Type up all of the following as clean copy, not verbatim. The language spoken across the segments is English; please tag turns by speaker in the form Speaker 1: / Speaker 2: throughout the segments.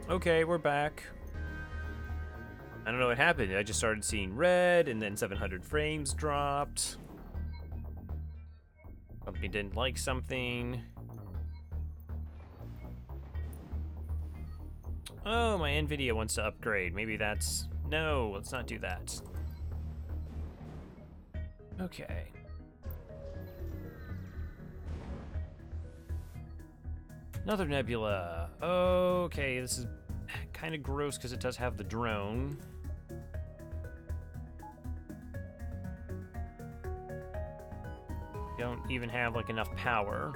Speaker 1: Okay, we're back. I don't know what happened. I just started seeing red, and then 700 frames dropped. Company didn't like something. Oh, my NVIDIA wants to upgrade. Maybe that's... No, let's not do that. Okay. Another nebula. Okay, this is kind of gross because it does have the drone. Don't even have like enough power.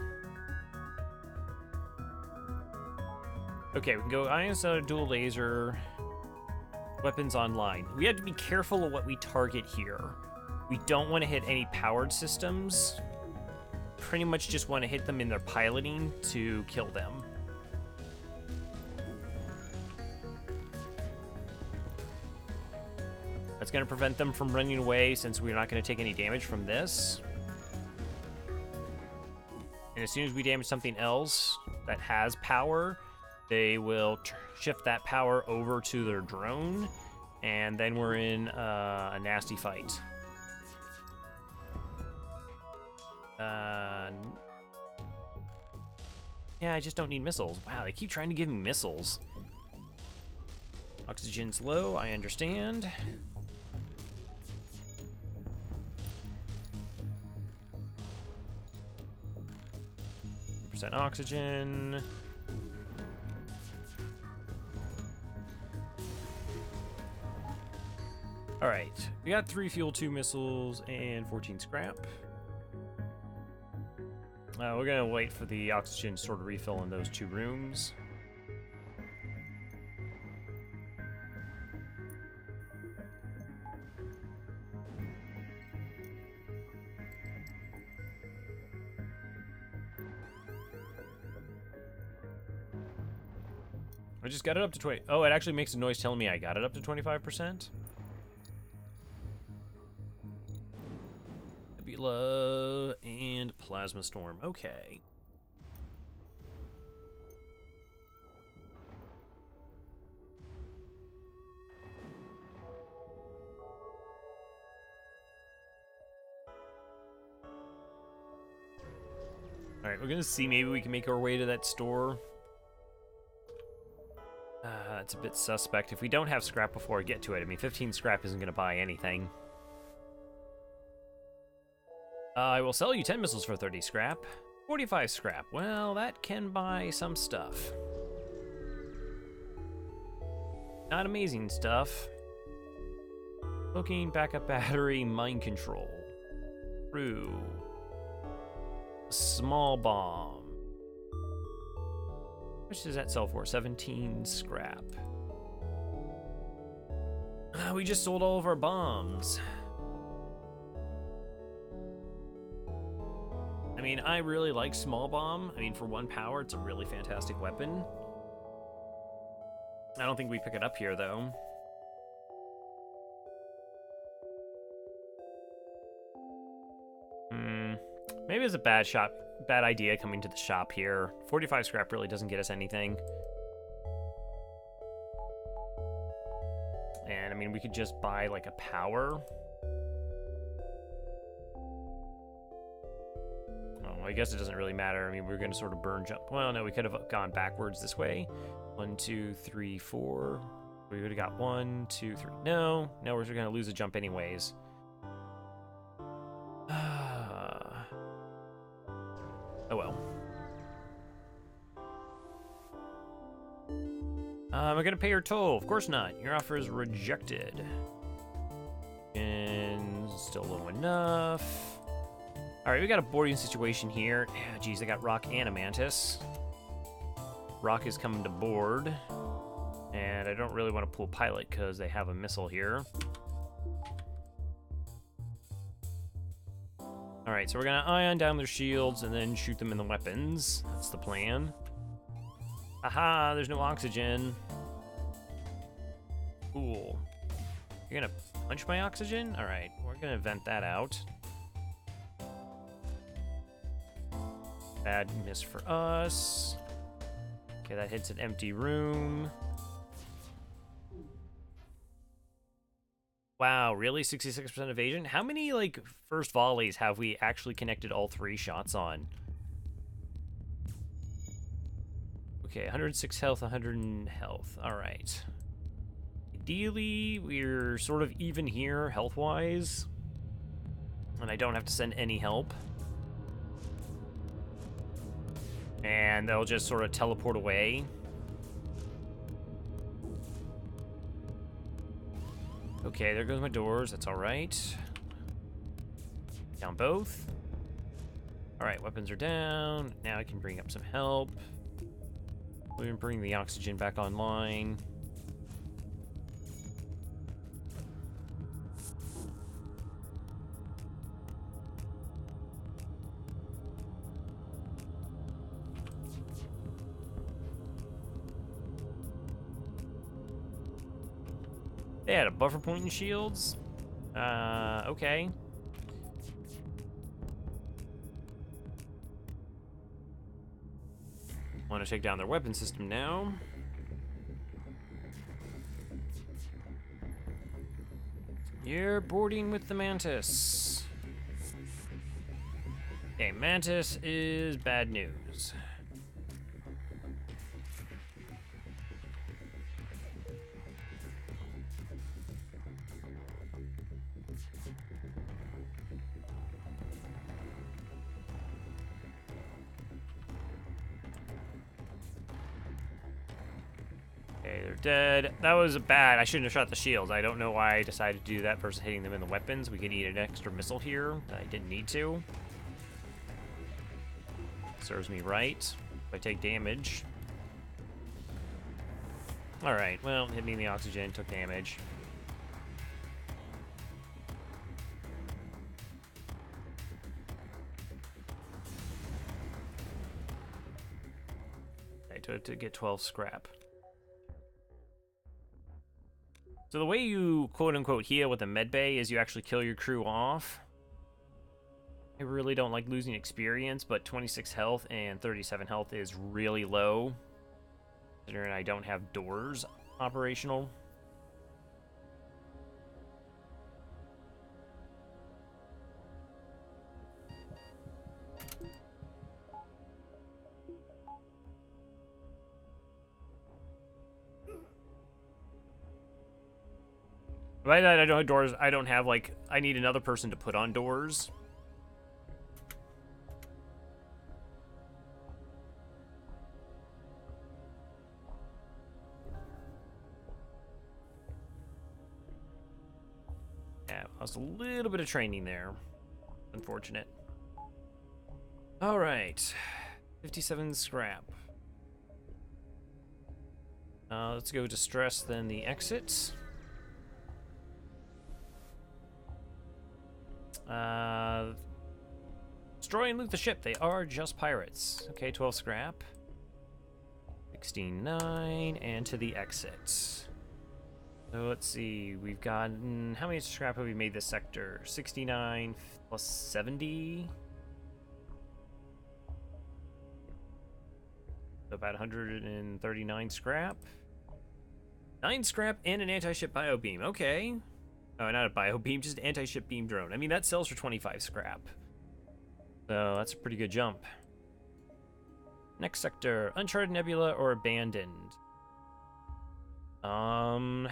Speaker 1: Okay, we can go ion solar, dual laser, weapons online. We have to be careful of what we target here. We don't want to hit any powered systems. Pretty much just want to hit them in their piloting to kill them. That's going to prevent them from running away since we're not going to take any damage from this. And as soon as we damage something else that has power, they will shift that power over to their drone, and then we're in a nasty fight. Yeah, I just don't need missiles. Wow, they keep trying to give me missiles. Oxygen's low, I understand. Percent oxygen. All right, we got 3 fuel, 2 missiles, and 14 scrap. We're gonna wait for the oxygen to sort of refill in those 2 rooms. I just got it up to 20. Oh, it actually makes a noise telling me I got it up to 25%. Nebula and plasma storm. Okay. All right, we're gonna see. Maybe we can make our way to that store. That's a bit suspect. If we don't have scrap before we get to it, I mean, 15 scrap isn't gonna buy anything. I will sell you 10 missiles for 30 scrap. 45 scrap. Well, that can buy some stuff. Not amazing stuff. Looking, backup battery, mind control. True. Small bomb. How much does that sell for? 17 scrap. We just sold all of our bombs. I mean, I really like small bomb. I mean, for 1 power, it's a really fantastic weapon. I don't think we pick it up here, though. Maybe it's a bad idea coming to the shop here. 45 scrap really doesn't get us anything. And, I mean, we could just buy, like, a power. I guess it doesn't really matter. I mean, we're going to sort of burn jump. Well, no, we could have gone backwards this way. 1, 2, 3, 4. We would have got 1, 2, 3. No, we're going to lose a jump anyways. Oh well. Am I going to pay your toll? Of course not. Your offer is rejected. And still low enough. Alright, we got a boarding situation here. Yeah, geez, I got Rock and a Mantis. Rock is coming to board. And I don't really want to pull Pilot because they have a missile here. Alright, so we're going to ion down their shields and then shoot them in the weapons. That's the plan. Aha, there's no oxygen. Cool. You're going to punch my oxygen? Alright, we're going to vent that out. Bad miss for us. Okay, that hits an empty room. Wow, really? 66% evasion? How many, like, first volleys have we actually connected all 3 shots on? Okay, 106 health, 100 health. All right. Ideally, we're sort of even here, health-wise. And I don't have to send any help. And they'll just sort of teleport away. Okay, there goes my doors. That's all right. Down both. All right, weapons are down. Now I can bring up some help. We can bring the oxygen back online. They had a buffer point and shields. Okay. Want to take down their weapon system now. You're boarding with the Mantis. Okay, Mantis is bad news. Okay, they're dead. That was bad. I shouldn't have shot the shields. I don't know why I decided to do that versus hitting them in the weapons. We could eat an extra missile here. I didn't need to. Serves me right. If I take damage. Alright, well, hit me in the oxygen, took damage. I to get 12 scrap. So the way you quote-unquote heal with a medbay is you actually kill your crew off. I really don't like losing experience, but 26 health and 37 health is really low, considering I don't have doors operational. By that I don't have doors, I don't have, like, I need another person to put on doors. Yeah, lost a little bit of training there. Unfortunate. Alright. 57 scrap. Let's go distress, then the exit. Destroy and loot the ship. They are just pirates. Okay, 12 scrap. 69, and to the exit. So let's see, we've gotten, how many scrap have we made this sector? 69 plus 70. So about 139 scrap. 9 scrap and an anti-ship bio beam. Okay. Oh, not a bio beam, just an anti-ship beam drone. I mean, that sells for 25 scrap. So that's a pretty good jump. Next sector, Uncharted Nebula or Abandoned? Go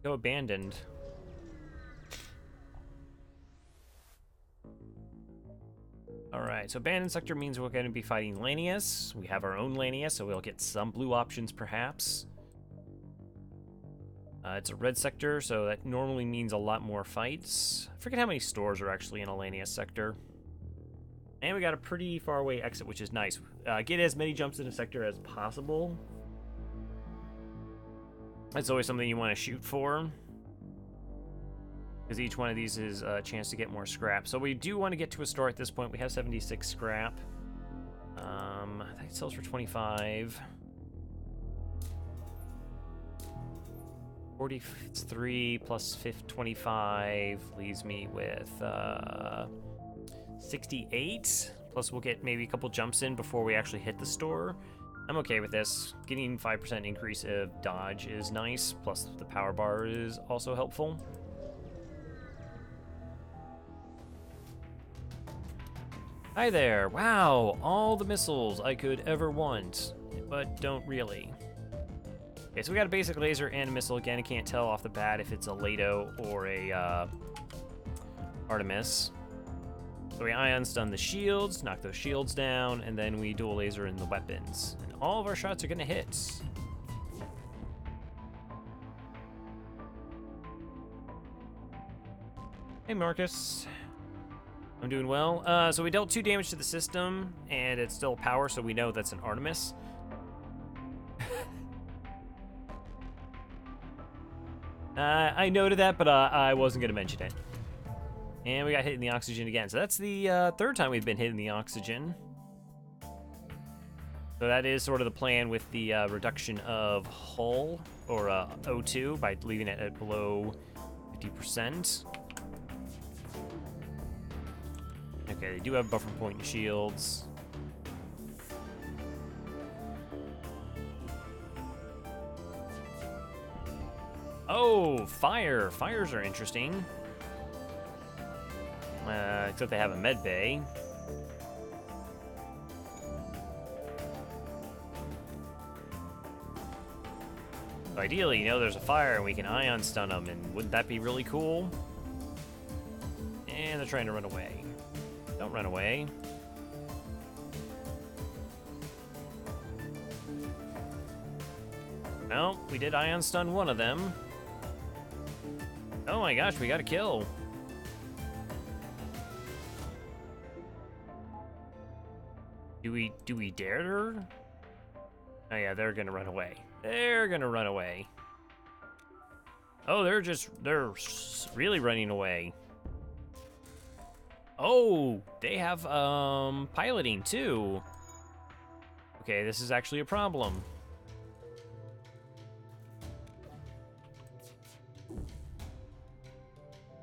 Speaker 1: Abandoned. Alright, so Abandoned sector means we're going to be fighting Lanius. We have our own Lanius, so we'll get some blue options perhaps. It's a red sector, so that normally means a lot more fights. I forget how many stores are actually in a Lanius sector. And we got a pretty far away exit, which is nice. Get as many jumps in a sector as possible. That's always something you want to shoot for, because each one of these is a chance to get more scrap. So we do want to get to a store at this point. We have 76 scrap. I think it sells for 25. 43 plus 25 leaves me with 68. Plus we'll get maybe a couple jumps in before we actually hit the store. I'm okay with this. Getting 5% increase of dodge is nice, plus the power bar is also helpful. Hi there. Wow, all the missiles I could ever want, but don't really. Okay, so we got a basic laser and a missile. Again, I can't tell off the bat if it's a Leto or a Artemis. So we ion stun the shields, knock those shields down, and then we dual laser in the weapons. And all of our shots are gonna hit. Hey Marcus. I'm doing well. So we dealt 2 damage to the system, and it's still power, so we know that's an Artemis. I noted that, but I wasn't gonna mention it. And we got hit in the oxygen again. So that's the 3rd time we've been hit in the oxygen. So that is sort of the plan with the reduction of hull, or O2, by leaving it at below 50%. Okay, they do have buffer point and shields. Oh, fire. Fires are interesting. Except they have a med bay. So ideally, there's a fire and we can ion stun them, and wouldn't that be really cool? And they're trying to run away. Don't run away. Well, we did ion stun one of them. Oh my gosh, we got a kill. Do we dare her? Oh yeah, they're gonna run away. They're gonna run away. Oh, they're really running away. Oh, they have piloting too. Okay, this is actually a problem.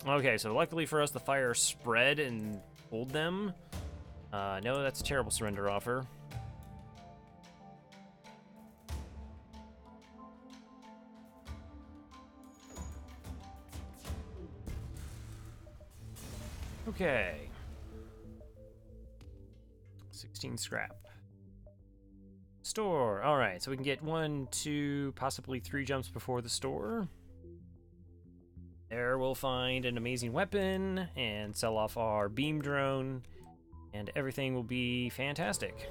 Speaker 1: Okay, so luckily for us, the fire spread and pulled them. No, that's a terrible surrender offer. Okay. 16 scrap. Store. All right, so we can get 1, 2, possibly 3 jumps before the store. There we'll find an amazing weapon and sell off our beam drone, and everything will be fantastic.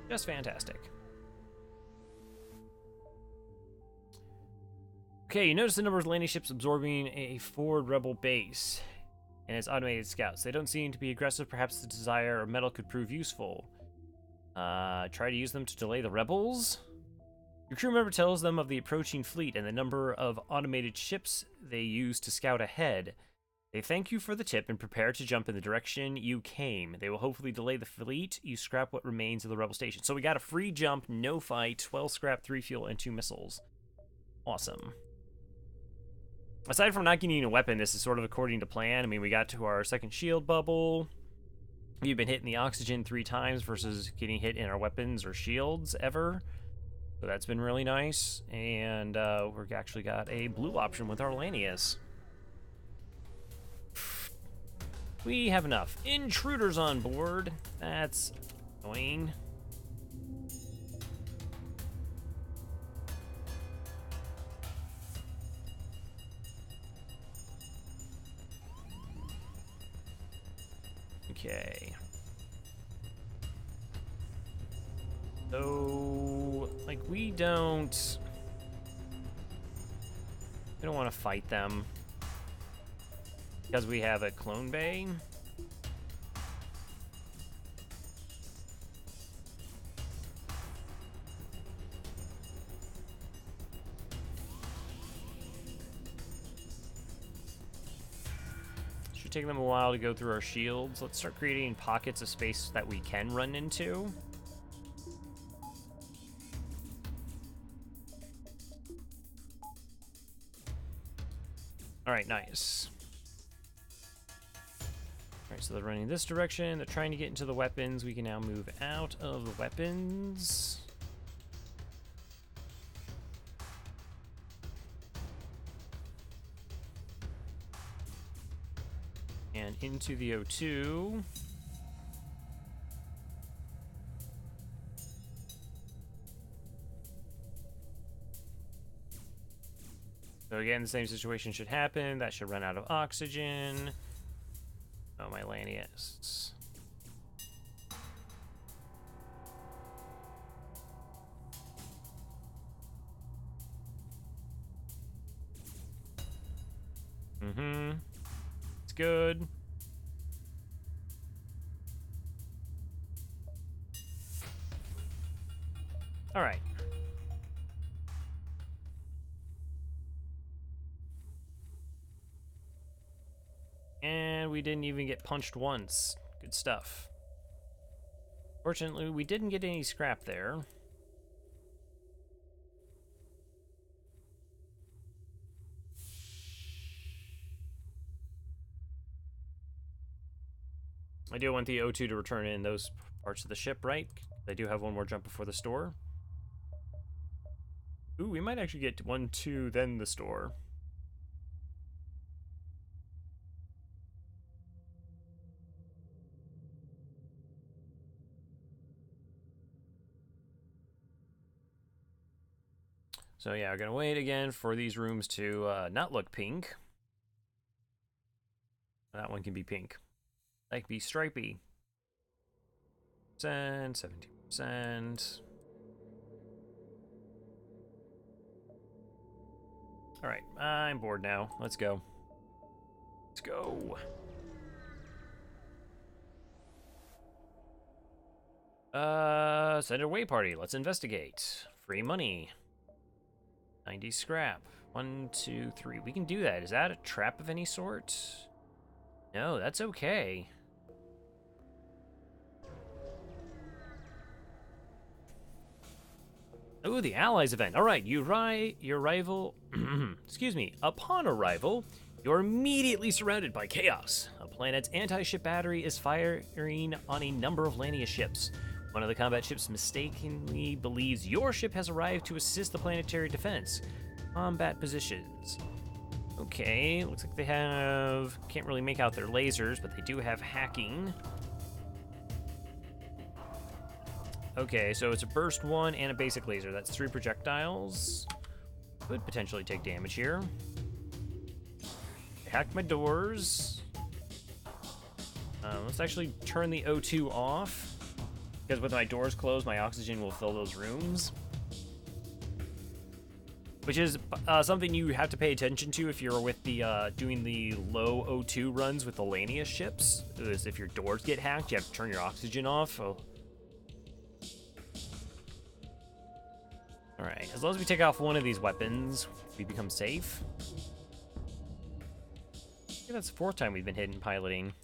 Speaker 1: Just fantastic. Okay, you notice the number of landing ships absorbing a forward rebel base and its automated scouts. They don't seem to be aggressive. Perhaps the desire or metal could prove useful. Try to use them to delay the rebels. Your crew member tells them of the approaching fleet and the number of automated ships they use to scout ahead. They thank you for the tip and prepare to jump in the direction you came. They will hopefully delay the fleet. You scrap what remains of the rebel station. So we got a free jump, no fight, 12 scrap, 3 fuel, and 2 missiles. Awesome. Aside from not getting a weapon, this is sort of according to plan. I mean, we got to our 2nd shield bubble. We've been hit in the oxygen 3 times versus getting hit in our weapons or shields ever. So that's been really nice. And we've actually got a blue option with our Lanius. We have enough intruders on board. That's annoying. Okay. So, like, we don't want to fight them because we have a clone bay. Should take them a while to go through our shields. Let's start creating pockets of space that we can run into. All right, nice. All right, so they're running this direction. They're trying to get into the weapons. We can now move out of the weapons. And into the O2. So again, the same situation should happen. That should run out of oxygen. Oh, my Lanius. Mm-hmm. It's good. All right. And we didn't even get punched once. Good stuff. Fortunately, we didn't get any scrap there. I do want the O2 to return in those parts of the ship, right? They do have one more jump before the store. Ooh, we might actually get 1, 2, then the store. So yeah, we're gonna wait again for these rooms to not look pink. That one can be pink. That can be stripy. 17%. All right, I'm bored now. Let's go. Let's go. Send away party. Let's investigate. Free money. 90 scrap. 1, 2, 3. We can do that. Is that a trap of any sort? No, that's okay. Oh, the Allies event. All right, your rival. Excuse me. Upon arrival, you're immediately surrounded by chaos. A planet's anti-ship battery is firing on a number of Lania ships. One of the combat ships mistakenly believes your ship has arrived to assist the planetary defense. Combat positions. Okay, looks like they have... Can't really make out their lasers, but they do have hacking. Okay, so it's a burst 1 and a basic laser. That's 3 projectiles. Could potentially take damage here. I hacked my doors. Let's actually turn the O2 off. Because with my doors closed, my oxygen will fill those rooms. Which is something you have to pay attention to if you're with the doing the low O2 runs with the Lania ships. Is if your doors get hacked, you have to turn your oxygen off. Oh. Alright, as long as we take off one of these weapons, we become safe. I think that's the 4th time we've been hidden piloting.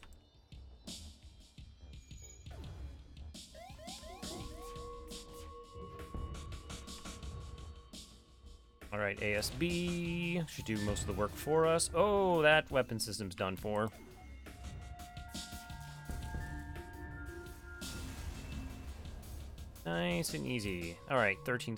Speaker 1: Alright, ASB should do most of the work for us. Oh, that weapon system's done for. Nice and easy. Alright, 13...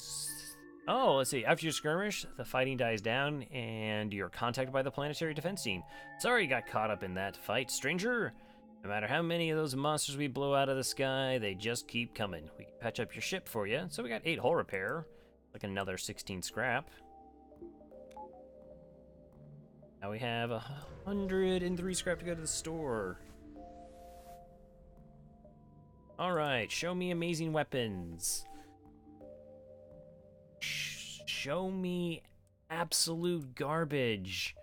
Speaker 1: Oh, let's see. After your skirmish, the fighting dies down, and you're contacted by the planetary defense team. Sorry you got caught up in that fight, stranger. No matter how many of those monsters we blow out of the sky, they just keep coming. We can patch up your ship for you. So we got 8 hull repair. Like another 16 scrap. Now we have 103 scrap to go to the store. Alright, show me amazing weapons. Show me absolute garbage.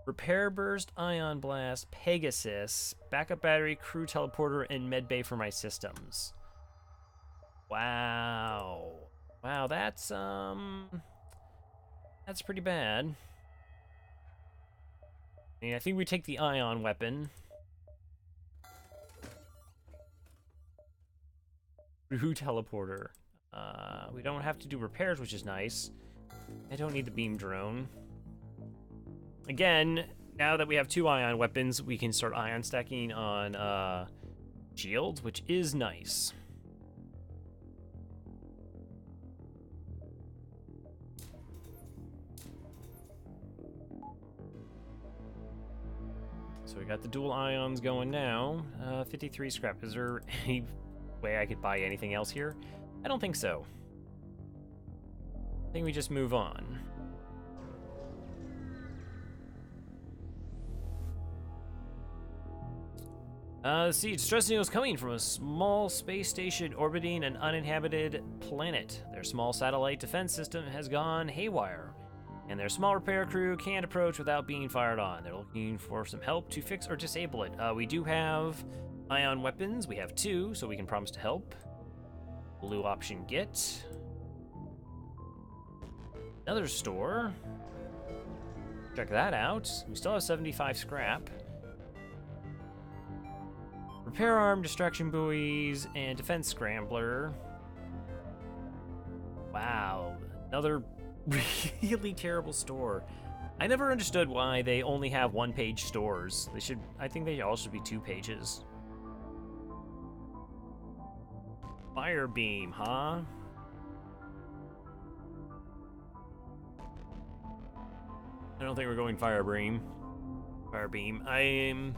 Speaker 1: Repair burst, ion blast, Pegasus, backup battery, crew teleporter, and medbay for my systems. Wow. Wow, that's pretty bad. I think we take the ion weapon. Crew teleporter. We don't have to do repairs, which is nice. I don't need the beam drone. Again, now that we have 2 ion weapons, we can start ion stacking on shields, which is nice. So we got the dual ions going now. 53 scrap. Is there any way I could buy anything else here? I don't think so. I think we just move on. See, stress signals coming from a small space station orbiting an uninhabited planet. Their small satellite defense system has gone haywire, and their small repair crew can't approach without being fired on. They're looking for some help to fix or disable it. We do have ion weapons. We have 2, so we can promise to help. Blue option get. Another store. Check that out. We still have 75 scrap. Repair arm, distraction buoys, and defense scrambler. Wow, another really terrible store. I never understood why they only have 1-page stores. I think they all should be 2 pages. Fire beam, huh? I don't think we're going fire beam. Fire beam.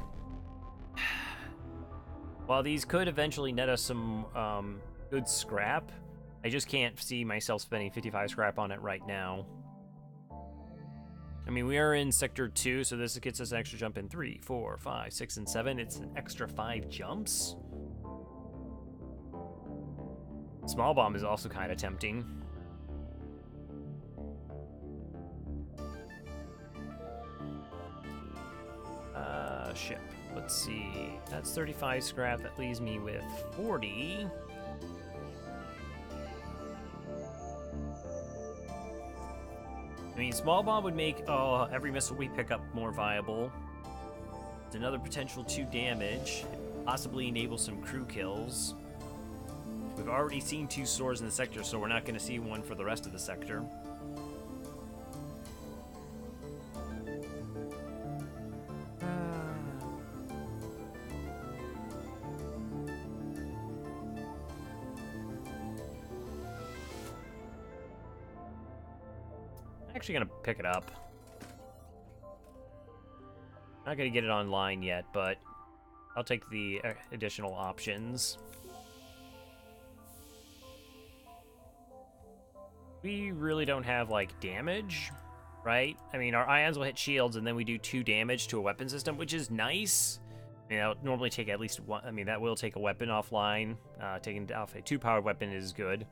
Speaker 1: While these could eventually net us some good scrap, I just can't see myself spending 55 scrap on it right now. I mean, we are in Sector 2, so this gets us an extra jump in 3, 4, 5, 6, and 7. It's an extra 5 jumps. Small bomb is also kind of tempting. Ship. Let's see. That's 35 scrap. That leaves me with 40. I mean, small bomb would make every missile we pick up more viable. It's another potential 2 damage. Possibly enable some crew kills. We've already seen 2 stores in the sector, so we're not going to see one for the rest of the sector. Actually gonna pick it up. Not gonna get it online yet, but I'll take the additional options. We really don't have, like, damage, right? I mean, our ions will hit shields, and then we do 2 damage to a weapon system, which is nice. I mean, that'll normally take at least 1. I mean, that will take a weapon offline. Taking off a 2-powered weapon is good.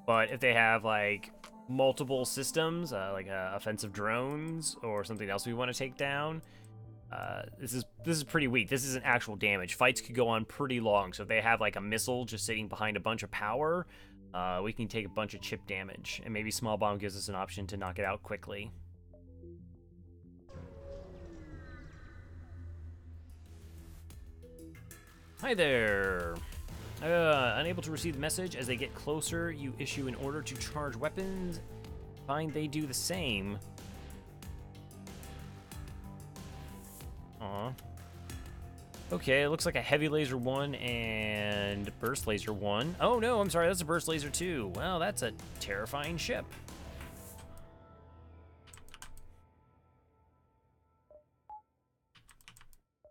Speaker 1: But if they have, like, multiple systems, like offensive drones or something else we want to take down, this is pretty weak. This isn't actual damage. Fights could go on pretty long, so if they have, like, a missile just sitting behind a bunch of power, we can take a bunch of chip damage, and maybe small bomb gives us an option to knock it out quickly. Hi there. Unable to receive the message. As they get closer, you issue an order to charge weapons. Find they do the same. Aw. Okay, it looks like a heavy laser 1 and burst laser 1. Oh no, I'm sorry, that's a burst laser 2. Well, that's a terrifying ship.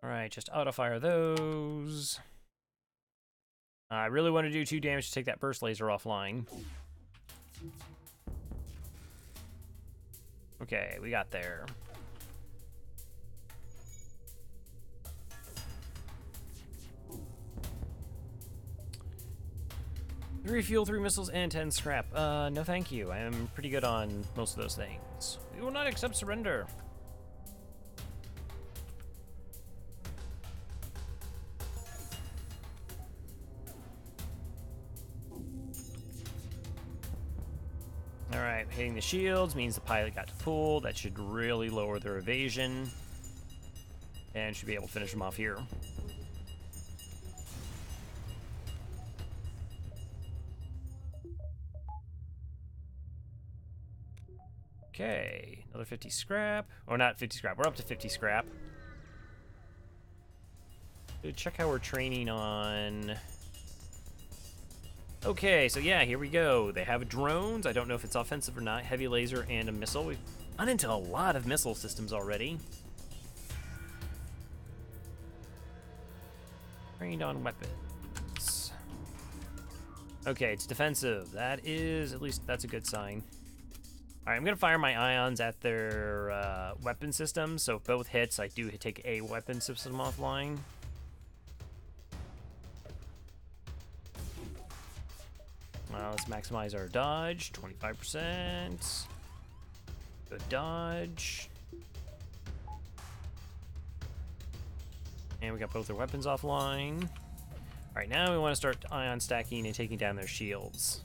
Speaker 1: Alright, just auto-fire those. I really want to do 2 damage to take that burst laser offline. Okay, we got there. Three fuel, 3 missiles, and 10 scrap. No thank you. I am pretty good on most of those things. We will not accept surrender. Alright, hitting the shields means the pilot got to pull. That should really lower their evasion. And should be able to finish them off here. Okay, another 50 scrap. Or not 50 scrap, we're up to 50 scrap. Check how we're training on Okay, so yeah, here we go. They have drones. I don't know if it's offensive or not. Heavy laser and a missile. We've run into a lot of missile systems already. Trained on weapons. Okay, it's defensive. That is, at least that's a good sign. All right, I'm gonna fire my ions at their weapon systems. So if both hits, I do take a weapon system offline. Let's maximize our dodge, 25%. Good dodge. And we got both their weapons offline. All right, now we want to start ion stacking and taking down their shields.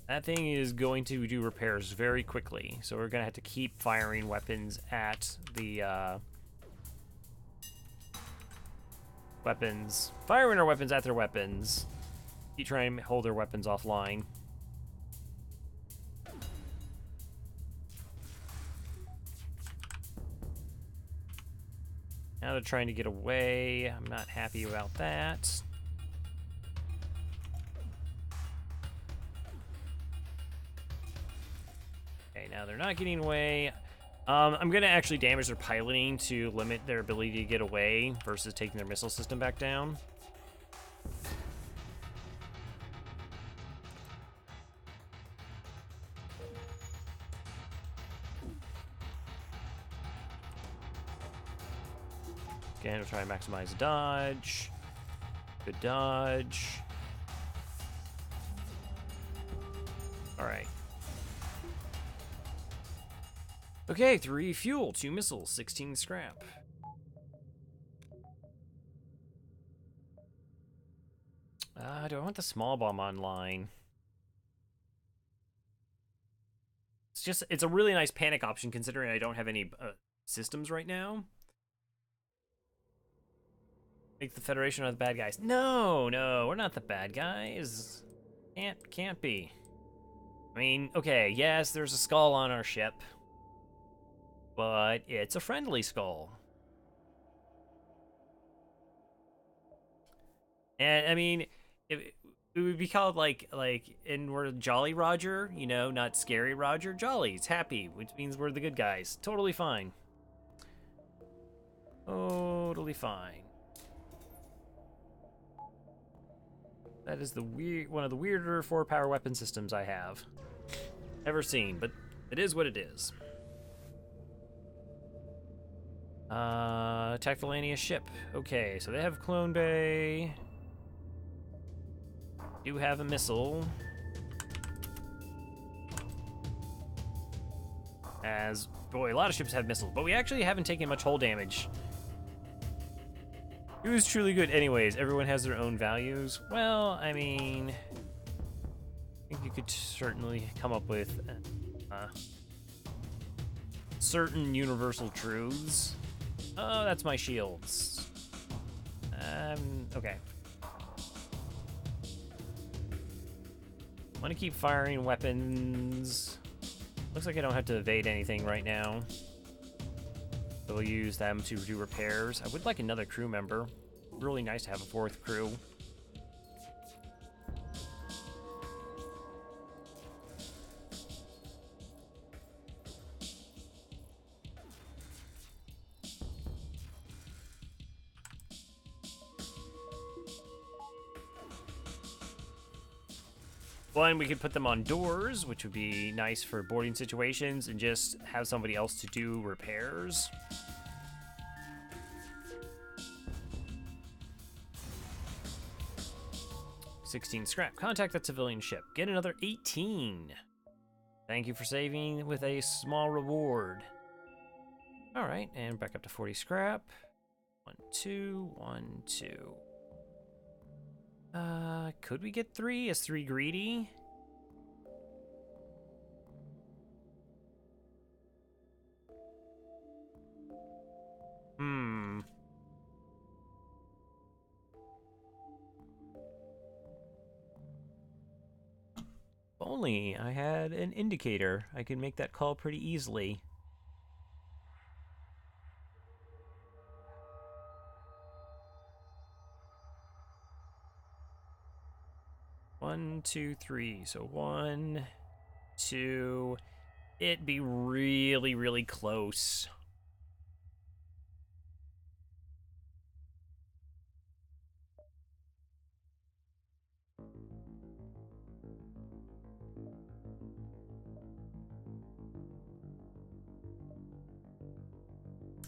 Speaker 1: That thing is going to do repairs very quickly, so we're going to have to keep firing weapons at the weapons. Firing our weapons at their weapons. Keep trying to hold their weapons offline. Now they're trying to get away. I'm not happy about that. Okay, now they're not getting away. I'm going to actually damage their piloting to limit their ability to get away versus taking their missile system back down. Again, we'll try and maximize dodge. Good dodge. All right. Okay, 3 fuel, 2 missiles, 16 scrap. Do I want the small bomb online? It's a really nice panic option considering I don't have any systems right now. Make the Federation are the bad guys. No, we're not the bad guys. Can't be. I mean, okay, yes, there's a skull on our ship. But it's a friendly skull. And I mean, it would be called like in we're Jolly Roger, you know, not Scary Roger. Jolly, it's happy, which means we're the good guys. Totally fine. Totally fine. That is one of the weirder 4-power weapon systems I have ever seen, but it is what it is. Attack Valania ship. Okay, so they have Clone Bay. Do have a missile. Boy, a lot of ships have missiles, but we actually haven't taken much hull damage. It was truly good anyways. Everyone has their own values. Well, I mean, I think you could certainly come up with certain universal truths. Oh, that's my shields. Okay. Want to keep firing weapons. Looks like I don't have to evade anything right now. So we'll use them to do repairs. I would like another crew member. Really nice to have a 4th crew. One, we could put them on doors, which would be nice for boarding situations, and just have somebody else to do repairs. $16 scrap. Contact that civilian ship. Get another 18. Thank you for saving with a small reward. All right, and back up to 40 scrap. 1, 2, 1, 2. Could we get 3? Is 3 greedy? If only I had an indicator. I could make that call pretty easily. 1, 2, 3. So 1, 2. It'd be really, really close.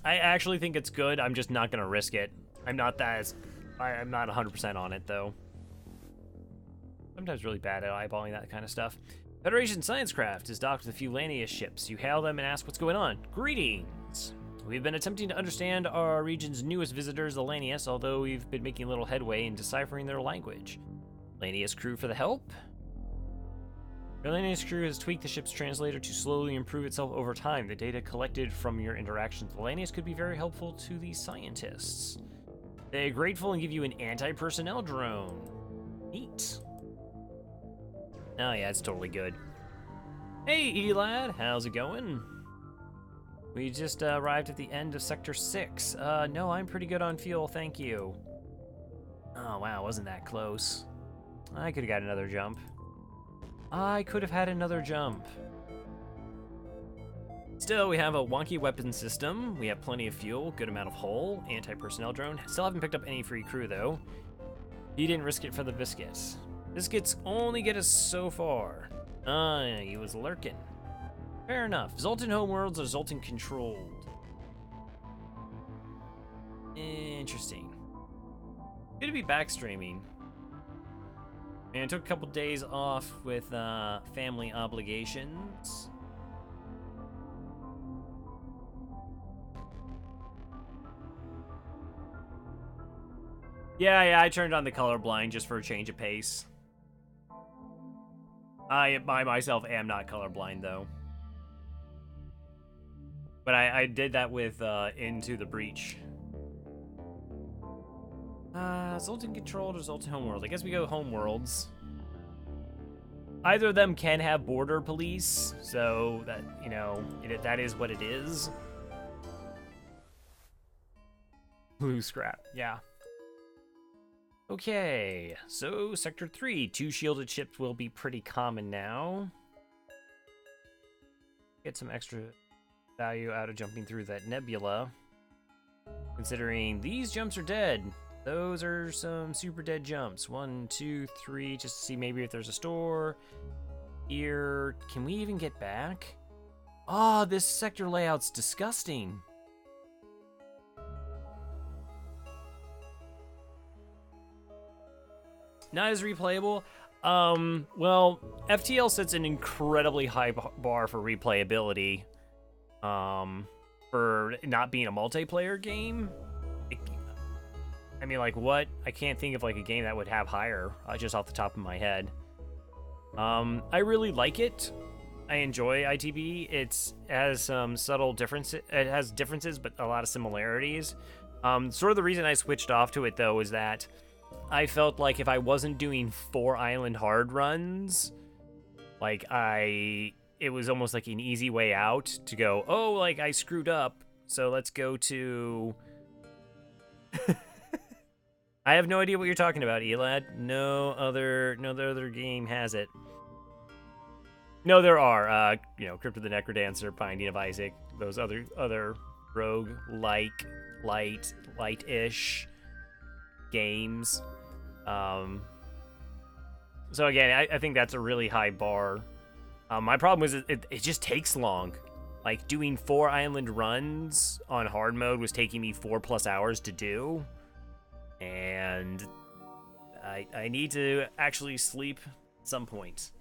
Speaker 1: I actually think it's good. I'm just not going to risk it. I'm not 100% on it, though. Sometimes really bad at eyeballing that kind of stuff. Federation Science Craft is docked with a few Lanius ships. You hail them and ask what's going on. Greetings! We've been attempting to understand our region's newest visitors, the Lanius, although we've been making little headway in deciphering their language. Lanius crew for the help? Your Lanius crew has tweaked the ship's translator to slowly improve itself over time. The data collected from your interactions with the Lanius could be very helpful to the scientists. They're grateful and give you an anti-personnel drone. Neat. Oh yeah, it's totally good. Hey, Elad, how's it going? We just arrived at the end of Sector 6. No, I'm pretty good on fuel, thank you. Oh wow, wasn't that close? I could have got another jump. I could have had another jump. Still, we have a wonky weapon system. We have plenty of fuel, good amount of hull, anti-personnel drone. Still haven't picked up any free crew, though. He didn't risk it for the biscuits. Biscuits only get us so far. He was lurking. Fair enough. Zoltan homeworlds are Zoltan controlled. Interesting. Good to be back streaming. And I took a couple days off with family obligations. Yeah, I turned on the colorblind just for a change of pace. I myself am not colorblind, though. But I did that with Into the Breach. Zoltan controlled or Zoltan homeworld? I guess we go homeworlds. Either of them can have border police, so that, you know, that is what it is. Blue scrap, yeah. Okay, so Sector 3, 2 shielded ships will be pretty common now. Get some extra value out of jumping through that nebula. Considering these jumps are dead. Those are some super dead jumps. 1, 2, 3, just to see maybe if there's a store. Here, can we even get back? Oh, this sector layout's disgusting. Not as replayable. Well, FTL sets an incredibly high bar for replayability. For not being a multiplayer game. I mean, like, what? I can't think of, like, a game that would have higher, just off the top of my head. I really like it. I enjoy ITB. It has some subtle differences. It has differences, but a lot of similarities. Sort of the reason I switched off to it, though, is that I felt like if I wasn't doing 4 island hard runs, like, it was almost like an easy way out to go, oh, like, I screwed up, so let's go to... I have no idea what you're talking about, Elad. No other game has it. No, there are. You know, Crypt of the Necrodancer, Binding of Isaac, those other rogue light-ish games. So again, I think that's a really high bar. My problem was it just takes long. Like, doing 4 island runs on hard mode was taking me 4+ hours to do. And I need to actually sleep at some point.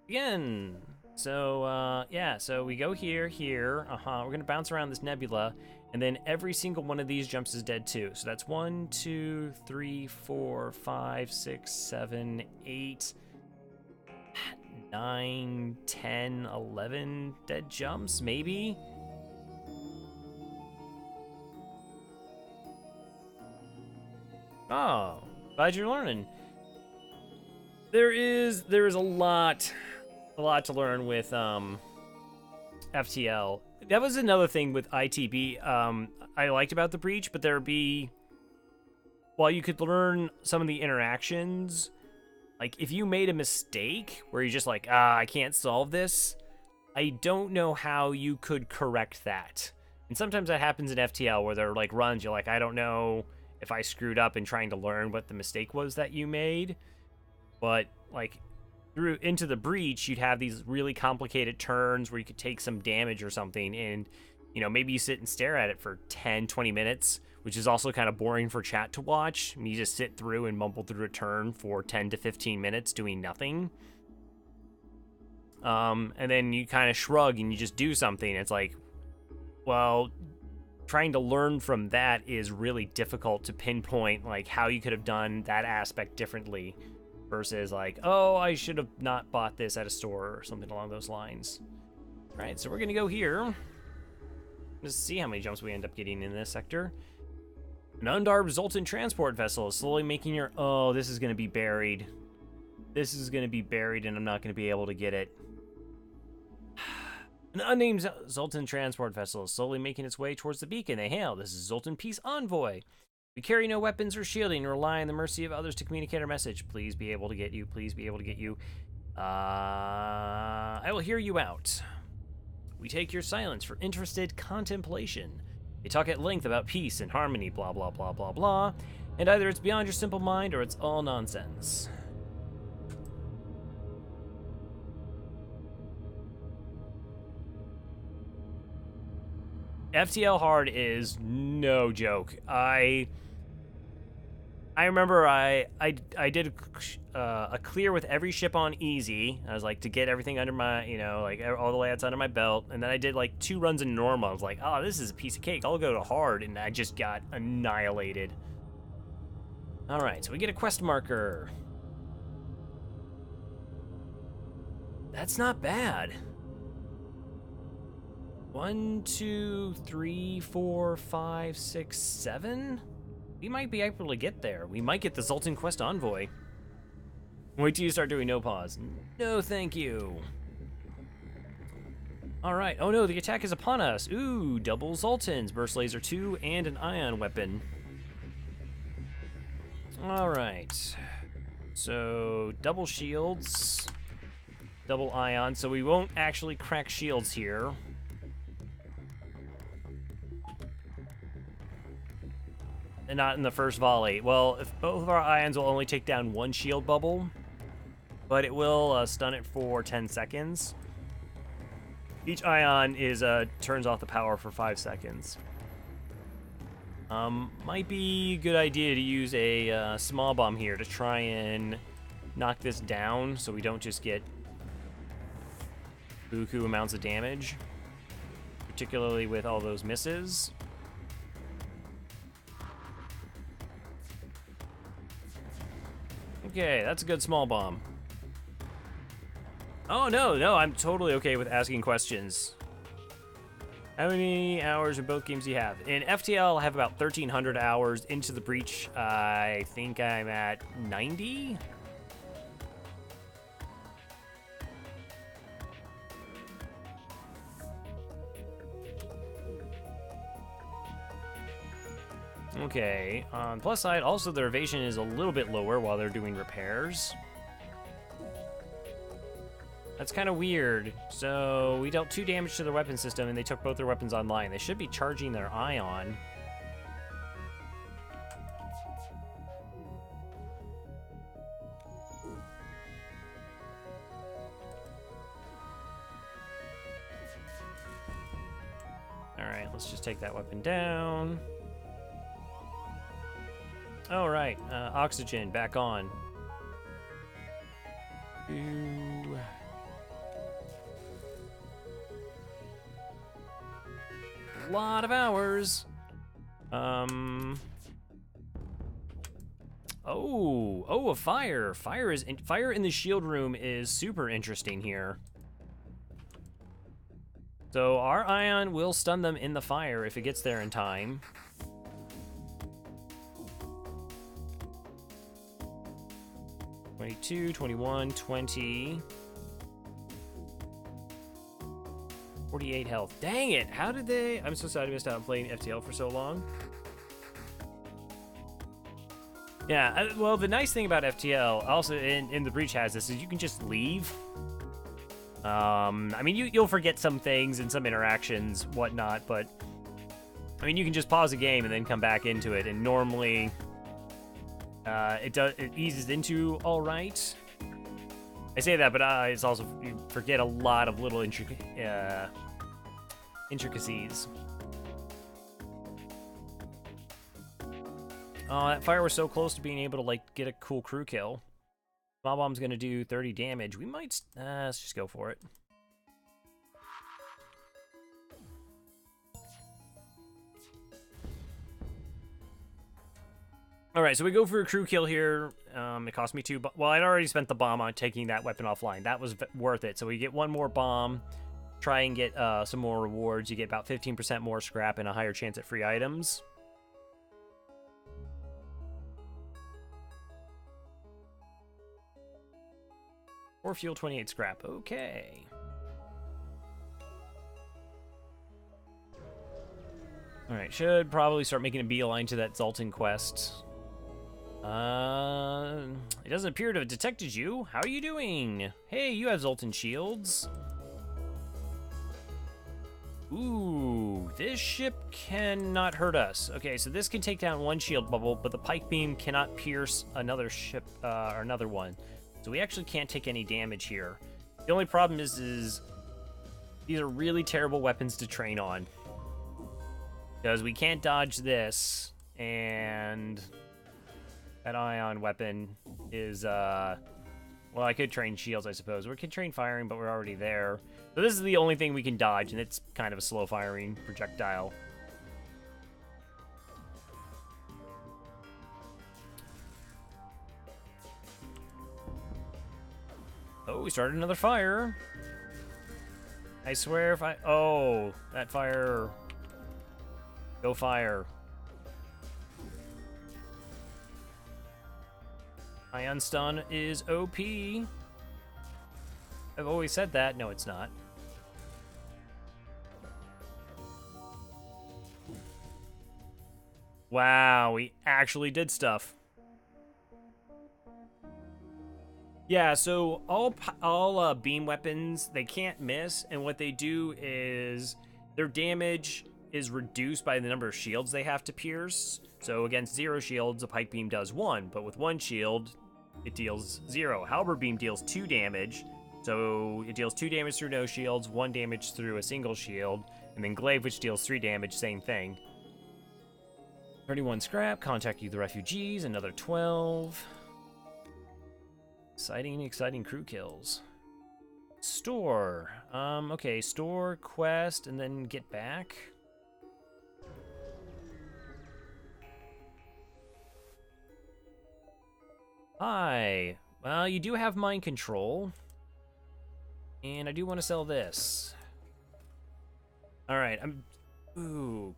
Speaker 1: Again, so, yeah, so we go here, we're gonna bounce around this nebula, and then every single one of these jumps is dead too. So that's 1, 2, 3, 4, 5, 6, 7, 8, 9, 10, 11 dead jumps, maybe? Oh, glad you're learning. There is a lot to learn with FTL. That was another thing with ITB I liked about the Breach, but while you could learn some of the interactions, Like, if you made a mistake where you're just like, I can't solve this, I don't know how you could correct that. And sometimes that happens in FTL where there are like runs, you're like, I don't know if I screwed up in trying to learn what the mistake was that you made. But like through into the breach, you'd have these really complicated turns where you could take some damage or something, and maybe you sit and stare at it for 10-20 minutes, which is also kind of boring for chat to watch. And you just sit through and mumble through a turn for 10 to 15 minutes doing nothing. And then you kind of shrug and you just do something. It's like, well, trying to learn from that is really difficult to pinpoint, like how you could have done that aspect differently versus like, oh, I should have not bought this at a store or something along those lines. All right, so we're gonna go here. Let's see how many jumps we end up getting in this sector. An unarmed Zoltan transport vessel is slowly making your... Oh, this is gonna be buried. This is gonna be buried and I'm not gonna be able to get it. An unnamed Zoltan transport vessel is slowly making its way towards the beacon. They hail. This is Zoltan Peace Envoy. We carry no weapons or shielding and rely on the mercy of others to communicate our message. Please be able to get you. Please be able to get you. I will hear you out. We take your silence for interested contemplation. They talk at length about peace and harmony, blah, blah, blah, blah, blah. And either it's beyond your simple mind or it's all nonsense. FTL hard is no joke. I remember I did a clear with every ship on easy. I was like, to get everything under my, like all the layouts under my belt. And then I did like 2 runs in normal. I was like, oh, this is a piece of cake. I'll go to hard. And I just got annihilated. All right, so we get a quest marker. That's not bad. 1, 2, 3, 4, 5, 6, 7. We might be able to get there. We might get the Zoltan Quest Envoy. Wait till you start doing no pause. No, thank you. All right. Oh no, the attack is upon us. Ooh, double Zoltans, burst laser 2, and an ion weapon. All right. So double shields, double ion. So we won't actually crack shields here. And not in the first volley. Well, if both of our ions will only take down 1 shield bubble, but it will stun it for 10 seconds. Each ion is turns off the power for 5 seconds. Might be a good idea to use a small bomb here to try and knock this down so we don't just get buku amounts of damage, particularly with all those misses. Okay, that's a good small bomb. Oh, no, I'm totally okay with asking questions. How many hours in both games do you have? In FTL, I have about 1,300 hours. Into the Breach, I think I'm at 90? Okay, on the plus side, also their evasion is a little bit lower while they're doing repairs. That's kind of weird. So we dealt 2 damage to their weapon system and they took both their weapons online. They should be charging their ion. All right, let's just take that weapon down. All right, oxygen back on. Ooh. A lot of hours. Oh, a fire. Fire in the shield room is super interesting here. So our ion will stun them in the fire if it gets there in time. (22, 21, 20, 48 health. Dang it! How did they? I'm so sorry I missed out on playing FTL for so long. Yeah, well, the nice thing about FTL, also in the Breach has this, is you can just leave. I mean, you'll forget some things and some interactions, whatnot, but I mean, you can just pause a game and then come back into it, and normally it eases into all right. I say that, but it's also, you forget a lot of little intricacies. Oh, that fire was so close to being able to, like, get a cool crew kill. Mob Bomb's gonna do 30 damage. We might, let's just go for it. Alright, so we go for a crew kill here. It cost me 2, well, I'd already spent the bomb on taking that weapon offline. That was worth it. So we get 1 more bomb, try and get some more rewards. You get about 15% more scrap and a higher chance at free items. Or fuel 28 scrap. Okay. Alright, should probably start making a beeline to that Zoltan quest. It doesn't appear to have detected you. How are you doing? Hey, you have Zoltan shields. Ooh, this ship cannot hurt us. Okay, so this can take down 1 shield bubble, but the pike beam cannot pierce another ship, or another one. So we actually can't take any damage here. The only problem is these are really terrible weapons to train on. Because we can't dodge this, and that ion weapon is, well, I could train shields, I suppose. We could train firing, but we're already there. So this is the only thing we can dodge, and it's kind of a slow-firing projectile. Oh, we started another fire. I swear if I... Oh, that fire... Go fire. Ion stun is OP. I've always said that. No, it's not. Wow, we actually did stuff. Yeah, so all beam weapons, they can't miss, and what they do is their damage is reduced by the number of shields they have to pierce. So against 0 shields, a pike beam does 1, but with 1 shield, it deals 0. Halberd beam deals 2 damage, so it deals 2 damage through no shields, 1 damage through a single shield, and then glaive, which deals 3 damage, same thing. 31 scrap, contact you the refugees, another 12. Exciting crew kills. Store. Okay, store, quest, and then get back. Hi. Well, you do have mind control. And I do want to sell this. Alright, ooh.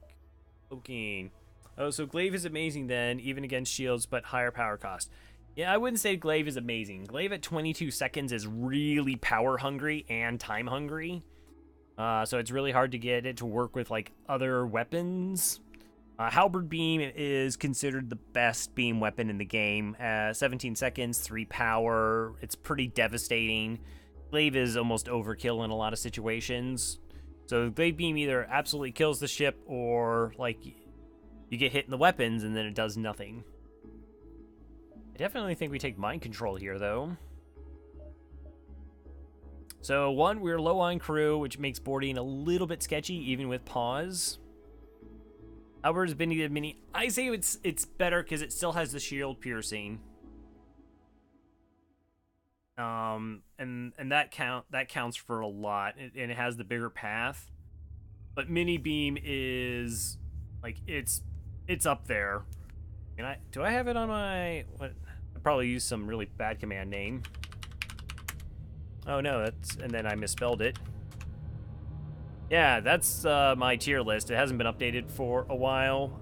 Speaker 1: Cloaking. Oh, so glaive is amazing then, even against shields, but higher power cost. Yeah, I wouldn't say glaive is amazing. Glaive at 22 seconds is really power hungry and time hungry. So it's really hard to get it to work with, like, other weapons. Halberd beam is considered the best beam weapon in the game. 17 seconds, 3 power. It's pretty devastating. Glaive is almost overkill in a lot of situations. So glaive beam either absolutely kills the ship or, like, you get hit in the weapons and then it does nothing. I definitely think we take mind control here, though. So, 1, we're low on crew, which makes boarding a little bit sketchy, even with pause. Albert's been the mini. I say it's better because it still has the shield piercing. And that counts for a lot, and it has the bigger path. But mini beam is like it's up there. And do I have it on my what? I probably used some really bad command name. Oh no, and then I misspelled it. Yeah, that's my tier list. It hasn't been updated for a while.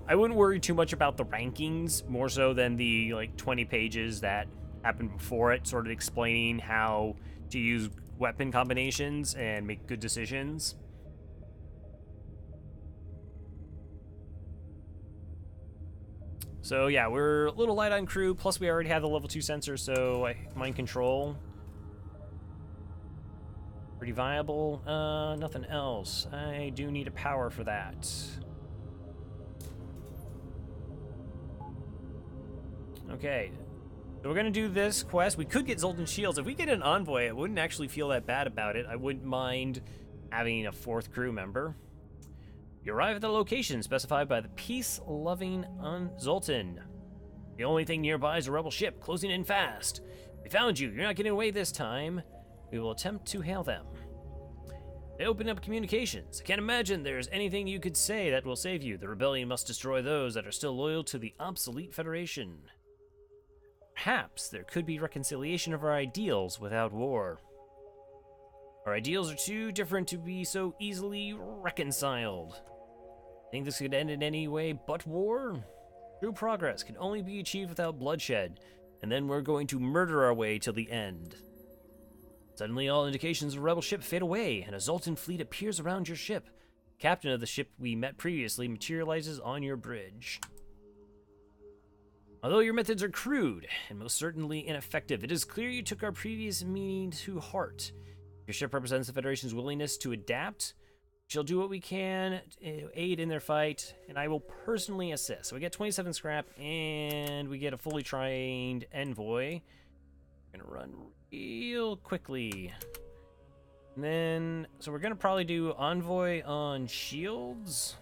Speaker 1: I wouldn't worry too much about the rankings, more so than the like 20 pages that happened before it, sort of explaining how to use weapon combinations and make good decisions. So yeah, we're a little light on crew, plus we already have the level 2 sensor, so mind control. Pretty viable. Nothing else. I do need a power for that. Okay. So we're gonna do this quest. We could get Zoltan Shields. If we get an envoy, I wouldn't actually feel that bad about it. I wouldn't mind having a 4th crew member. You arrive at the location specified by the peace-loving Zoltan. The only thing nearby is a rebel ship closing in fast. We found you. You're not getting away this time. We will attempt to hail them. They open up communications. I can't imagine there's anything you could say that will save you. The rebellion must destroy those that are still loyal to the obsolete Federation. Perhaps there could be reconciliation of our ideals without war. Our ideals are too different to be so easily reconciled. Think this could end in any way but war? True progress can only be achieved without bloodshed, and then we're going to murder our way till the end. Suddenly, all indications of a rebel ship fade away, and a Zoltan fleet appears around your ship. The captain of the ship we met previously materializes on your bridge. Although your methods are crude and most certainly ineffective, it is clear you took our previous meaning to heart. Your ship represents the Federation's willingness to adapt. We shall do what we can to aid in their fight, and I will personally assist. So we get 27 scrap, and we get a fully trained envoy. We're gonna run real quickly. And then, so we're gonna probably do envoy on shields.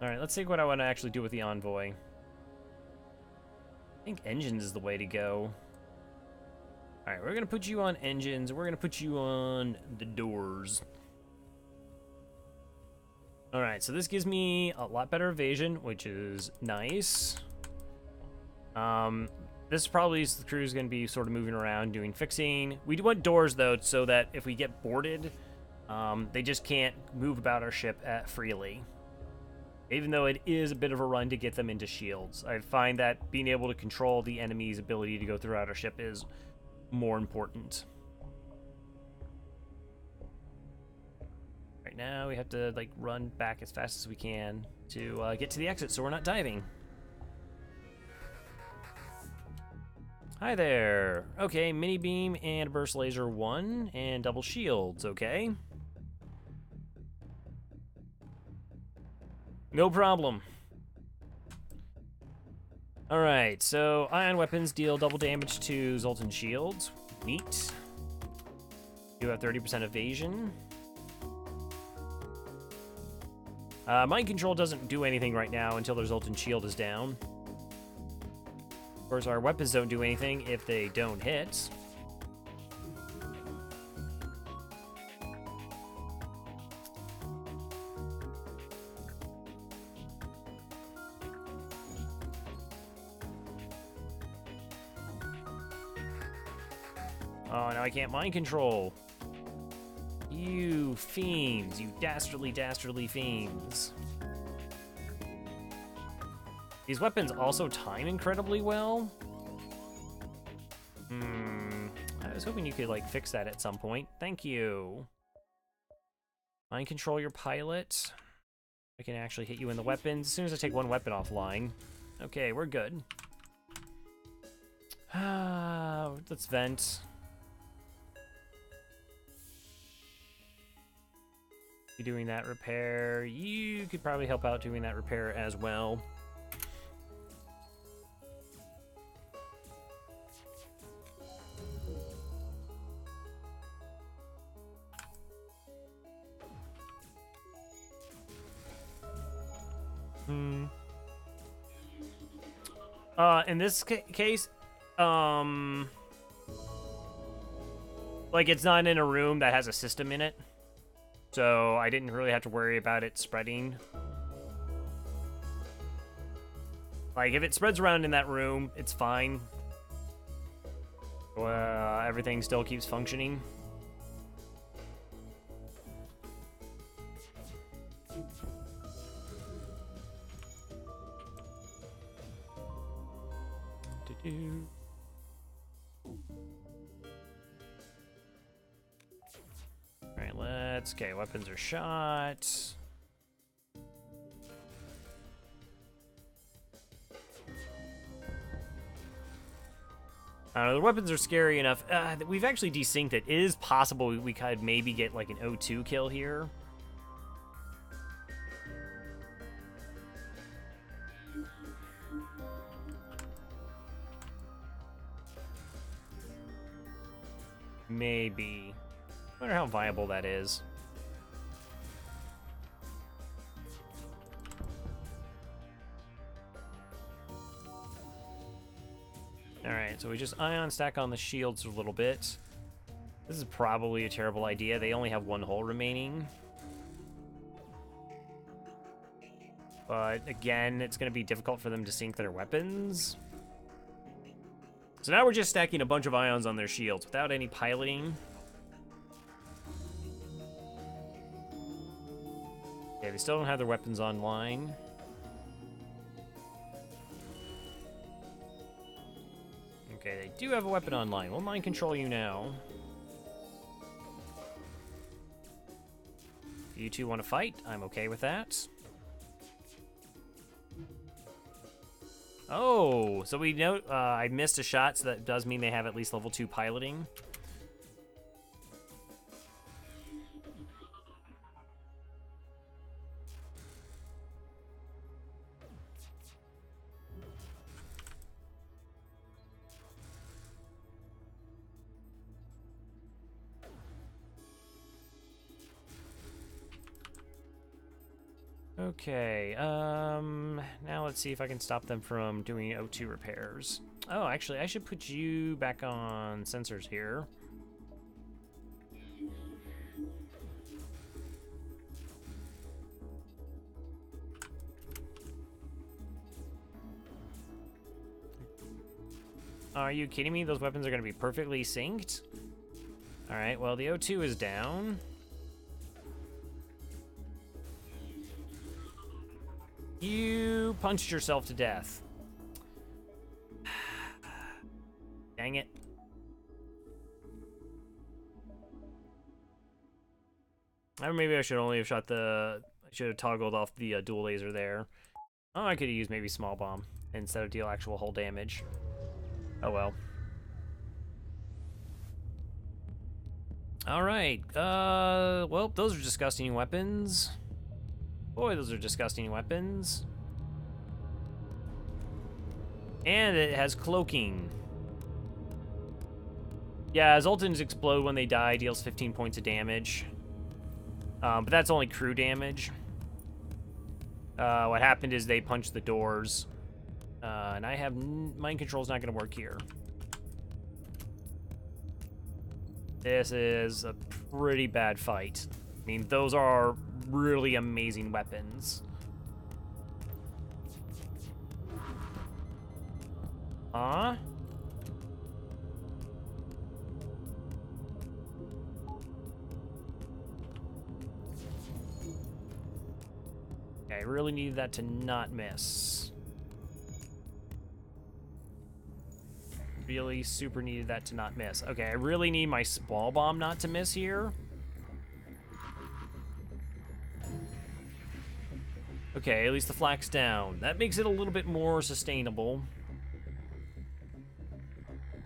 Speaker 1: Alright, let's see what I want to actually do with the envoy. I think engines is the way to go. Alright, we're gonna put you on engines. We're gonna put you on the doors. Alright, so this gives me a lot better evasion, which is nice. This probably is the crew's gonna be sort of moving around doing fixing. We do want doors though, so that if we get boarded, they just can't move about our ship freely. Even though it is a bit of a run to get them into shields. I find that being able to control the enemy's ability to go throughout our ship is more important. Right now, we have to like run back as fast as we can to get to the exit so we're not diving. Hi there. Okay, mini beam and burst laser 1 and double shields, okay? No problem. Alright, so ion weapons deal double damage to Zoltan shields. Neat. You have 30% evasion. Mind control doesn't do anything right now until their Zoltan shield is down. Of course, our weapons don't do anything if they don't hit. Oh, now I can't mind control. You fiends, you dastardly, dastardly fiends. These weapons also time incredibly well. I was hoping you could, like, fix that at some point. Thank you. Mind control your pilot. I can actually hit you in the weapons as soon as I take one weapon offline. Okay, we're good. Let's vent. You doing that repair. You could probably help out doing that repair as well. In this case, like, it's not in a room that has a system in it. So I didn't really have to worry about it spreading. Like, if it spreads around in that room, it's fine. Everything still keeps functioning. Alright, okay, weapons are shot. The weapons are scary enough. We've actually desynced it. It is possible we could maybe get like an O2 kill here. Maybe. I wonder how viable that is. Alright, so we just ion stack on the shields a little bit. This is probably a terrible idea. They only have one hole remaining. But again, it's going to be difficult for them to sync their weapons. So now we're just stacking a bunch of ions on their shields without any piloting. Okay, they still don't have their weapons online. Okay, they do have a weapon online. We'll mind control you now. You two want to fight? I'm okay with that. Oh, so we know I missed a shot, so that does mean they have at least level 2 piloting. Okay, now let's see if I can stop them from doing O2 repairs. Oh, actually, I should put you back on sensors here. Are you kidding me? Those weapons are going to be perfectly synced? Alright, well, the O2 is down. You punched yourself to death. Dang it. Maybe I should only have shot the... I should have toggled off the dual laser there. Oh, I could have used maybe small bomb instead of deal actual hull damage. Oh well. Alright, well, those are disgusting weapons. Boy, those are disgusting weapons. And it has cloaking. Yeah, Zoltans explode when they die, deals 15 points of damage. But that's only crew damage. What happened is they punched the doors. And I have... mind control's not going to work here. This is a pretty bad fight. I mean, those are really amazing weapons. Huh? Okay, I really needed that to not miss. Really super needed that to not miss. Okay, I really need my small bomb not to miss here. Okay, at least the flak's down. That makes it a little bit more sustainable.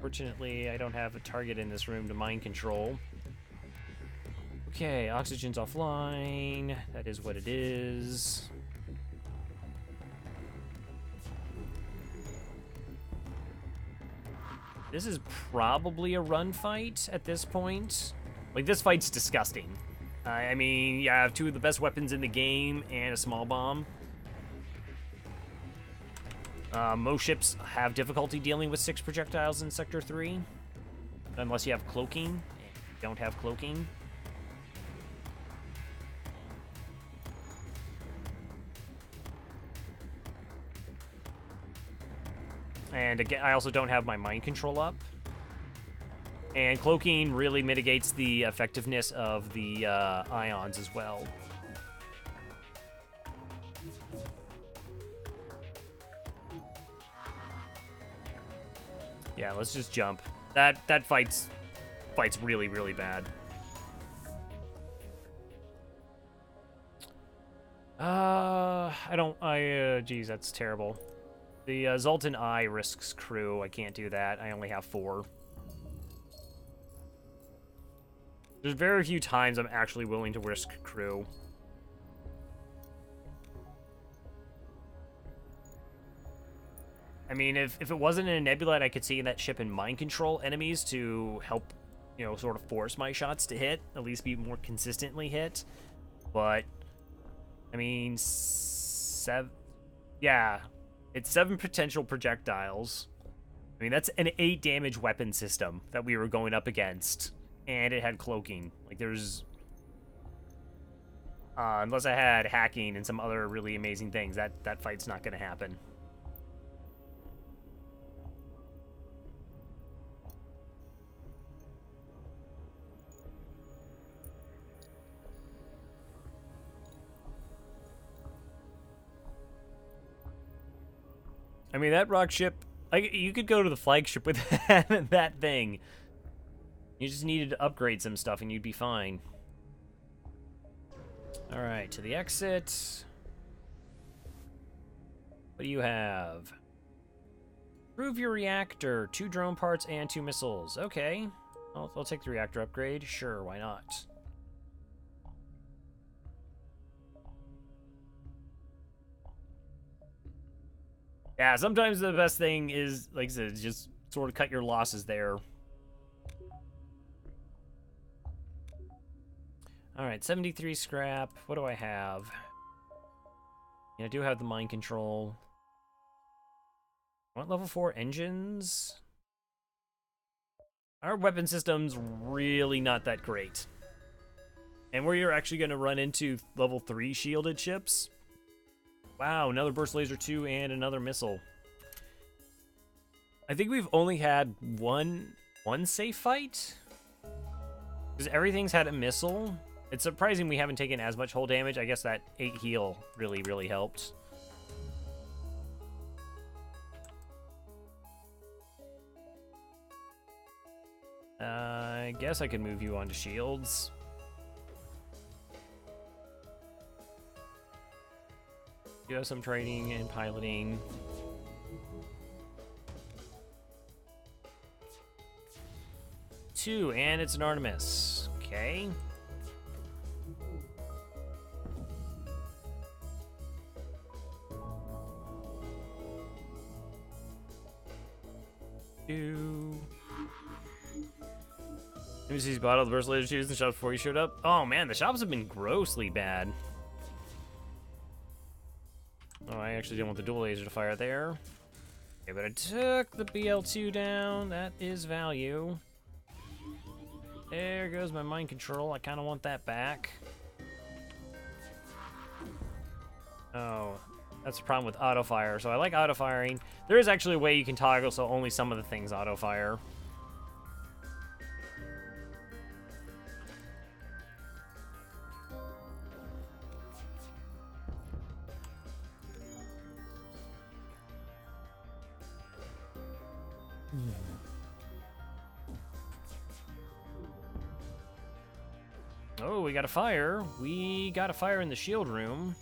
Speaker 1: Fortunately, I don't have a target in this room to mind control. Okay, oxygen's offline. That is what it is. This is probably a run fight at this point. Like, this fight's disgusting. I mean, you have two of the best weapons in the game and a small bomb. Most ships have difficulty dealing with 6 projectiles in Sector 3. Unless you have cloaking. You don't have cloaking. And again, I also don't have my mind control up. And cloaking really mitigates the effectiveness of the ions as well. Yeah, let's just jump. That fight's really, really bad. Geez, that's terrible. The Zoltan Eye risks crew. I can't do that. I only have 4. There's very few times I'm actually willing to risk crew. I mean, if it wasn't in a nebulite, I could see that ship in mind control enemies to help, you know, sort of force my shots to hit, at least be more consistently hit. But, I mean, yeah, it's 7 potential projectiles. I mean, that's an 8 damage weapon system that we were going up against, and it had cloaking. Like, there's... unless I had hacking and some other really amazing things, that fight's not going to happen. I mean, that rock ship, you could go to the flagship with that thing. You just needed to upgrade some stuff and you'd be fine. Alright, to the exit. What do you have? Improve your reactor. 2 drone parts and 2 missiles. Okay. I'll take the reactor upgrade. Sure, why not? Yeah, sometimes the best thing is, like I said, just sort of cut your losses there. Alright, 73 scrap. What do I have? Yeah, I do have the mind control. I want level 4 engines? Our weapon system's really not that great. And where you're actually going to run into level 3 shielded ships. Wow, another burst laser 2 and another missile. I think we've only had one safe fight. Because everything's had a missile. It's surprising we haven't taken as much hull damage. I guess that 8 heal really, really helped. I guess I could move you onto shields. You have some training and piloting. Two, and it's an Artemis. Okay. Two. He's bought all the burst laser shoes in the shop before you showed up. Oh man, the shops have been grossly bad. Oh, I actually didn't want the dual laser to fire there. Okay, but I took the BL2 down. That is value. There goes my mind control. I kind of want that back. Oh, that's the problem with auto fire. So I like auto firing. There is actually a way you can toggle so only some of the things auto fire. Oh, we got a fire. We got a fire in the shield room.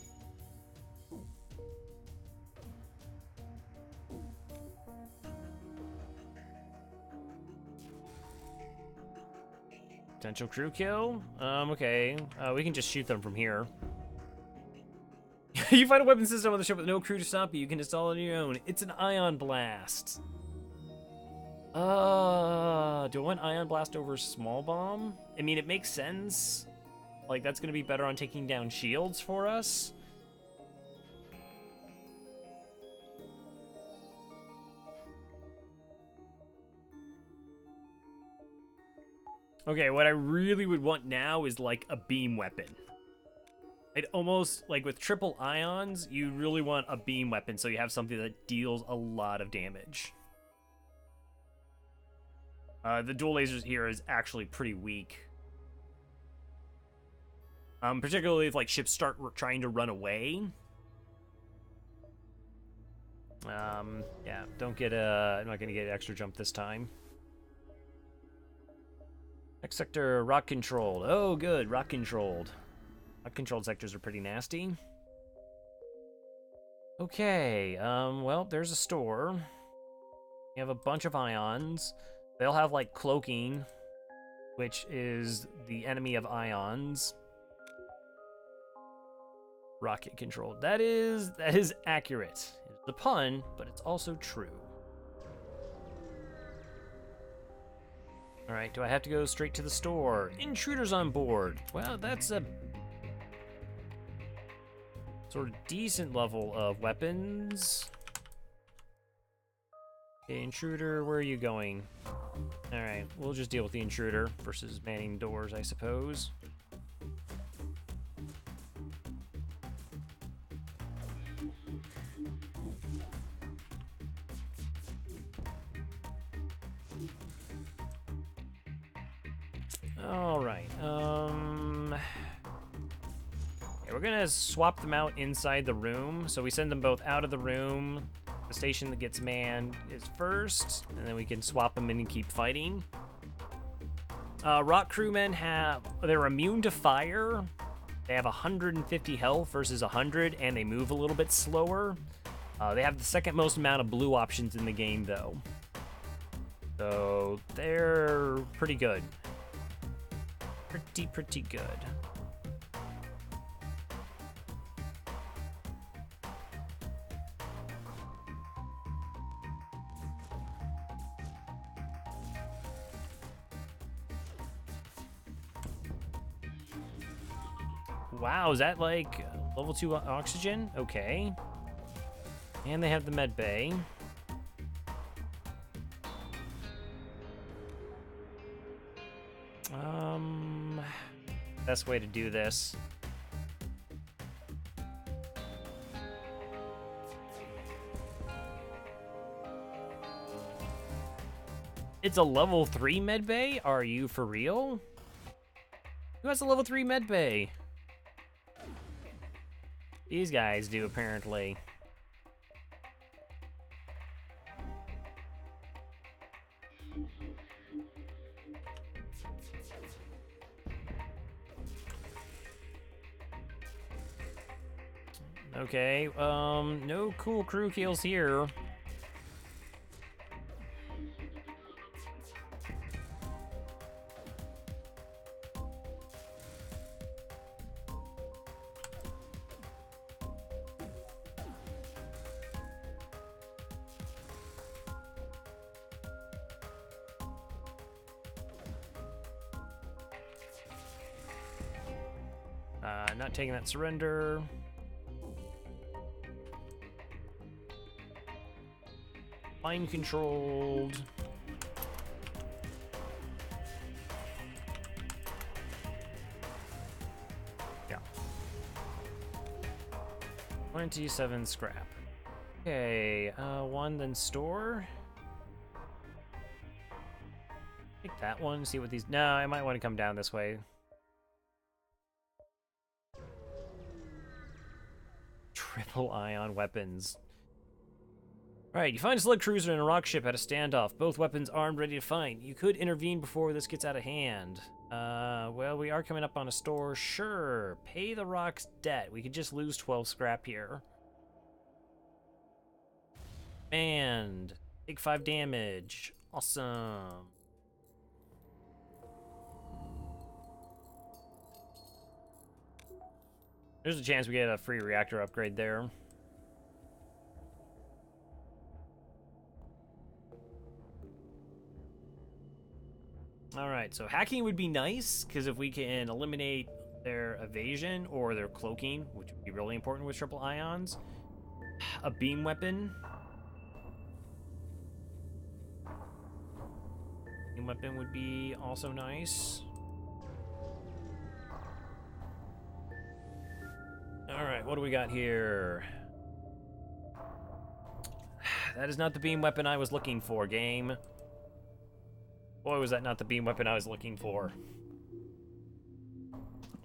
Speaker 1: Potential crew kill? Okay. We can just shoot them from here. You find a weapon system on the ship with no crew to stop you. You can install it on your own. It's an ion blast. Do I want ion blast over small bomb? I mean, it makes sense. Like, that's going to be better on taking down shields for us. Okay, what I really would want now is, like, a beam weapon. I'd almost, like, with triple ions, you really want a beam weapon so you have something that deals a lot of damage. The dual lasers here is actually pretty weak. Particularly if, like, ships start trying to run away. Yeah, don't get I'm not gonna get extra jump this time. Next sector, rock controlled. Oh, good, rock controlled. Rock controlled sectors are pretty nasty. Okay, well, there's a store. You have a bunch of ions. They'll have, like, cloaking, which is the enemy of ions. Rocket controlled. That is accurate. It's a pun, but it's also true. All right, do I have to go straight to the store? Intruders on board. Well, that's a sort of decent level of weapons. Okay, intruder, where are you going? All right, we'll just deal with the intruder versus manning doors, I suppose. All right, yeah, we're gonna swap them out inside the room. So we send them both out of the room. The station that gets manned is first, and then we can swap them in and keep fighting. Rock crewmen they're immune to fire. They have 150 health versus 100, and they move a little bit slower. They have the second most amount of blue options in the game, though. So they're pretty good. Pretty good. Wow, is that like level 2 oxygen? Okay. And they have the med bay. Best way to do this. It's a level 3 med bay? Are you for real? Who has a level 3 med bay? These guys do, apparently. Okay, no cool crew kills here. Not taking that surrender. Mind controlled. Yeah. 27 scrap. Okay, one, then store. Take that one, see what these... No, I might want to come down this way. Triple ion weapons. Alright, you find a slug cruiser and a rock ship at a standoff. Both weapons armed, ready to fight. You could intervene before this gets out of hand. Well, we are coming up on a store. Sure, pay the rock's debt. We could just lose 12 scrap here. And take 5 damage. Awesome. There's a chance we get a free reactor upgrade there. Alright, so hacking would be nice, because if we can eliminate their evasion or their cloaking, which would be really important with triple ions. A beam weapon. Beam weapon would be also nice. Alright, what do we got here? That is not the beam weapon I was looking for, game. Boy, was that not the beam weapon I was looking for.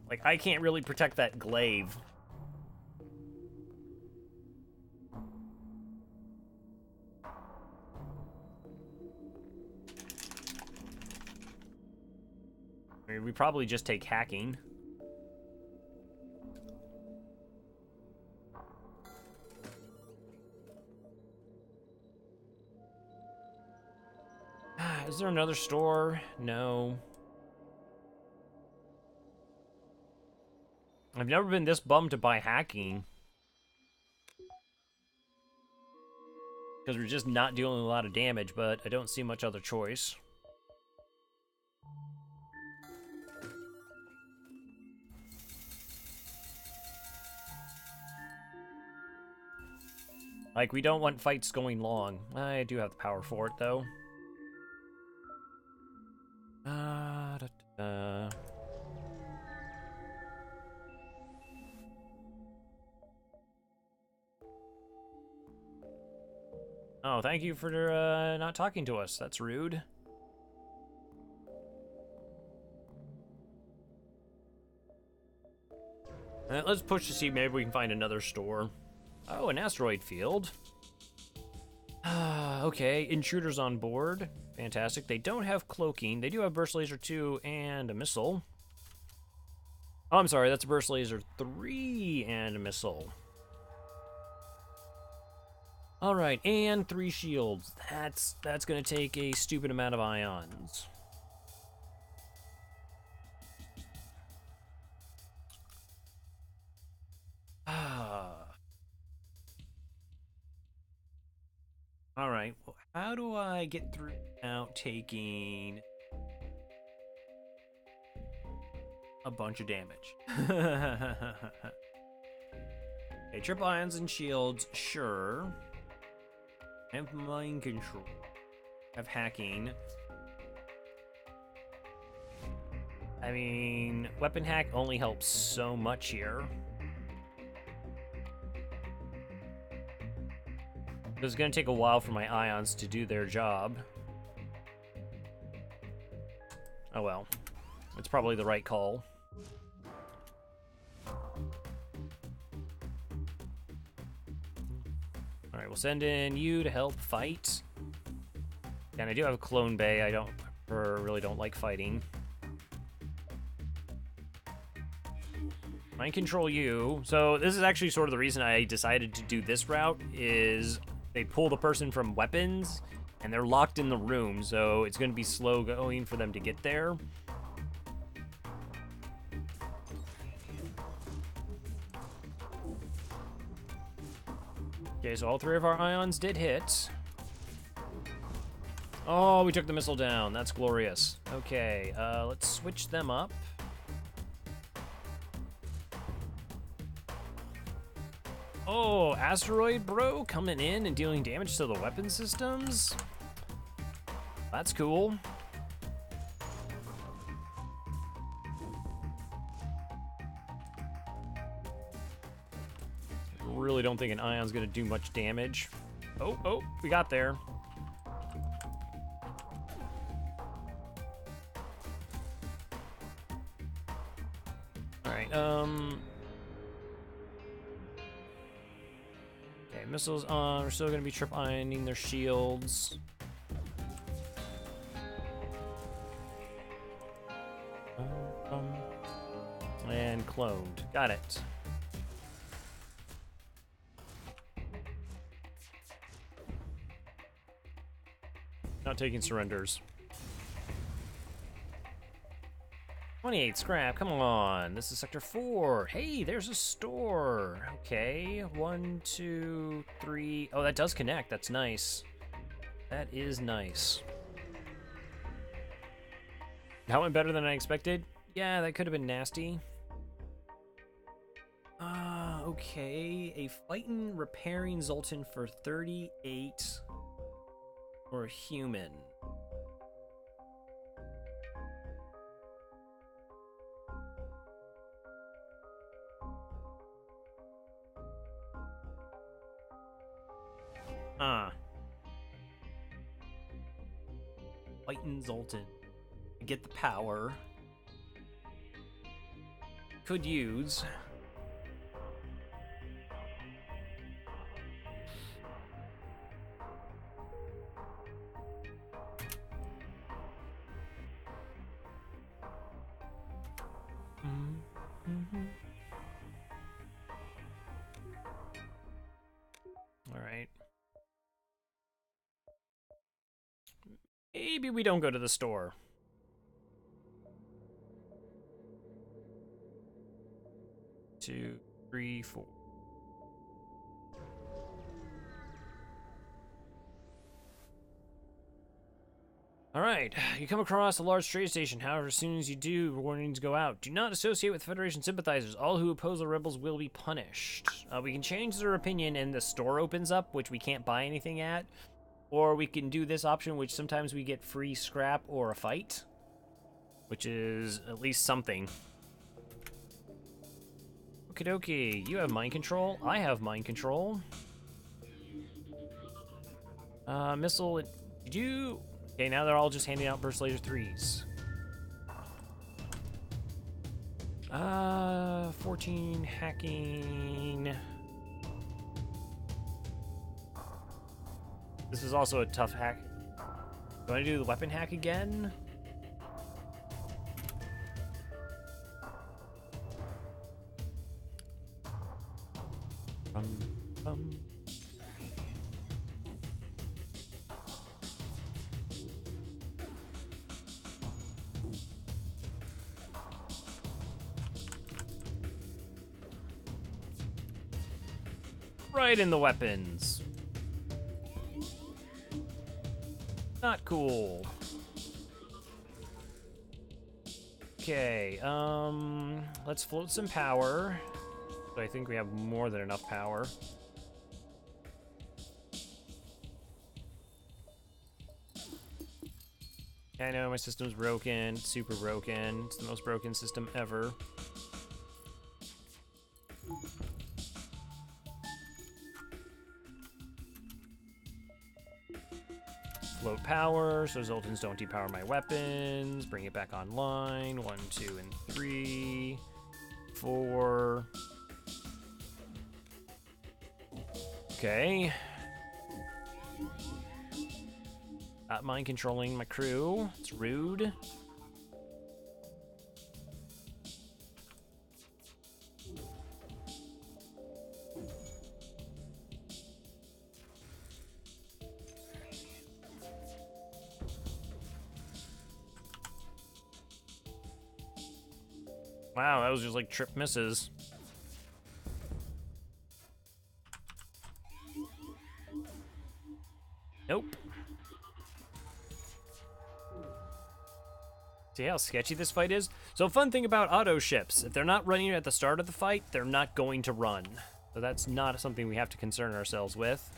Speaker 1: Like, I can't really protect that glaive. I mean, we probably just take hacking. Is there another store? No. I've never been this bummed to buy hacking. Because we're just not dealing a lot of damage, but I don't see much other choice. Like, we don't want fights going long. I do have the power for it, though. Da, da, da. Oh, thank you for not talking to us. That's rude. Let's push to see maybe we can find another store. Oh, an asteroid field. Okay, intruders on board. Fantastic. They don't have cloaking. They do have burst laser 2 and a missile. Oh, I'm sorry. That's burst laser 3 and a missile. All right, and 3 shields. That's going to take a stupid amount of ions. All right, well, how do I get through without taking a bunch of damage? Okay, triple ions and shields, sure. I have mind control. I have hacking. I mean, weapon hack only helps so much here. It's going to take a while for my ions to do their job. Oh well. It's probably the right call. Alright, we'll send in you to help fight. And I do have a clone bay. I really don't like fighting. Mind control you. So this is actually sort of the reason I decided to do this route is they pull the person from weapons and they're locked in the room, so it's going to be slow going for them to get there. Okay, so all 3 of our ions did hit. Oh, we took the missile down. That's glorious. Okay, let's switch them up. Oh, asteroid bro coming in and dealing damage to the weapon systems. That's cool. Really don't think an ion's gonna do much damage. Oh, we got there. All right, okay, missiles on. We're still gonna be trip ioning their shields. And cloned. Got it. Not taking surrenders. 28 scrap, come on. This is Sector 4. Hey, there's a store. Okay, 1, 2, 3. Oh, that does connect. That's nice. That is nice. That went better than I expected. Yeah, that could have been nasty. Okay. A fighting repairing Zoltan for 38 for a human. Fighting Zoltan. Get the power. Could use. All right. Maybe we don't go to the store. Two, three, four. All right, you come across a large trade station. However, as soon as you do, warnings go out. Do not associate with Federation sympathizers. All who oppose the rebels will be punished. We can change their opinion and the store opens up, which we can't buy anything at. Or we can do this option, which sometimes we get free scrap or a fight, which is at least something. Okie dokie, you have mind control. I have mind control. Missile, did you... Okay, now they're all just handing out burst laser 3s. 14 hacking. This is also a tough hack. Do I do the weapon hack again? Right in the weapons. Not cool. Okay, let's float some power. So I think we have more than enough power. I know my system's broken, it's super broken. It's the most broken system ever. Float power, so Zoltans don't depower my weapons. Bring it back online. 1, 2, and 3, 4. Okay. Not mind controlling my crew. It's rude. Wow, that was just like trip misses. Nope. See how sketchy this fight is? So a fun thing about auto ships, if they're not running at the start of the fight, they're not going to run. So that's not something we have to concern ourselves with.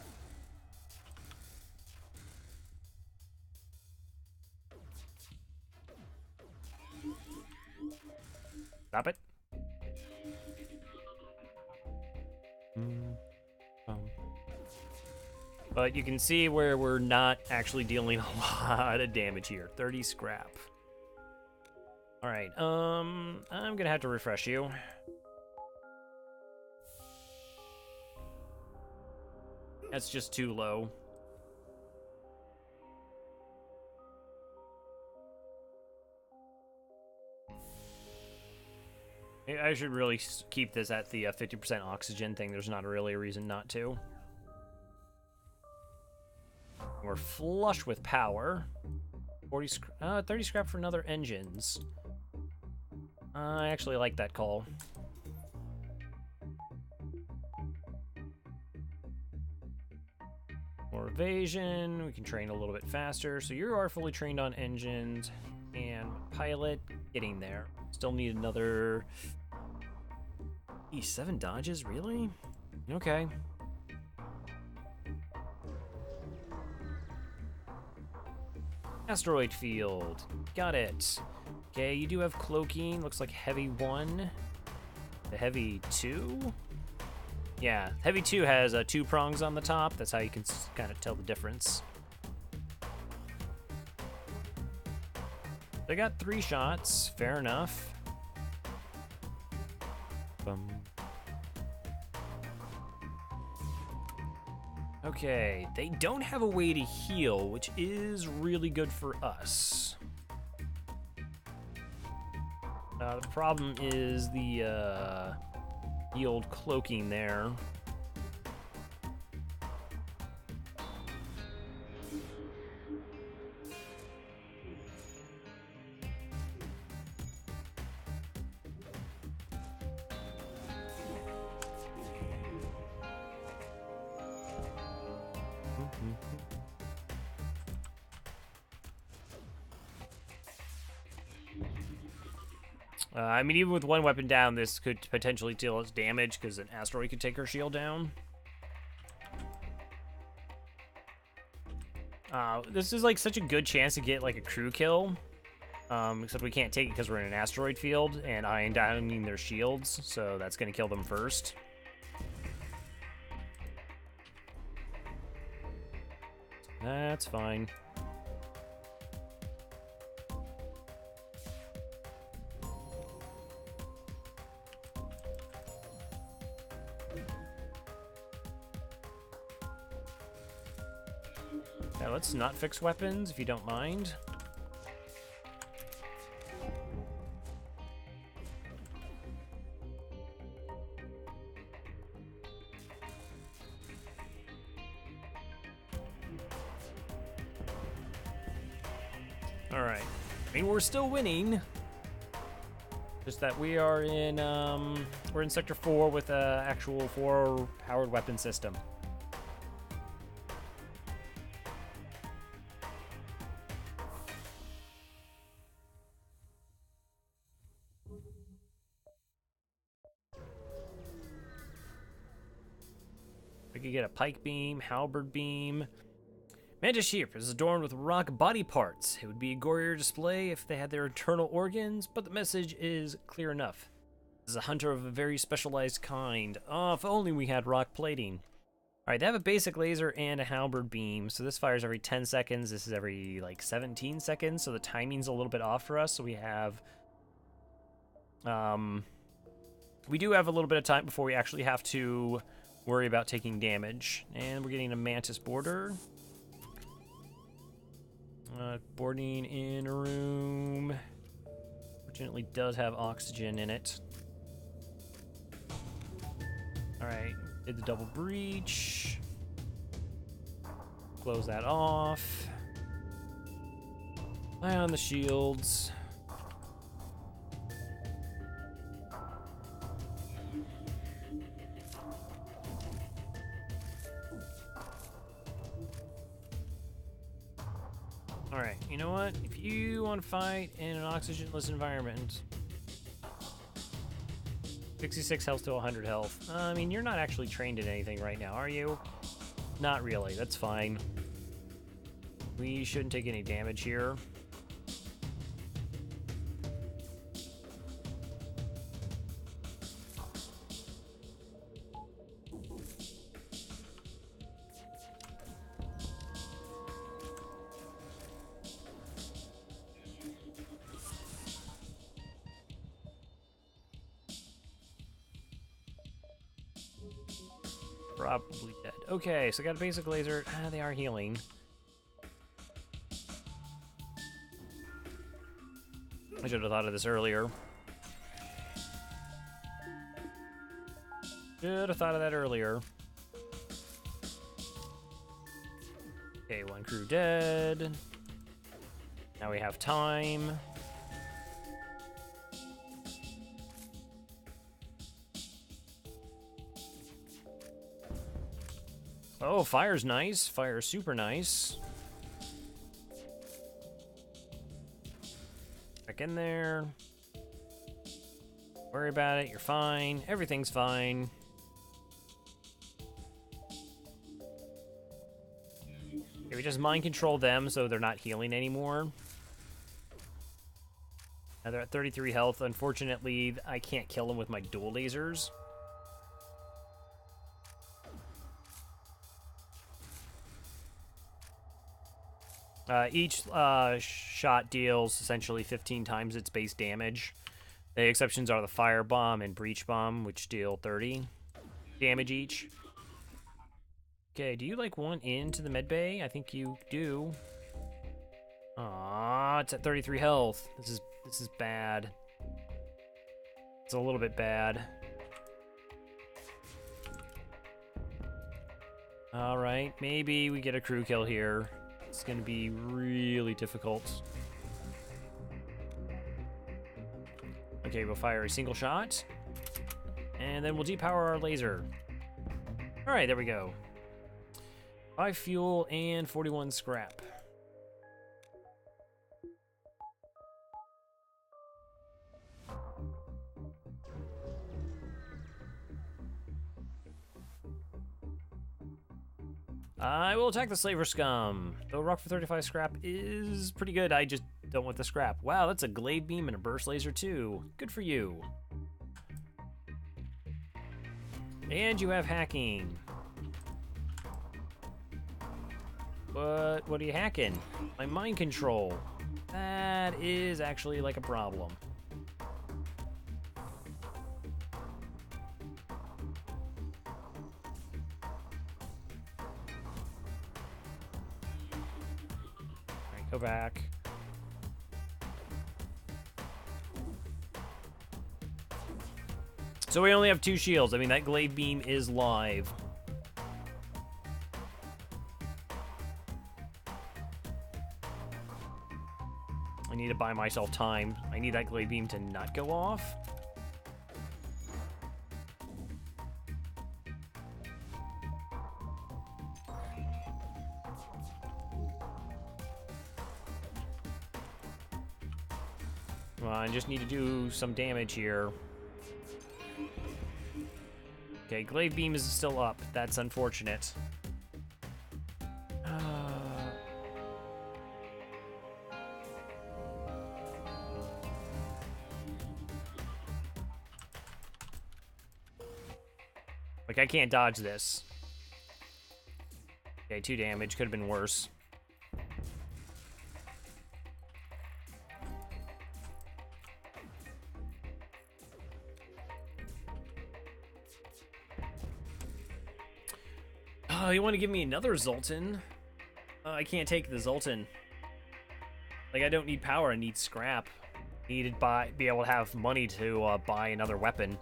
Speaker 1: Stop it. But you can see where we're not actually dealing a lot of damage here. 30 scrap. All right, I'm gonna have to refresh you. That's just too low. I should really keep this at the 50% oxygen thing. There's not really a reason not to. We're flush with power. 30 scrap for another engines. I actually like that call. More evasion. We can train a little bit faster. So you are fully trained on engines and pilot. Getting there. Still need another... 7 dodges, really? Okay. Asteroid field. Got it. Okay, you do have cloaking. Looks like heavy 1. The heavy 2? Yeah, heavy 2 has 2 prongs on the top. That's how you can kind of tell the difference. They got 3 shots. Fair enough. Okay, they don't have a way to heal, which is really good for us. The problem is the old cloaking there. I mean, even with one weapon down, this could potentially deal us damage because an asteroid could take her shield down. This is like such a good chance to get like a crew kill. Except we can't take it because we're in an asteroid field and ion downing their shields, so that's going to kill them first. That's fine. Now let's not fix weapons, if you don't mind. Alright. I mean, we're still winning. Just that we are in, we're in Sector 4 with a actual 4-powered weapon system. We could get a pike beam, halberd beam. Mantis Sheep is adorned with rock body parts. It would be a gorier display if they had their internal organs, but the message is clear enough. This is a hunter of a very specialized kind. Oh, if only we had rock plating. Alright, they have a basic laser and a halberd beam, so this fires every 10 seconds. This is every, like, 17 seconds, so the timing's a little bit off for us. So we have... we do have a little bit of time before we actually have to worry about taking damage. And we're getting a Mantis border. Boarding in a room. Fortunately, does have oxygen in it. Alright, did the double breach. Close that off. Eye on the shields. Alright, you know what? If you want to fight in an oxygenless environment, 66 health to 100 health. I mean, you're not actually trained in anything right now, are you? Not really, that's fine. We shouldn't take any damage here. Probably dead. Okay, so I got a basic laser. They are healing. I should have thought of this earlier. Should have thought of that earlier. Okay, one crew dead. Now we have time. Oh, fire's nice. Fire's super nice. Back in there. Worry about it. You're fine. Everything's fine. Okay, we just mind control them so they're not healing anymore. Now they're at 33 health. Unfortunately, I can't kill them with my dual lasers. Each shot deals essentially 15 times its base damage. The exceptions are the fire bomb and breach bomb, which deal 30 damage each. Okay, do you like want into the med bay? I think you do. Aww, it's at 33 health. This is bad. It's a little bit bad. All right, maybe we get a crew kill here. It's going to be really difficult. Okay, we'll fire a single shot. And then we'll depower our laser. Alright, there we go. 5 fuel and 41 scrap. I will attack the slaver scum. Though rock for 35 scrap is pretty good, I just don't want the scrap. Wow, that's a glaive beam and a burst laser too. Good for you. And you have hacking. But what are you hacking? My mind control. That is actually like a problem. Go back. So we only have 2 shields. I mean, that glaive beam is live. I need to buy myself time. I need that glaive beam to not go off. Come on, I just need to do some damage here. Okay, glaive beam is still up. That's unfortunate. Like, I can't dodge this. Okay, 2 damage. Could have been worse. Oh, you want to give me another Zoltan? I can't take the Zoltan. Like, I don't need power, I need scrap. I need to be able to have money to buy another weapon.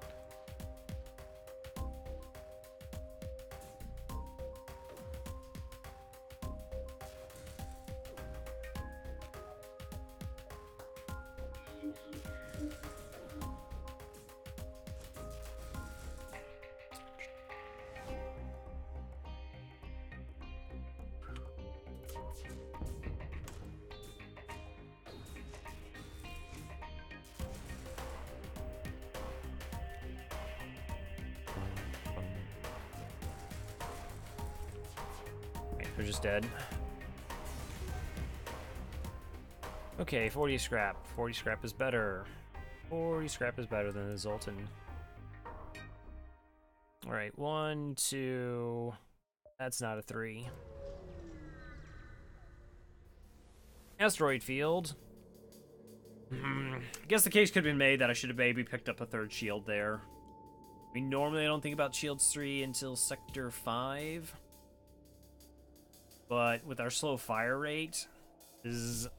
Speaker 1: They're just dead. Okay, 40 scrap. 40 scrap is better. 40 scrap is better than the Zoltan. Alright, 1, 2... That's not a 3. Asteroid field. I guess the case could have been made that I should have maybe picked up a 3rd shield there. I mean, normally I don't think about shields 3 until Sector 5. But with our slow fire rate, this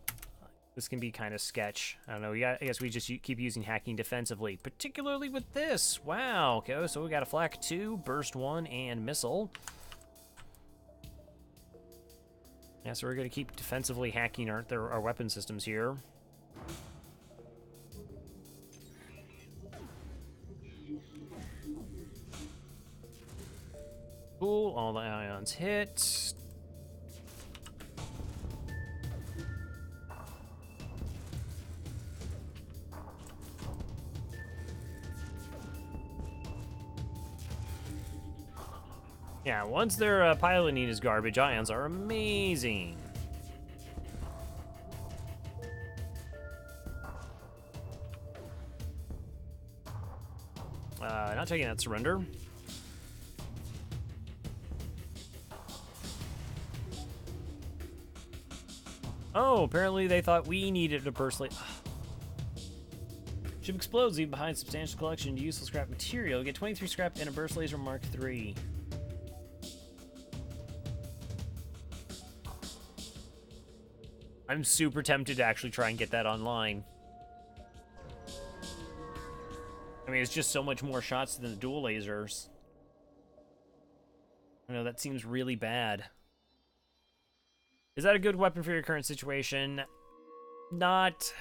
Speaker 1: can be kind of sketch. I don't know. I guess we just keep using hacking defensively, particularly with this. Wow. Okay, so we got a flak 2, burst 1, and missile. Yeah, so we're going to keep defensively hacking our weapon systems here. Cool. All the ions hit. Yeah, once their piloting is garbage, ions are amazing. Not taking that surrender. Oh, apparently they thought we needed a burst laser. Ship explodes, leaving behind substantial collection of useless scrap material. Get 23 scrap and a burst laser Mark III. I'm super tempted to actually try and get that online. I mean, it's just so much more shots than the dual lasers. I know, that seems really bad. Is that a good weapon for your current situation? Not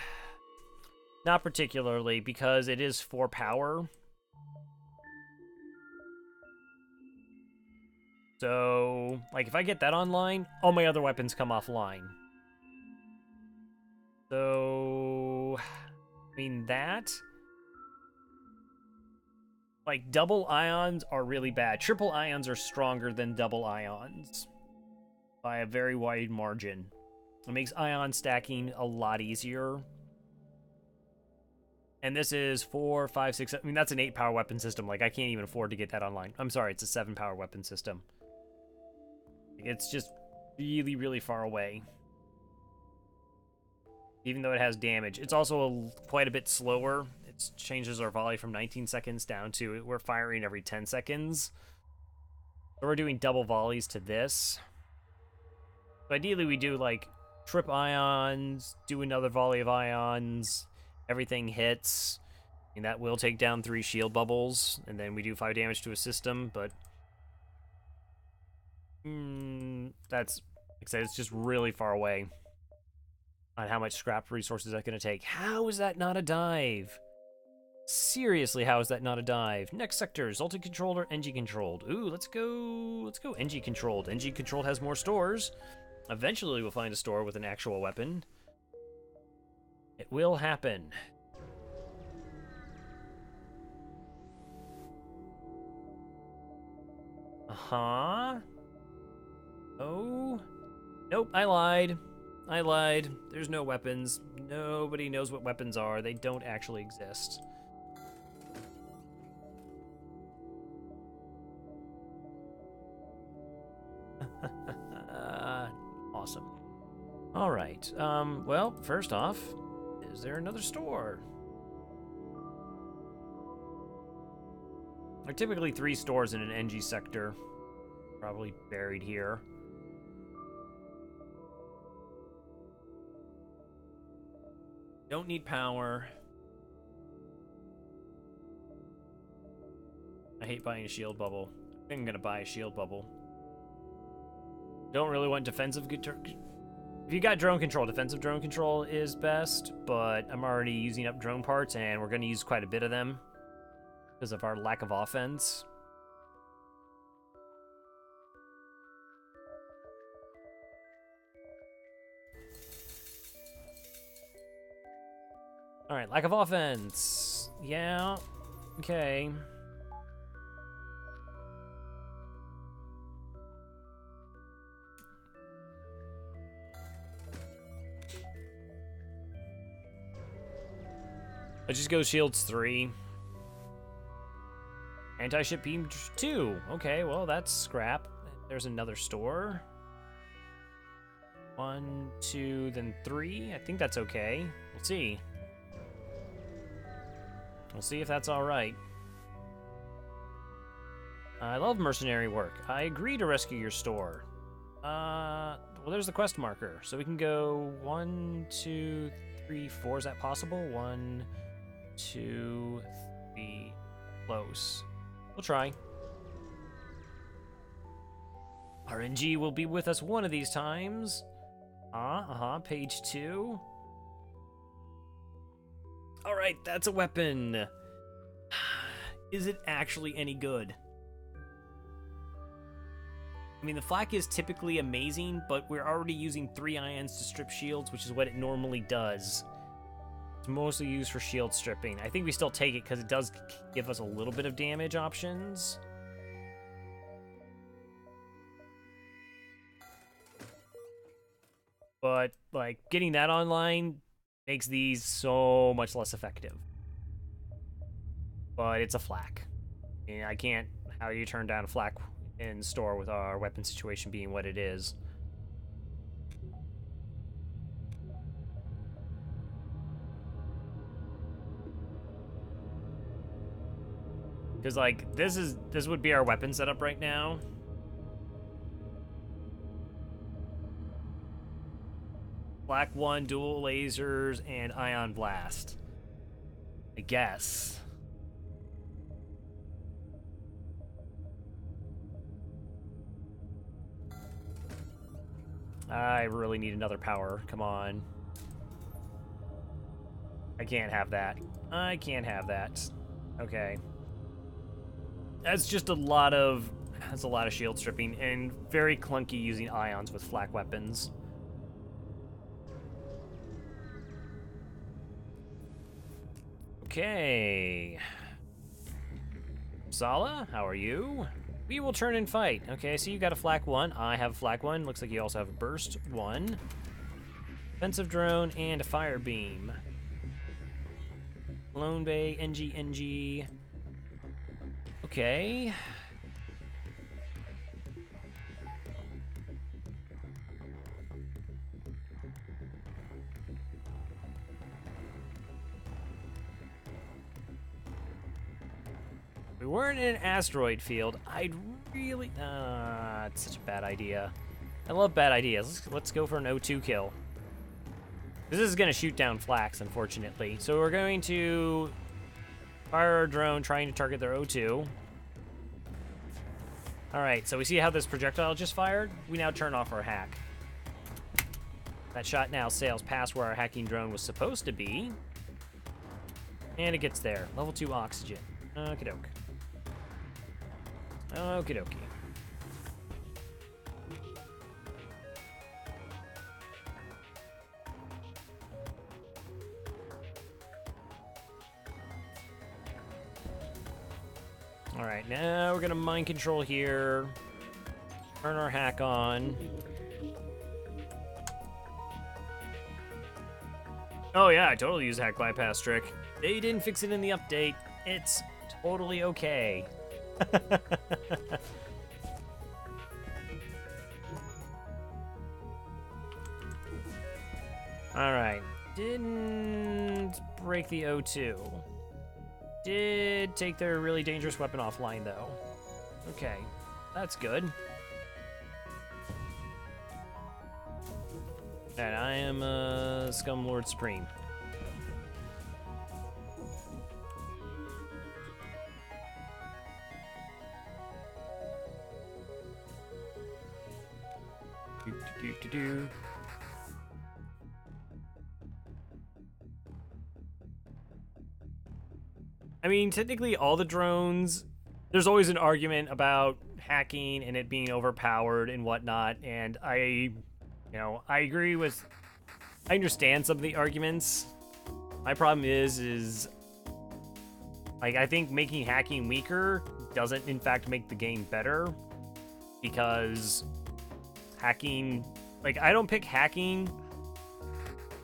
Speaker 1: particularly, because it is 4 power. So, like, if I get that online, all my other weapons come offline. So, I mean, that... Like, double ions are really bad. Triple ions are stronger than double ions by a very wide margin. It makes ion stacking a lot easier. And this is 4, 5, 6, 7. I mean, that's an 8-power weapon system. Like, I can't even afford to get that online. I'm sorry, it's a 7-power weapon system. It's just really, really far away. Even though it has damage. It's also quite a bit slower. It changes our volley from 19 seconds down to... We're firing every 10 seconds. So we're doing double volleys to this. So ideally, we do, like, trip ions, do another volley of ions, everything hits, and that will take down 3 shield bubbles, and then we do 5 damage to a system, but... that's... Like I said, it's just really far away on how much scrap resources that's going to take. How is that not a dive? Seriously, how is that not a dive? Next sector, Zoltan controlled or NG controlled? Ooh, let's go NG controlled. NG controlled has more stores. Eventually we'll find a store with an actual weapon. It will happen. Uh-huh. Oh. Nope, I lied. I lied. There's no weapons. Nobody knows what weapons are. They don't actually exist. Awesome. All right. Well, first off, is there another store? There are typically 3 stores in an NG sector. Probably buried here. Don't need power. I hate buying a shield bubble. I think I'm gonna buy a shield bubble. Don't really want defensive... If you got drone control, defensive drone control is best, but I'm already using up drone parts, and we're going to use quite a bit of them because of our lack of offense. Alright, lack of offense. Yeah, okay. Let's just go shields 3. Anti-ship beam 2. Okay, well, that's scrap. There's another store. 1, 2, then 3. I think that's okay. We'll see. We'll see if that's alright. I love mercenary work. I agree to rescue your store. Well, there's the quest marker. So we can go 1, 2, 3, 4. Is that possible? 1, 2, 3. Close. We'll try. RNG will be with us one of these times. Page 2. Alright, that's a weapon. Is it actually any good? I mean, the flak is typically amazing, but we're already using 3 ions to strip shields, which is what it normally does. It's mostly used for shield stripping. I think we still take it because it does give us a little bit of damage options. But, like, getting that online makes these so much less effective. But it's a flak. And I can't... How do you turn down a flak in store with our weapon situation being what it is? Because, like, this would be our weapon setup right now. Black 1, dual lasers, and ion blast. I guess. I really need another power. Come on. I can't have that. I can't have that. Okay. That's just a lot of That's a lot of shield stripping, and very clunky using ions with flak weapons. Okay. Sala, how are you? We will turn and fight. Okay, so you got a flak 1. I have a flak 1. Looks like you also have a burst 1. Offensive drone and a fire beam. Lone Bay, NG. Okay. We weren't in an asteroid field. I'd really... it's such a bad idea. I love bad ideas. Let's go for an O2 kill. This is going to shoot down flax, unfortunately. So we're going to fire our drone trying to target their O2. All right, so we see how this projectile just fired. We now turn off our hack. That shot now sails past where our hacking drone was supposed to be. And it gets there. Level 2 oxygen. Okie doke. Okie dokie. All right, now we're gonna mind control here. Turn our hack on. Oh yeah, I totally used a hack bypass trick. They didn't fix it in the update. It's totally okay. All right, didn't break the O2. Did take their really dangerous weapon offline, though. Okay, that's good. And I am Scum Lord Supreme. Do. I mean, technically all the drones, there's always an argument about hacking and it being overpowered and whatnot, and I agree with, I understand some of the arguments. My problem is like, I think making hacking weaker doesn't in fact make the game better, because hacking, like, I don't pick hacking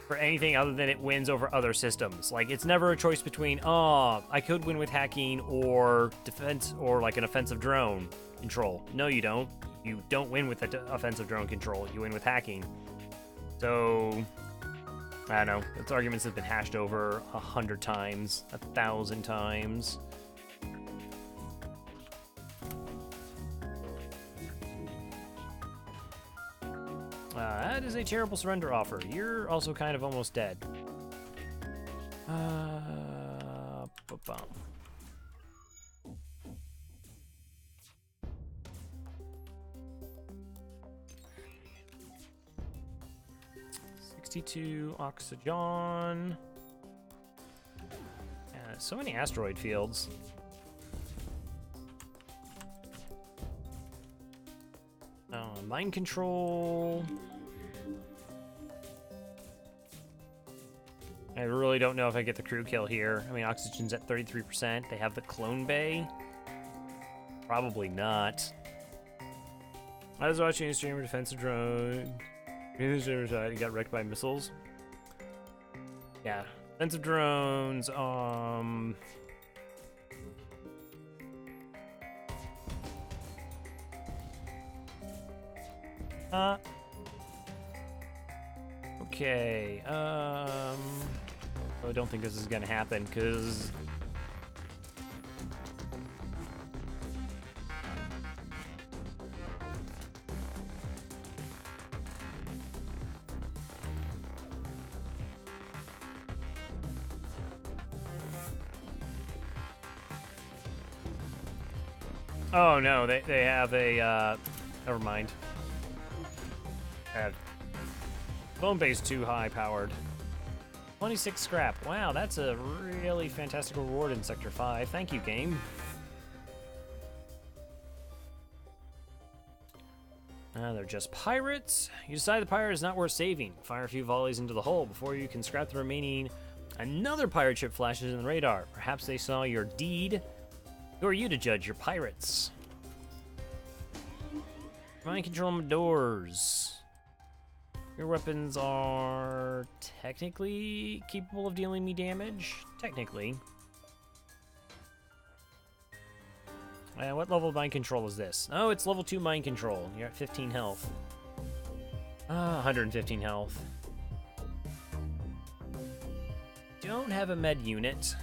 Speaker 1: for anything other than it wins over other systems. Like, it's never a choice between, oh, I could win with hacking or defense or like an offensive drone control. No, you don't. You don't win with the offensive drone control. You win with hacking. So, I don't know. Those arguments have been hashed over 100 times, 1,000 times. That is a terrible surrender offer. You're also kind of almost dead. Ba-bum. $62 oxygen. So many asteroid fields. Mind control. I really don't know if I get the crew kill here. I mean, oxygen's at 33%. They have the clone bay. Probably not. I was watching a streamer defensive drone. He got wrecked by missiles. Yeah, defensive drones. Okay, I don't think this is gonna happen, because oh no, they have a never mind. Phone base too high powered. 26 scrap. Wow, that's a really fantastic reward in Sector 5. Thank you, game. They're just pirates. You decide the pirate is not worth saving. Fire a few volleys into the hull before you can scrap the remaining. Another pirate ship flashes in the radar. Perhaps they saw your deed. Who are you to judge your pirates? Mind control doors. Your weapons are technically capable of dealing me damage. Technically. What level of mind control is this? Oh, it's level 2 mind control. You're at 15 health. 115 health. Don't have a med unit.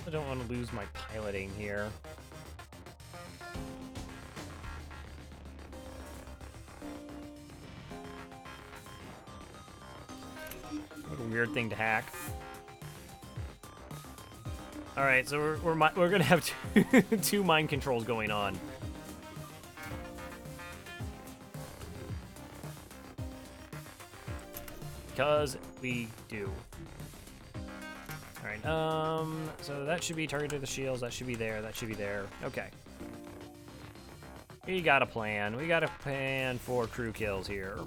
Speaker 1: I don't want to lose my piloting here. What a weird thing to hack. All right, so we're gonna have two mind controls going on. Because we do. All right, so that should be targeted the shields. That should be there. That should be there. Okay. We got a plan. We got a plan for crew kills here.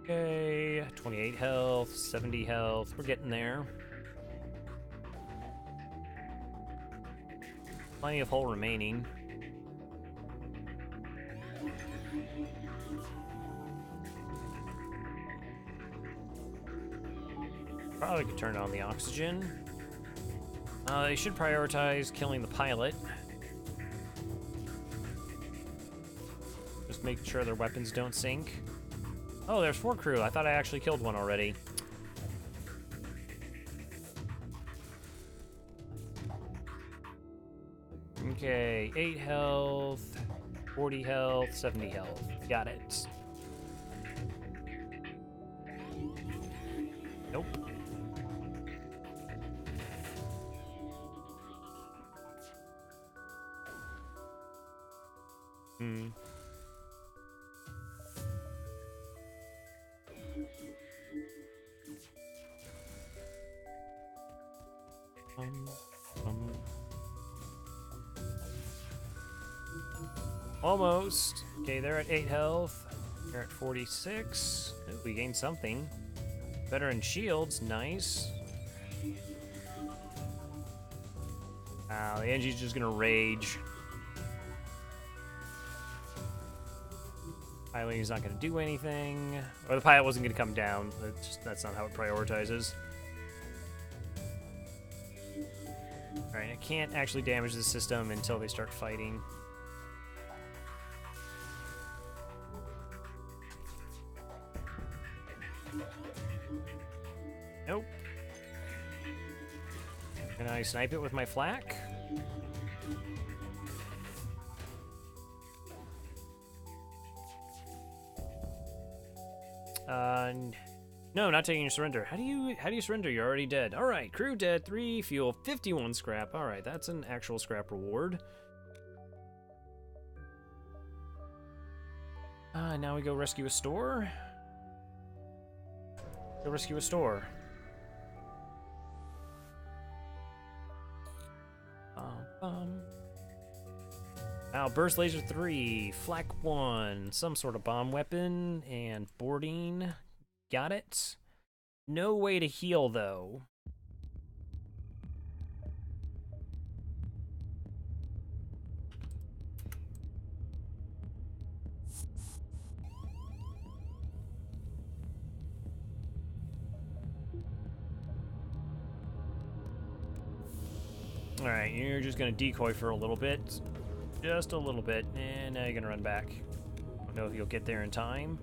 Speaker 1: Okay, 28 health, 70 health. We're getting there. Plenty of hull remaining. Probably could turn on the oxygen. They should prioritize killing the pilot. Just make sure their weapons don't sink. Oh, there's 4 crew. I thought I actually killed one already. Okay, 8 health, 40 health, 70 health. Got it. Nope. Almost. Okay, they're at 8 health. They're at 46. Ooh, we gained something. Veteran shields, nice. The engine's just gonna rage. Piloting's not gonna do anything. Or the pilot wasn't gonna come down. That's not how it prioritizes. Alright, I can't actually damage the system until they start fighting. Nope. Can I snipe it with my flak? No, not taking your surrender. How do you surrender? You're already dead. All right, crew dead, 3 fuel, 51 scrap. All right, that's an actual scrap reward. Now we go rescue a store. Go rescue a store. Now, burst laser 3, flak 1, some sort of bomb weapon, and boarding. Got it. No way to heal, though. Alright, you're just gonna decoy for a little bit. Just a little bit, and now you're gonna run back. Don't know if you'll get there in time.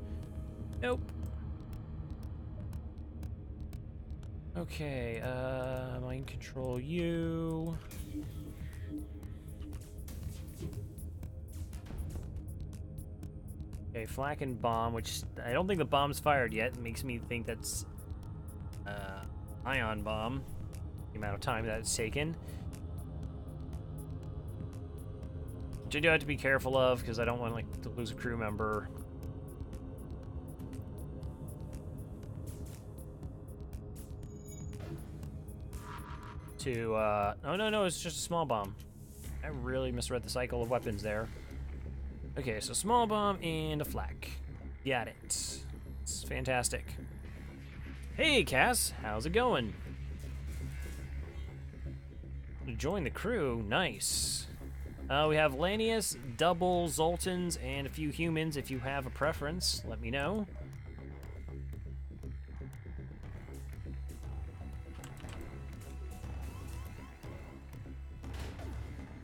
Speaker 1: Nope. Okay, mind control you. Okay, flak and bomb, which I don't think the bomb's fired yet. It makes me think that's ion bomb. The amount of time that it's taken. Which I do have to be careful of because I don't want like to lose a crew member. To oh no, it's just a small bomb. I really misread the cycle of weapons there. Okay, so small bomb and a flak. Got it. It's fantastic. Hey Cass, how's it going? Join the crew, nice. We have Lanius, double Zoltans, and a few humans. If you have a preference, let me know.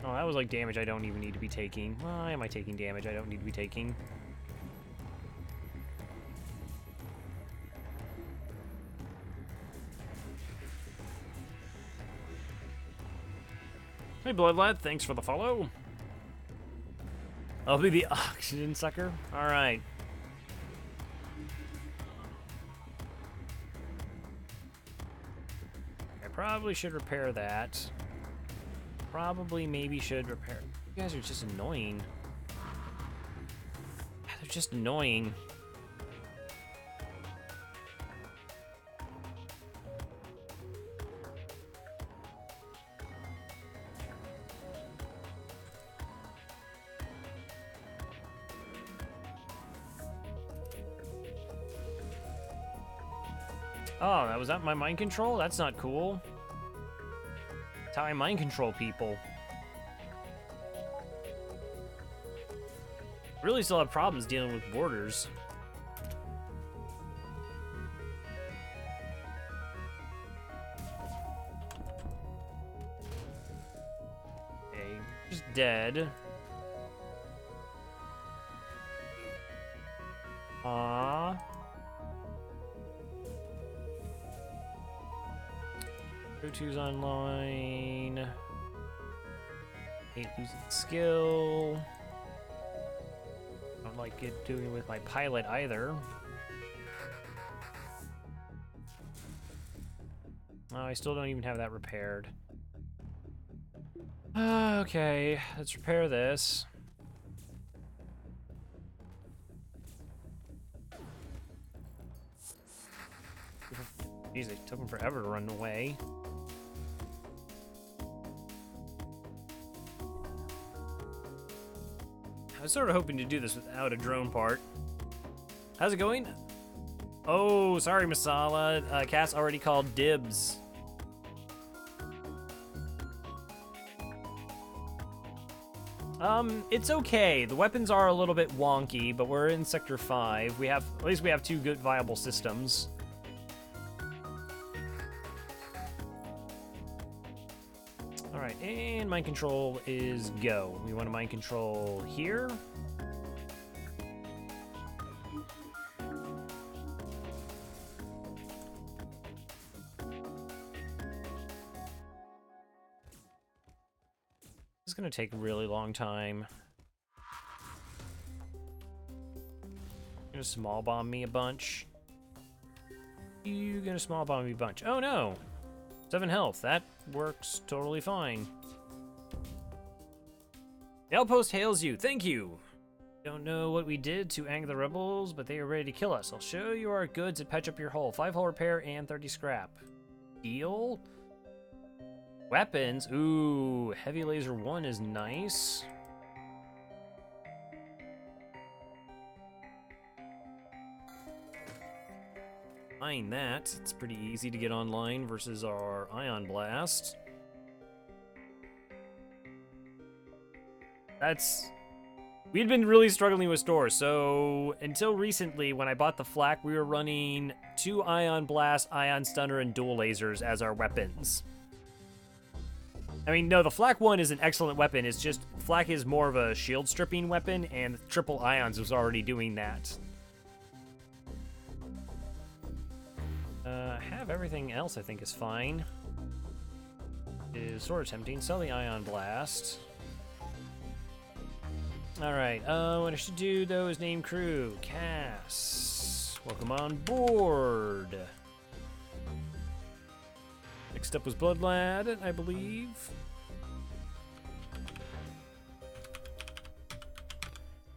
Speaker 1: Oh, that was like damage I don't even need to be taking. Why am I taking damage I don't need to be taking? Hey, Bloodlad, thanks for the follow. I'll be the oxygen sucker. All right. I probably should repair that. Probably, maybe should repair. You guys are just annoying. They're just annoying. Oh, that was that my mind control? That's not cool. That's how I mind control people. Really still have problems dealing with borders. Okay, just dead. Aww. Go-to's online. Hate losing skill. Don't like it doing it with my pilot either. Oh, I still don't even have that repaired. Okay, let's repair this. Jeez, it took him forever to run away. I was sort of hoping to do this without a drone part. How's it going? Oh, sorry, Masala. Cass already called dibs. It's okay. The weapons are a little bit wonky, but we're in Sector 5. At least we have two good viable systems. Alright, and mind control is go. We want to mind control here. It's going to take a really long time. You're going to small bomb me a bunch. You're going to small bomb me a bunch. Oh no! 7 health. That works totally fine. The outpost hails you. Thank you. Don't know what we did to anger the rebels, but they are ready to kill us. I'll show you our goods and patch up your hull. 5 hull repair and 30 scrap. Deal? Weapons? Ooh, heavy laser 1 is nice. Buying that. It's pretty easy to get online versus our ion blast. We'd been really struggling with stores, so until recently when I bought the flak, we were running 2 ion blast, ion stunner, and dual lasers as our weapons. I mean, no, the flak 1 is an excellent weapon. It's just flak is more of a shield stripping weapon, and triple ions was already doing that. Have everything else I think is fine. Is sort of tempting. Sell the Ion Blast. Alright, what I should do though is name crew. Cass. Welcome on board. Next up was Bloodlad, I believe.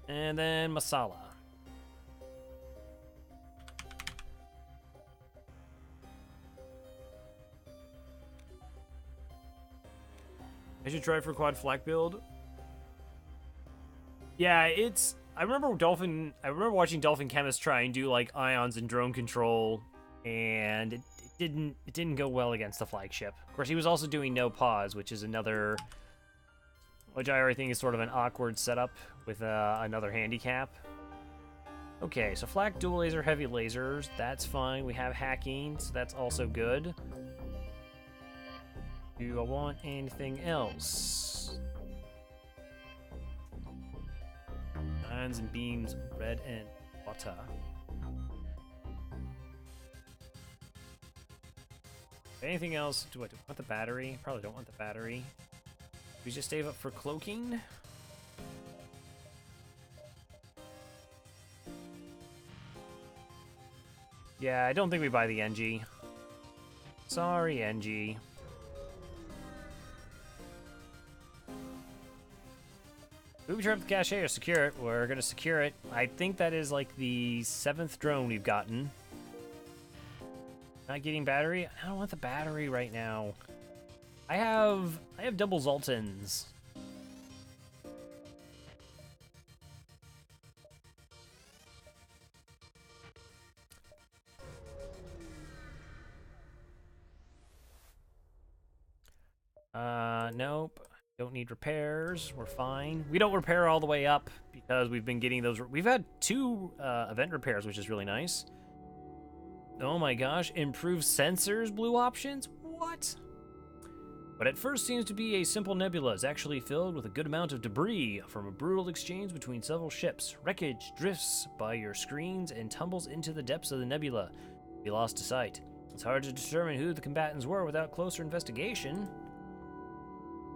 Speaker 1: And then Masala. I should try for quad flak build. Yeah, it's. I remember watching Dolphin Chemist try and do like ions and drone control, and it didn't go well against the flagship. Of course, he was also doing no pause, which is another, which I already think is sort of an awkward setup with another handicap. Okay, so flak, dual laser, heavy lasers. That's fine. We have hacking, so that's also good. Do I want anything else? Ions and beams, red and water. Anything else? Do I want the battery? Probably don't want the battery. We just save up for cloaking. Yeah, I don't think we buy the NG. Sorry, NG. Booby trap the cache or secure it. We're gonna secure it. I think that is like the 7th drone we've gotten. Not getting battery. I don't want the battery right now. I have double Zoltans. Nope. Don't need repairs. We're fine. We don't repair all the way up because we've been getting those. We've had 2 event repairs, which is really nice. Oh my gosh. Improved sensors, blue options? What? What at first seems to be a simple nebula is actually filled with a good amount of debris from a brutal exchange between several ships. Wreckage drifts by your screens and tumbles into the depths of the nebula. Be lost to sight. It's hard to determine who the combatants were without closer investigation.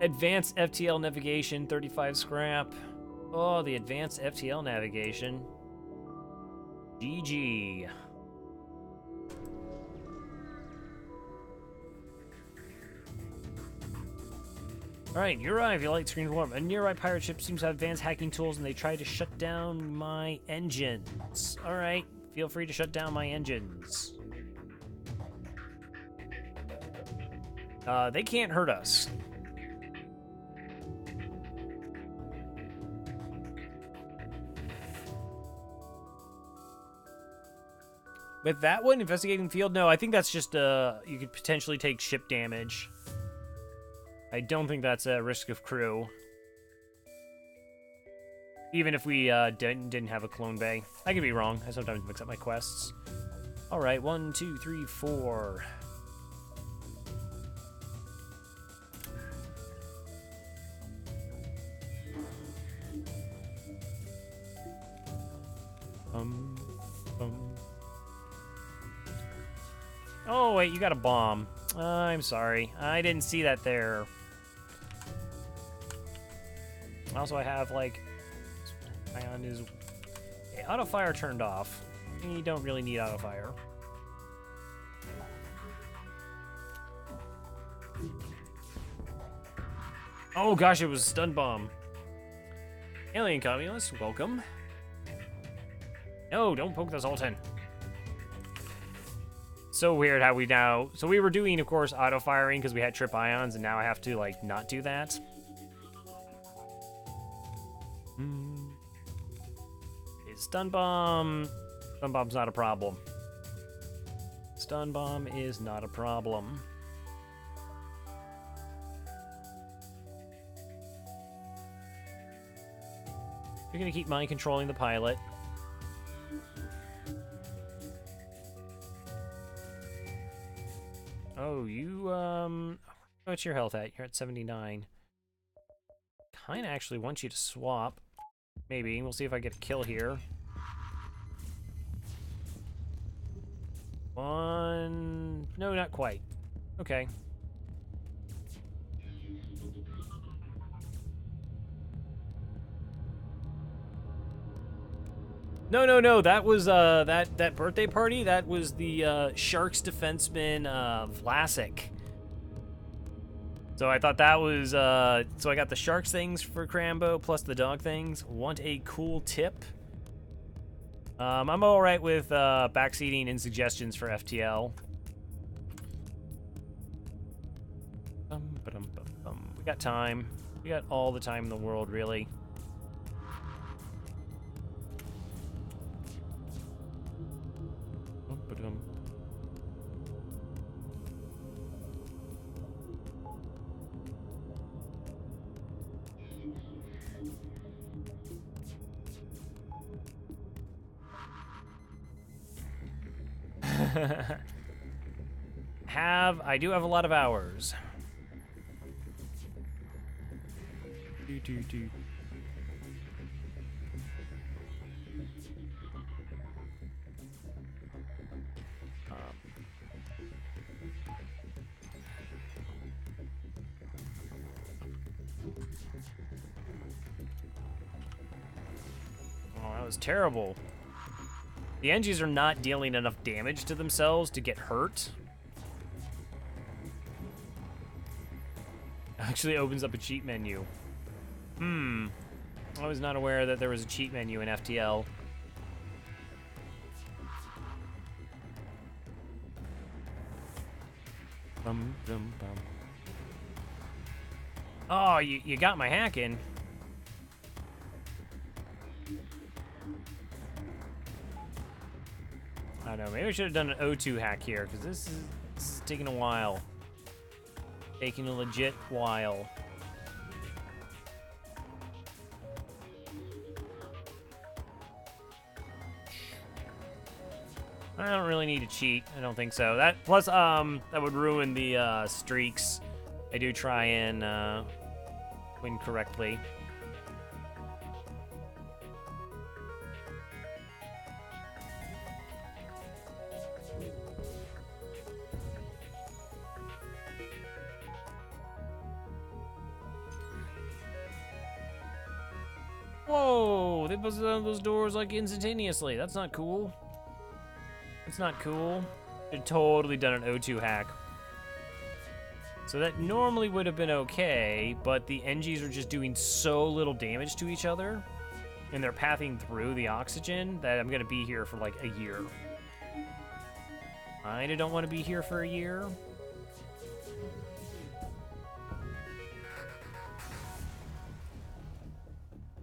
Speaker 1: Advanced FTL navigation, 35 scrap. Oh, the advanced FTL navigation. GG. Alright, you're right if you like screen warm. A nearby pirate ship seems to have advanced hacking tools and they try to shut down my engines. Alright, feel free to shut down my engines. They can't hurt us. With that one, investigating field, no, I think that's just, you could potentially take ship damage. I don't think that's a risk of crew. Even if we didn't have a clone bay. I could be wrong. I sometimes mix up my quests. Alright, 1, 2, 3, 4. Oh, wait, you got a bomb. I'm sorry. I didn't see that there. Also, I have, like... Ion is... Okay, auto-fire turned off. You don't really need auto-fire. Oh, gosh, it was a stun bomb. Alien Communist, welcome. No, don't poke the Zoltan. So weird how we now... So we were doing, of course, auto-firing because we had trip ions, and now I have to, like, not do that. Stun bomb... Stun bomb's not a problem. Stun bomb is not a problem. You're gonna keep mind controlling the pilot. Oh, you, what's your health at? You're at 79. Kinda actually want you to swap. Maybe. We'll see if I get a kill here. One... No, not quite. Okay. No. That was that birthday party. That was the Sharks defenseman Vlasic. So I thought that was so I got the Sharks things for Crambo plus the dog things. Want a cool tip? I'm all right with backseating and suggestions for FTL. We got time. We got all the time in the world, really. I do have a lot of hours. Oh, that was terrible. The Engies are not dealing enough damage to themselves to get hurt. Actually opens up a cheat menu. I was not aware that there was a cheat menu in FTL. Oh, you got my hack in. I don't know, maybe I should have done an O2 hack here, because this is taking a while. Taking a legit while. I don't really need to cheat. I don't think so. That plus that would ruin the streaks. I do try and win correctly. Whoa! They busted down those doors like instantaneously. That's not cool. That's not cool. They'd totally done an O2 hack. So that normally would have been okay, but the NGs are just doing so little damage to each other, and they're pathing through the oxygen, that I'm gonna be here for like a year. I don't want to be here for a year.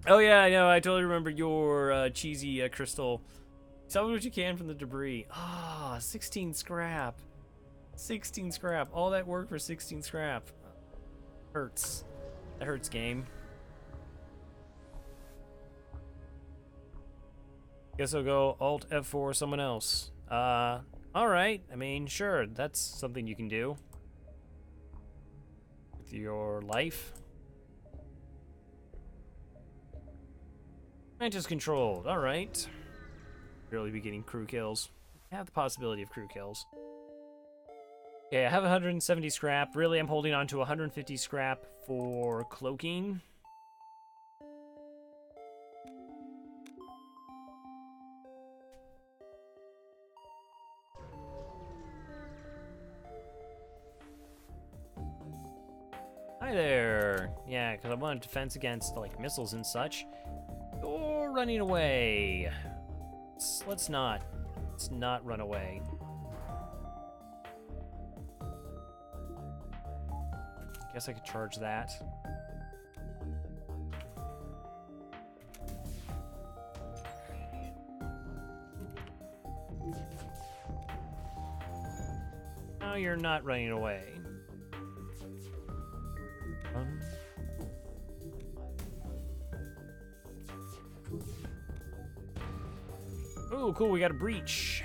Speaker 1: Oh yeah, I know. I totally remember your cheesy crystal. Salvage what you can from the debris. Ah, 16 scrap. 16 scrap. All that work for 16 scrap. Hurts. That hurts, game. Guess I'll go Alt F4 someone else. Alright. I mean, sure. That's something you can do. With your life. Mantis controlled. Alright. Barely be getting crew kills. I have the possibility of crew kills. Okay, I have 170 scrap. Really, I'm holding on to 150 scrap for cloaking. Hi there. Yeah, because I want defense against like missiles and such. You're running away. Let's not run away. Guess I could charge that. No, you're not running away. Ooh, cool, we got a breach.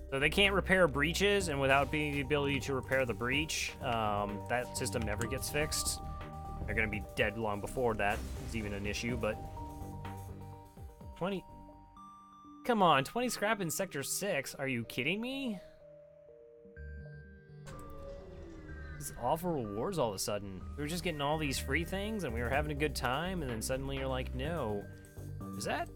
Speaker 1: So they can't repair breaches, and without being the ability to repair the breach, that system never gets fixed. They're gonna be dead long before that is even an issue, but 20. Come on, 20 scrap in Sector 6? Are you kidding me? These awful rewards all of a sudden. We were just getting all these free things and we were having a good time, and then suddenly you're like, no. Is that?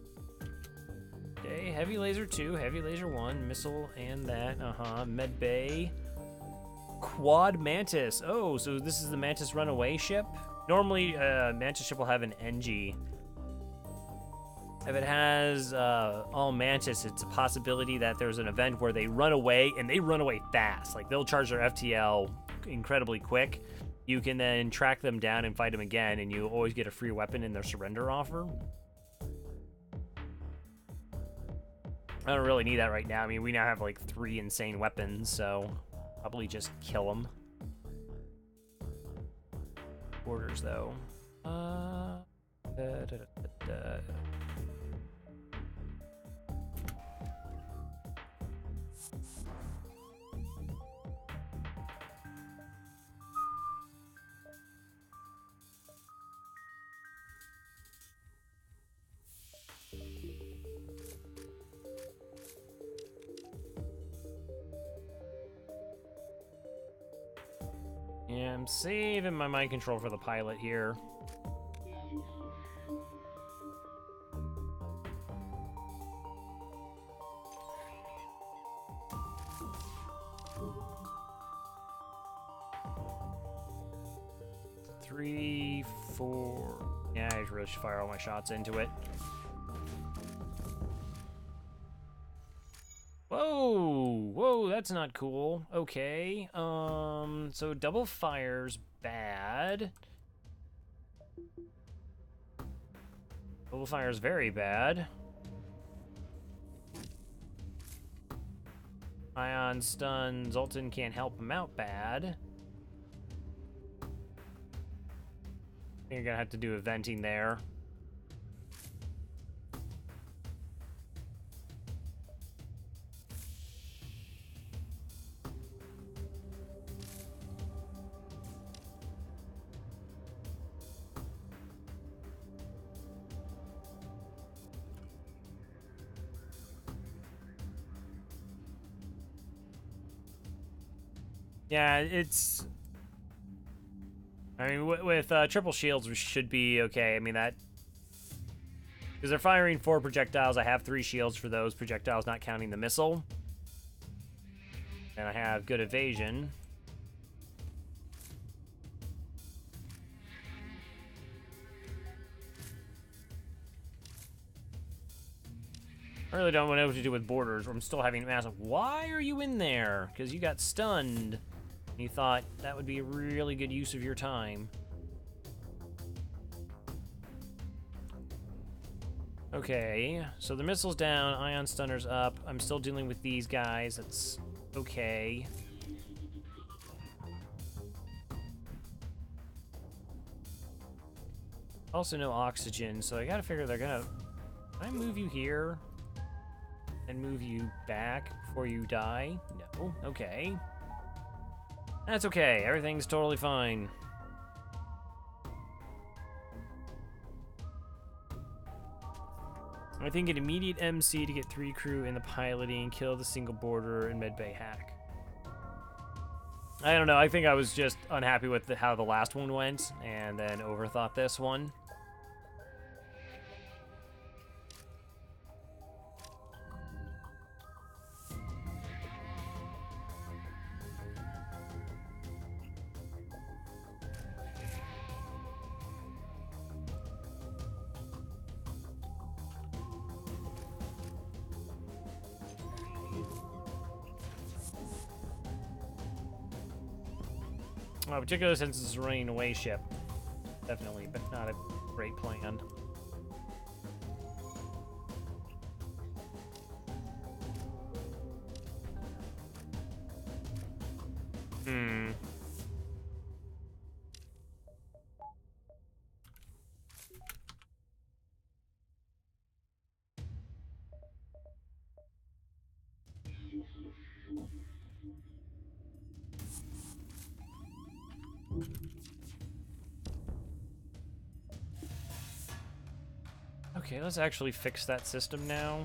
Speaker 1: Okay, heavy laser 2, heavy laser 1, missile and that, med bay. Quad Mantis. Oh, so this is the Mantis runaway ship? Normally, Mantis ship will have an NG. If it has all Mantis, it's a possibility that there's an event where they run away, and they run away fast. Like, they'll charge their FTL incredibly quick. You can then track them down and fight them again, and you always get a free weapon in their surrender offer. I don't really need that right now. I mean, we now have like 3 insane weapons, so probably just kill them. Orders, though. Yeah, I'm saving my mind control for the pilot here. Three, 4. Yeah, I really should fire all my shots into it. Whoa, whoa, that's not cool. Okay, so double fire's bad. Double fire's very bad. Ion stun, Zoltan can't help him out bad. I think you're gonna have to do eventing there. Yeah, it's... I mean, with triple shields, we should be okay. I mean, that... Because they're firing 4 projectiles, I have 3 shields for those projectiles, not counting the missile. And I have good evasion. I really don't know what to do with borders. I'm still having massive... Why are you in there? Because you got stunned. You thought that would be a really good use of your time. Okay, so the missile's down, ion stunner's up. I'm still dealing with these guys. That's okay. Also no oxygen, so I gotta figure they're gonna... Can I move you here? And move you back before you die? No. Okay. That's okay. Everything's totally fine. I think an immediate MC to get 3 crew in the piloting, kill the single border, and medbay hack. I don't know. I think I was just unhappy with how the last one went, and then overthought this one. Well, particularly since it's a running away ship. Definitely, but not a great plan. Okay, let's actually fix that system now.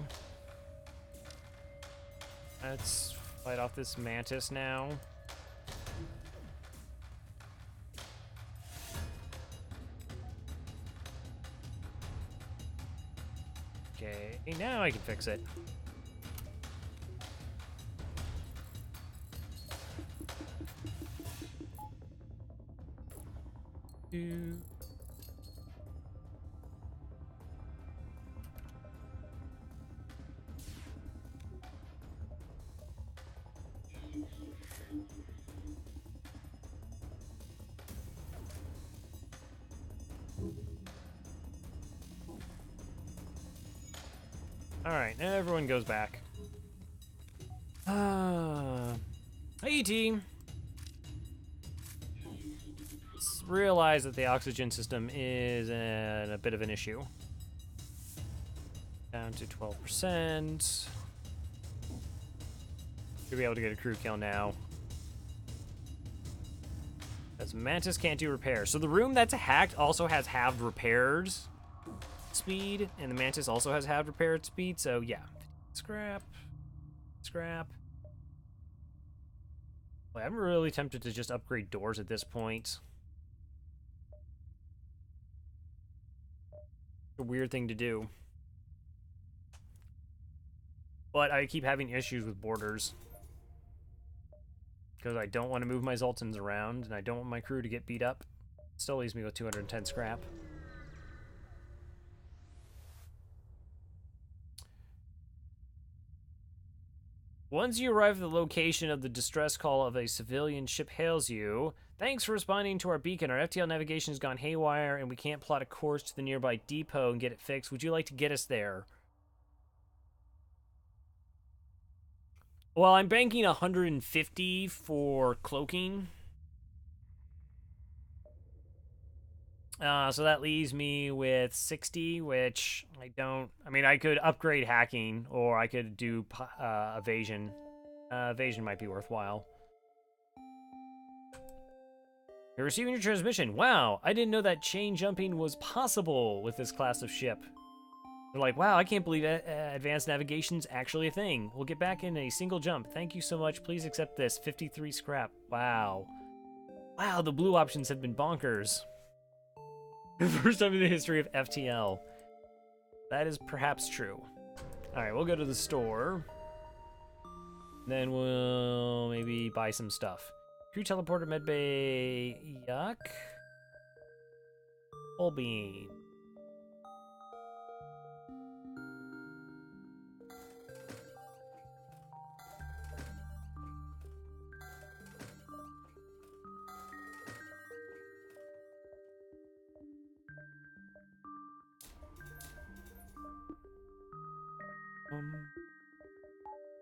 Speaker 1: Let's fight off this mantis now. Okay, now I can fix it. Alright, now everyone goes back. Hey, team. Let's realize that the oxygen system is a bit of an issue. Down to 12%. Should be able to get a crew kill now. Because Mantis can't do repairs. So the room that's hacked also has halved repairs speed, and the Mantis also has halved repaired speed, so yeah. Scrap. Scrap. Well, I'm really tempted to just upgrade doors at this point. A weird thing to do. But I keep having issues with borders. Because I don't want to move my Zoltans around, and I don't want my crew to get beat up. Still leaves me with 210 scrap. Once you arrive at the location of the distress call of a civilian ship hails you. Thanks for responding to our beacon. Our FTL navigation has gone haywire, and we can't plot a course to the nearby depot and get it fixed. Would you like to get us there? Well, I'm banking 150 for cloaking. So that leaves me with 60, which I don't... I mean, I could upgrade hacking, or I could do evasion. Evasion might be worthwhile. You're receiving your transmission. Wow, I didn't know that chain jumping was possible with this class of ship. They're like, wow, I can't believe advanced navigation's actually a thing. We'll get back in a single jump. Thank you so much. Please accept this. 53 scrap. Wow. Wow, the blue options have been bonkers. The first time in the history of FTL. That is perhaps true. Alright, we'll go to the store. Then we'll maybe buy some stuff. Crew teleporter, medbay, yuck. Full beam.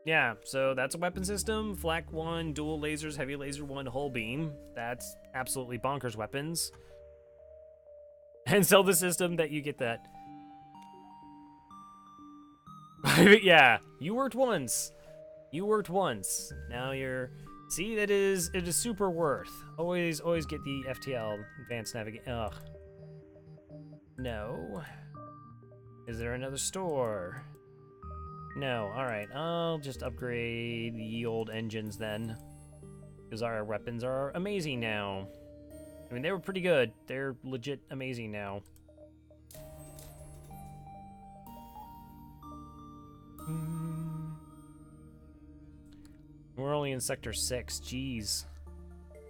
Speaker 1: Yeah, so that's a weapon system. Flak 1, dual lasers, heavy laser 1, hull beam. That's absolutely bonkers weapons. And sell the system that you get that. Yeah, you worked once. You worked once. Now you're... See, it is super worth. Always get the FTL, advanced navigation. Ugh. No. Is there another store? No, alright, I'll just upgrade the old engines then. Because our weapons are amazing now. I mean, they were pretty good. They're legit amazing now. We're only in Sector 6, jeez.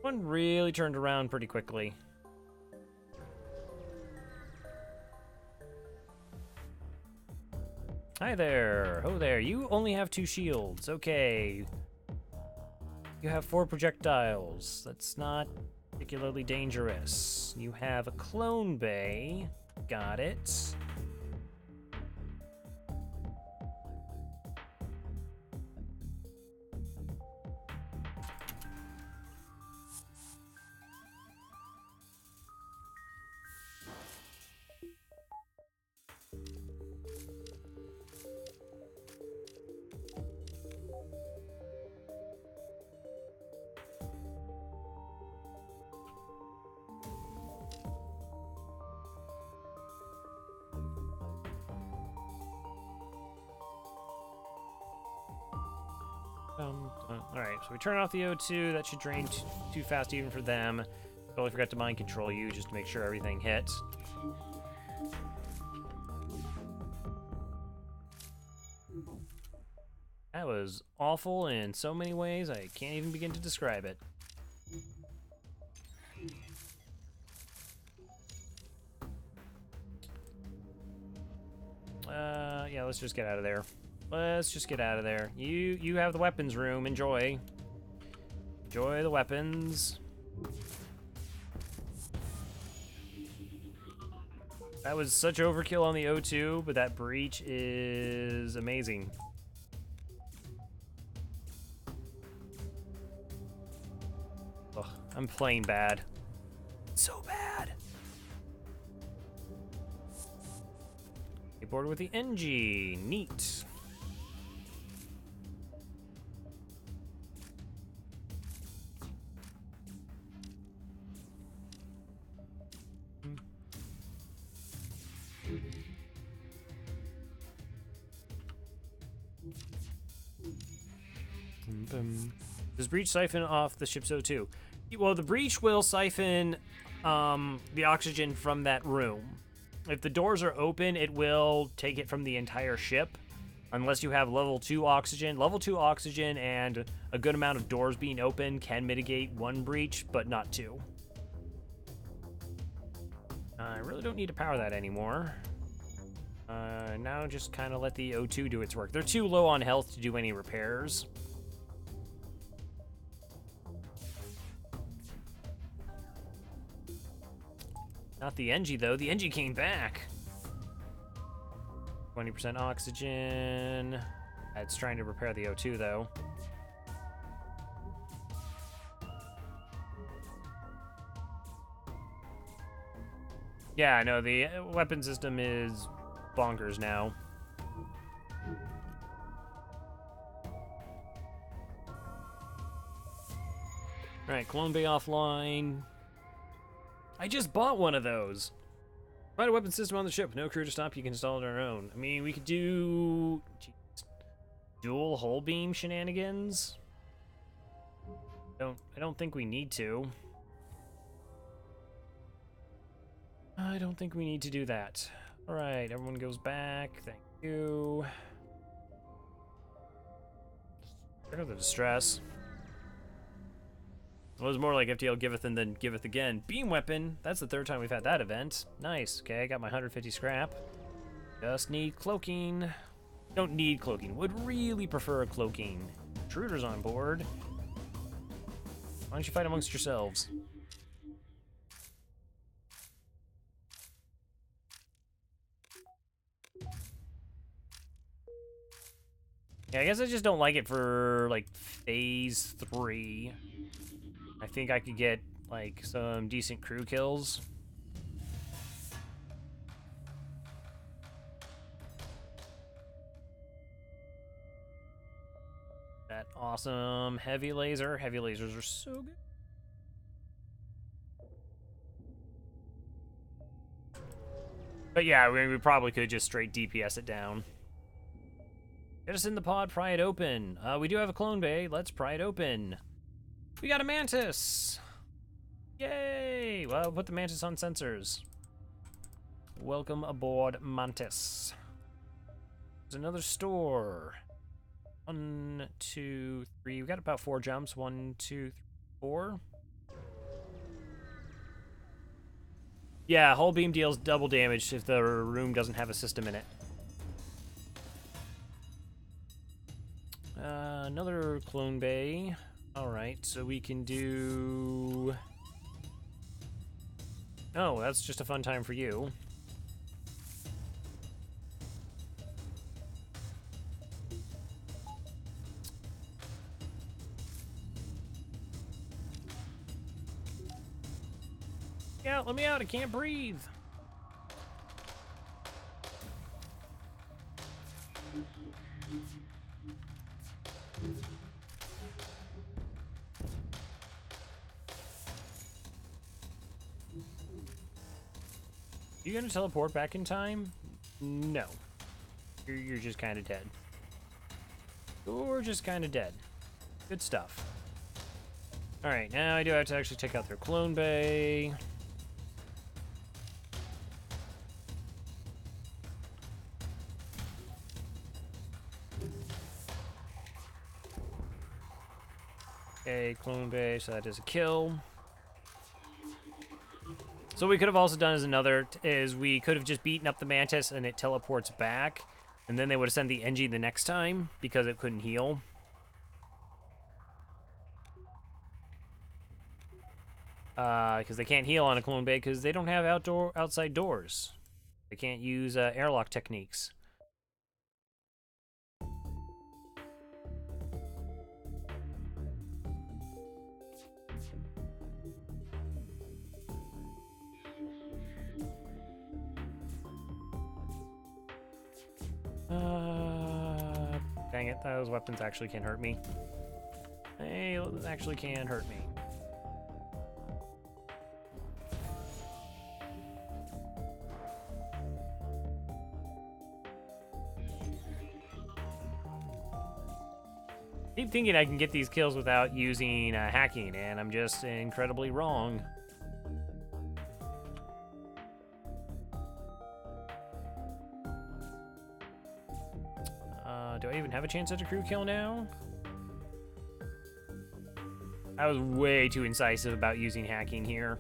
Speaker 1: One really turned around pretty quickly. Hi there. Oh there. You only have 2 shields. Okay. You have 4 projectiles. That's not particularly dangerous. You have a clone bay. Got it. Alright, so we turn off the O2. That should drain too fast even for them. Totally forgot to mind control you just to make sure everything hits. That was awful in so many ways, I can't even begin to describe it. Yeah, let's just get out of there. Let's just get out of there. You have the weapons room. Enjoy. Enjoy the weapons. That was such overkill on the O2, but that breach is amazing. Ugh, I'm playing bad. So bad. Board with the NG. Neat. Does breach siphon off the ship's O2? Well, the breach will siphon the oxygen from that room. If the doors are open, it will take it from the entire ship, unless you have level 2 oxygen. Level 2 oxygen and a good amount of doors being open can mitigate one breach, but not two. I really don't need to power that anymore. Now just kind of let the O2 do its work. They're too low on health to do any repairs. Not the NG, though. The NG came back. 20% oxygen. It's trying to repair the O2, though. Yeah, no, the weapon system is bonkers now. Alright, Clone Bay offline. I just bought one of those. Find a weapon system on the ship. No crew to stop. You can install it on our own. I mean, we could do dual hull beam shenanigans. I don't think we need to. I don't think we need to do that. All right, everyone goes back. Thank you. Check out the distress. It was more like FTL giveth and then giveth again. Beam weapon. That's the third time we've had that event. Nice. Okay, I got my 150 scrap. Just need cloaking. Don't need cloaking. Would really prefer a cloaking. Intruders on board. Why don't you fight amongst yourselves? Yeah, I guess I just don't like it for, like, phase 3. I think I could get, like, some decent crew kills. That awesome heavy laser. Heavy lasers are so good. But yeah, we probably could just straight DPS it down. Get us in the pod, pry it open. We do have a clone bay. Let's pry it open. We got a mantis. Yay! Well, put the mantis on sensors. Welcome aboard, mantis. There's another store. 1, 2, 3. We got about 4 jumps. 1, 2, 3, 4. Yeah, hull beam deals double damage if the room doesn't have a system in it. Another clone bay. Alright, so we can do... Oh, that's just a fun time for you. Yeah, let me out, I can't breathe. You gonna teleport back in time? No. You're just kind of dead. You're just kind of dead. Good stuff. All right, now I do have to actually take out their clone bay. Okay, clone bay, so that is a kill. So what we could have also done is we could have just beaten up the Mantis and it teleports back, and then they would have sent the NG the next time because it couldn't heal. Because they can't heal on a clone bay because they don't have outside doors. They can't use airlock techniques. Dang it, those weapons actually can hurt me. They actually can hurt me. I keep thinking I can get these kills without using hacking, and I'm just incredibly wrong. Do I even have a chance at a crew kill now? I was way too incisive about using hacking here.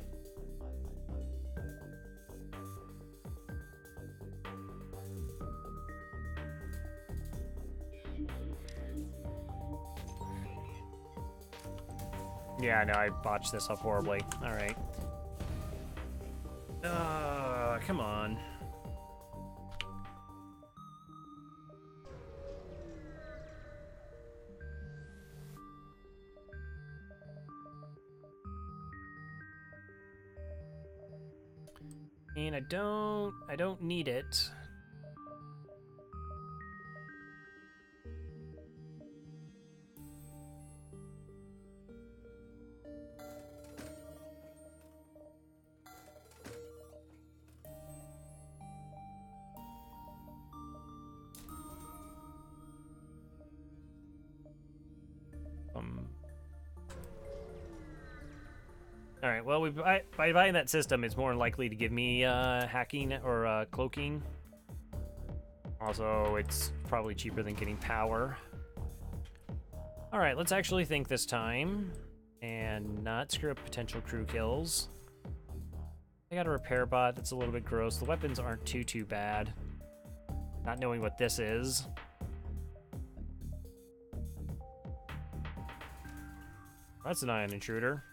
Speaker 1: Yeah, no, I botched this up horribly. All right. Come on. And I don't need it. All right, well, by buying that system, it's more likely to give me hacking or cloaking. Also, it's probably cheaper than getting power. All right, let's actually think this time and not screw up potential crew kills. I got a repair bot that's a little bit gross. The weapons aren't too bad. Not knowing what this is. That's an ion intruder.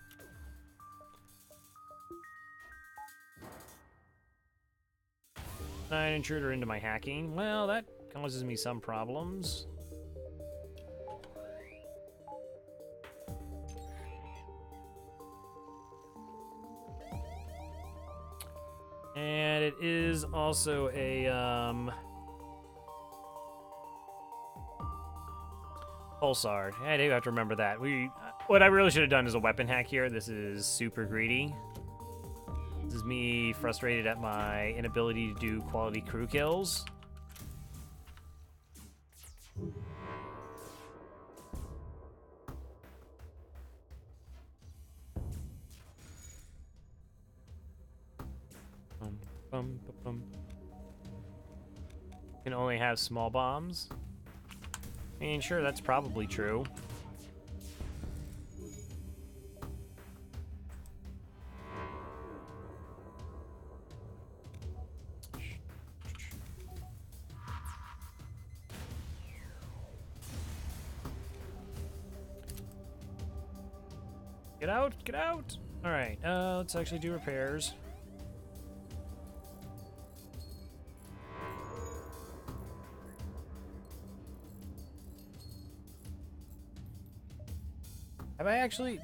Speaker 1: Ion intruder into my hacking. Well, that causes me some problems. And it is also a pulsar. I do have to remember that. What I really should have done is a weapon hack here. This is super greedy. This is me frustrated at my inability to do quality crew kills. Can only have small bombs. I mean, sure, that's probably true. Get out! Get out! All right, let's actually do repairs. Have I actually...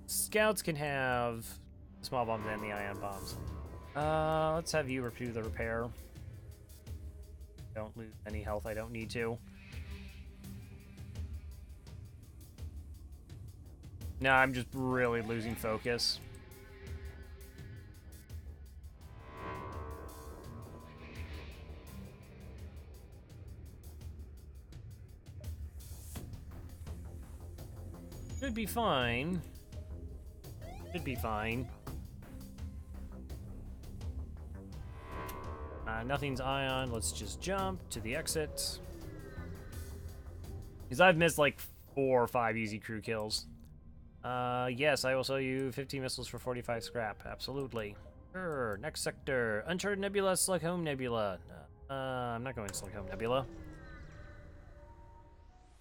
Speaker 1: Scouts can have small bombs and the ion bombs. Let's have you do the repair. Don't lose any health I don't need to. No, I'm just really losing focus. Should be fine. Should be fine. Nothing's ion. Let's just jump to the exit. Because I've missed like 4 or 5 easy crew kills. Yes, I will sell you 50 missiles for 45 scrap. Absolutely. Sure. Next sector. Uncharted Nebula, Slughome Nebula. I'm not going to Slughome Nebula.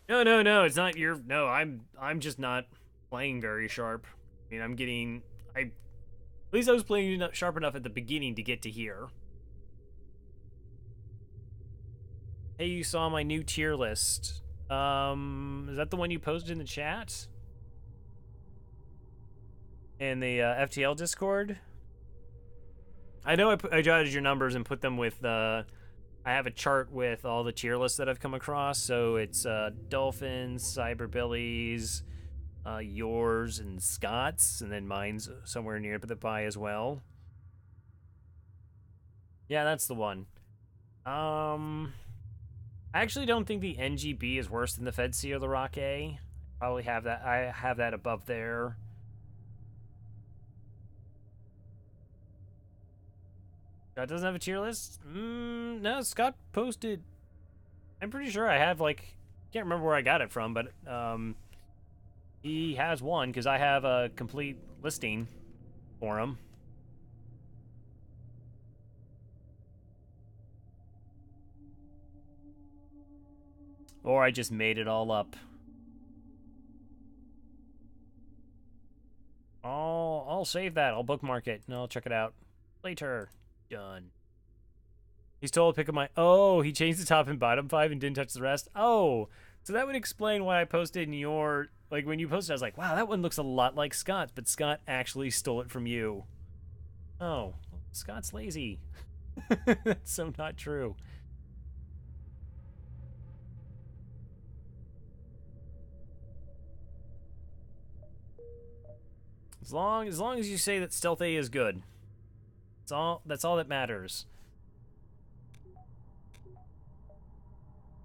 Speaker 1: No, it's not your... No, I'm just not playing very sharp. I mean, I'm getting... At least I was playing sharp enough at the beginning to get to here. Hey, you saw my new tier list. Is that the one you posted in the chat? In the FTL Discord? I know I jotted your numbers and put them with... I have a chart with all the tier lists that I've come across. So it's Dolphins, Cyberbillies, yours, and Scott's. And then mine's somewhere near by as well. Yeah, that's the one. I actually don't think the NGB is worse than the Fed C or the Rock A. Probably have that. I have that above there. Scott doesn't have a tier list? No, Scott posted. I'm pretty sure I have, like, can't remember where I got it from, but he has one because I have a complete listing for him. Or I just made it all up. I'll save that. I'll bookmark it, and I'll check it out later. Done. He's told to pick up my... Oh, he changed the top and bottom 5 and didn't touch the rest? Oh, so that would explain why I posted in your... Like, when you posted, I was like, wow, that one looks a lot like Scott's, but Scott actually stole it from you. Oh, Scott's lazy. That's so not true. As long as you say that Stealth A is good. That's all that matters.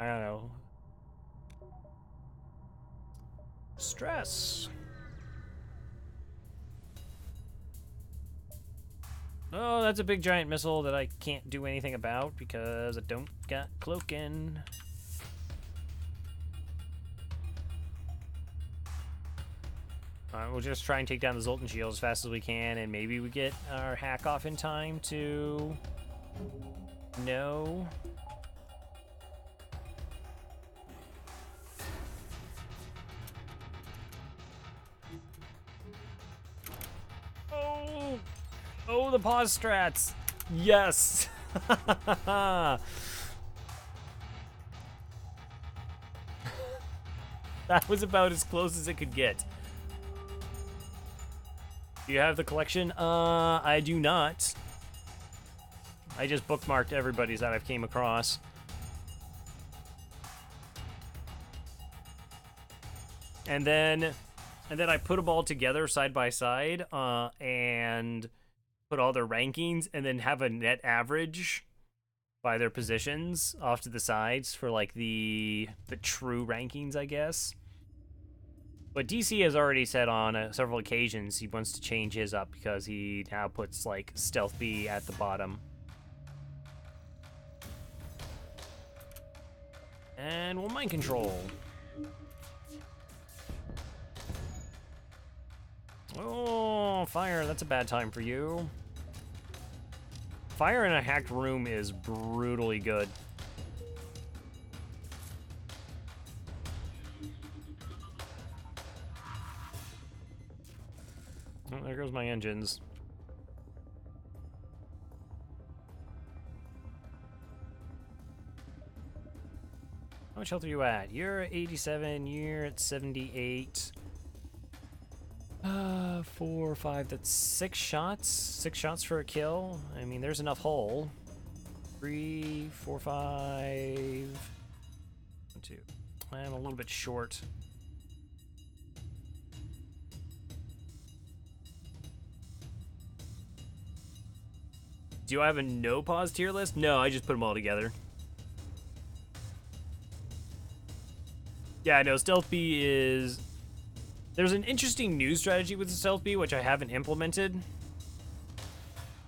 Speaker 1: I don't know. Stress. Oh, that's a big giant missile that I can't do anything about because I don't got cloaking. Alright, we'll just try and take down the Zoltan shield as fast as we can, and maybe we get our hack off in time to... No. Oh! Oh, the pause strats! Yes! That was about as close as it could get. Do you have the collection? I do not. I just bookmarked everybody's that I've came across. And then I put them all together side by side, and put all their rankings, and then have a net average by their positions off to the sides for like the true rankings, I guess. But DC has already said on several occasions he wants to change his up because he now puts, like, Stealth B at the bottom. And we'll mind control. Oh, fire, that's a bad time for you. Fire in a hacked room is brutally good. Oh, there goes my engines. How much health are you at? You're at 87, you're at 78. 4, 5, that's 6 shots. 6 shots for a kill. I mean, there's enough hull. 3, 4, 5... 1, 2. I'm a little bit short. Do I have a no-pause tier list? No, I just put them all together. Yeah, no, Stealth B is There's an interesting new strategy with the Stealth B, which I haven't implemented.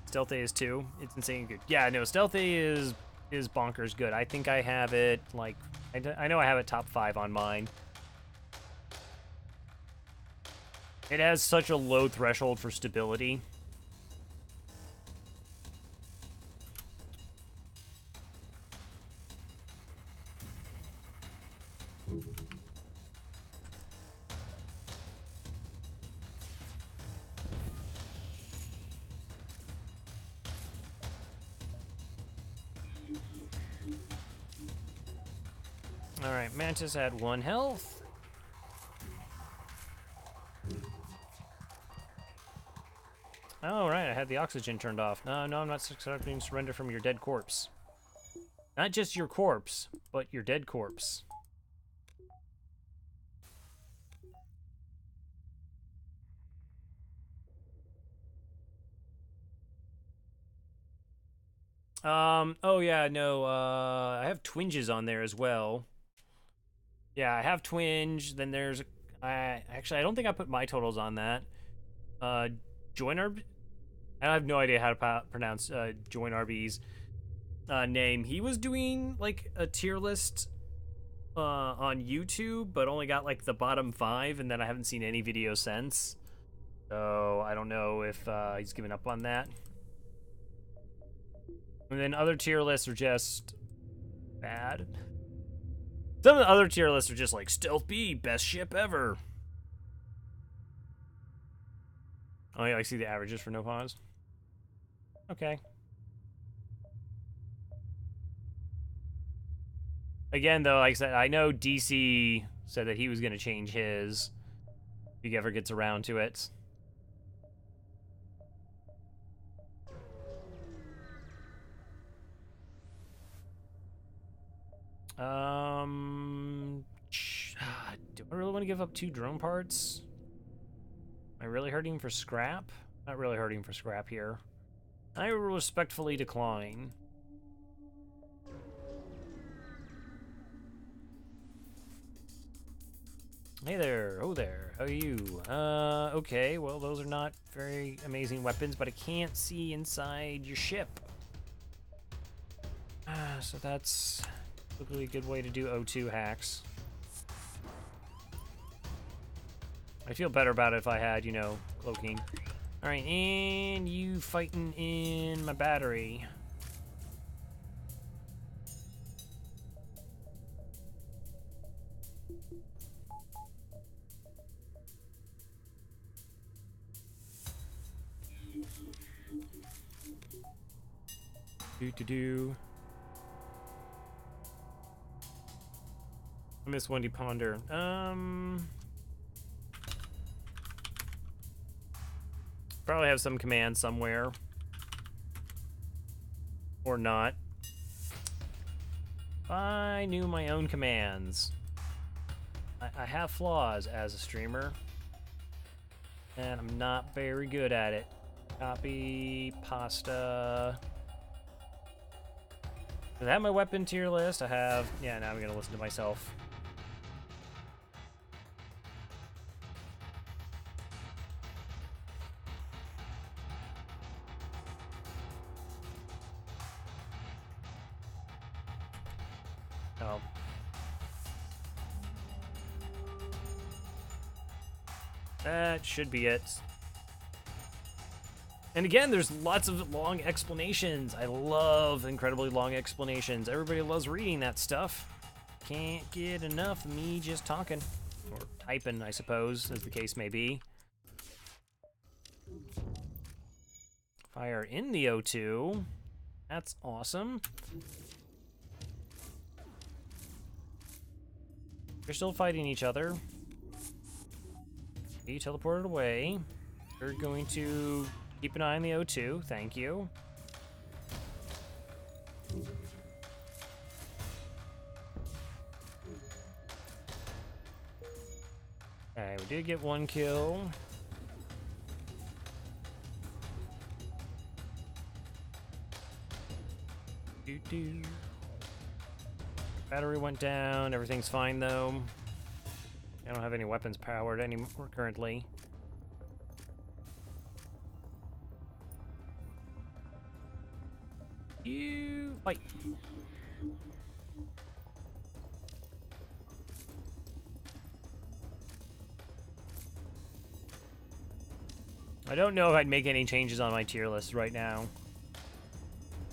Speaker 1: Stealth A is 2. It's insane good. Yeah, no, Stealth A is bonkers good. I think I have it, like, I know I have it top 5 on mine. It has such a low threshold for stability. Alright, Mantis had 1 health. Oh, right, I had the oxygen turned off. No, I'm not accepting surrender from your dead corpse. Not just your corpse, but your dead corpse. Oh yeah, no, I have twinges on there as well. Yeah, I have twinge, then there's, actually, I don't think I put my totals on that. Joiner, I have no idea how to pronounce, Join RB's, name. He was doing, like, a tier list, on YouTube, but only got, like, the bottom 5, and then I haven't seen any videos since. So, I don't know if, he's given up on that. And then other tier lists are just bad. Some of the other tier lists are just like Stealth B, best ship ever. Oh yeah, I see the averages for no pause. Okay. Again, though, like I said, I know DC said that he was going to change his if he ever gets around to it. Do I really want to give up 2 drone parts? Am I really hurting for scrap? Not really hurting for scrap here. I will respectfully decline. Hey there, oh there, how are you? Okay, well those are not very amazing weapons, but I can't see inside your ship. So that's typically a good way to do O2 hacks. I feel better about it if I had, you know, cloaking. Alright, and you fighting in my battery. I miss Wendy Ponder. Probably have some command somewhere. Or not. If I knew my own commands. I have flaws as a streamer. And I'm not very good at it. Copy, pasta. Does I have my weapon tier list? I have. Yeah, now I'm gonna listen to myself. Oh. That should be it. And again, there's lots of long explanations. I love incredibly long explanations. Everybody loves reading that stuff. Can't get enough of me just talking. Or typing, I suppose, as the case may be. Fire in the O2. That's awesome. They're still fighting each other. You teleported away. You're going to keep an eye on the O2. Thank you. Okay, we did get 1 kill. Battery went down. Everything's fine, though. I don't have any weapons powered anymore currently. You fight. I don't know if I'd make any changes on my tier list right now.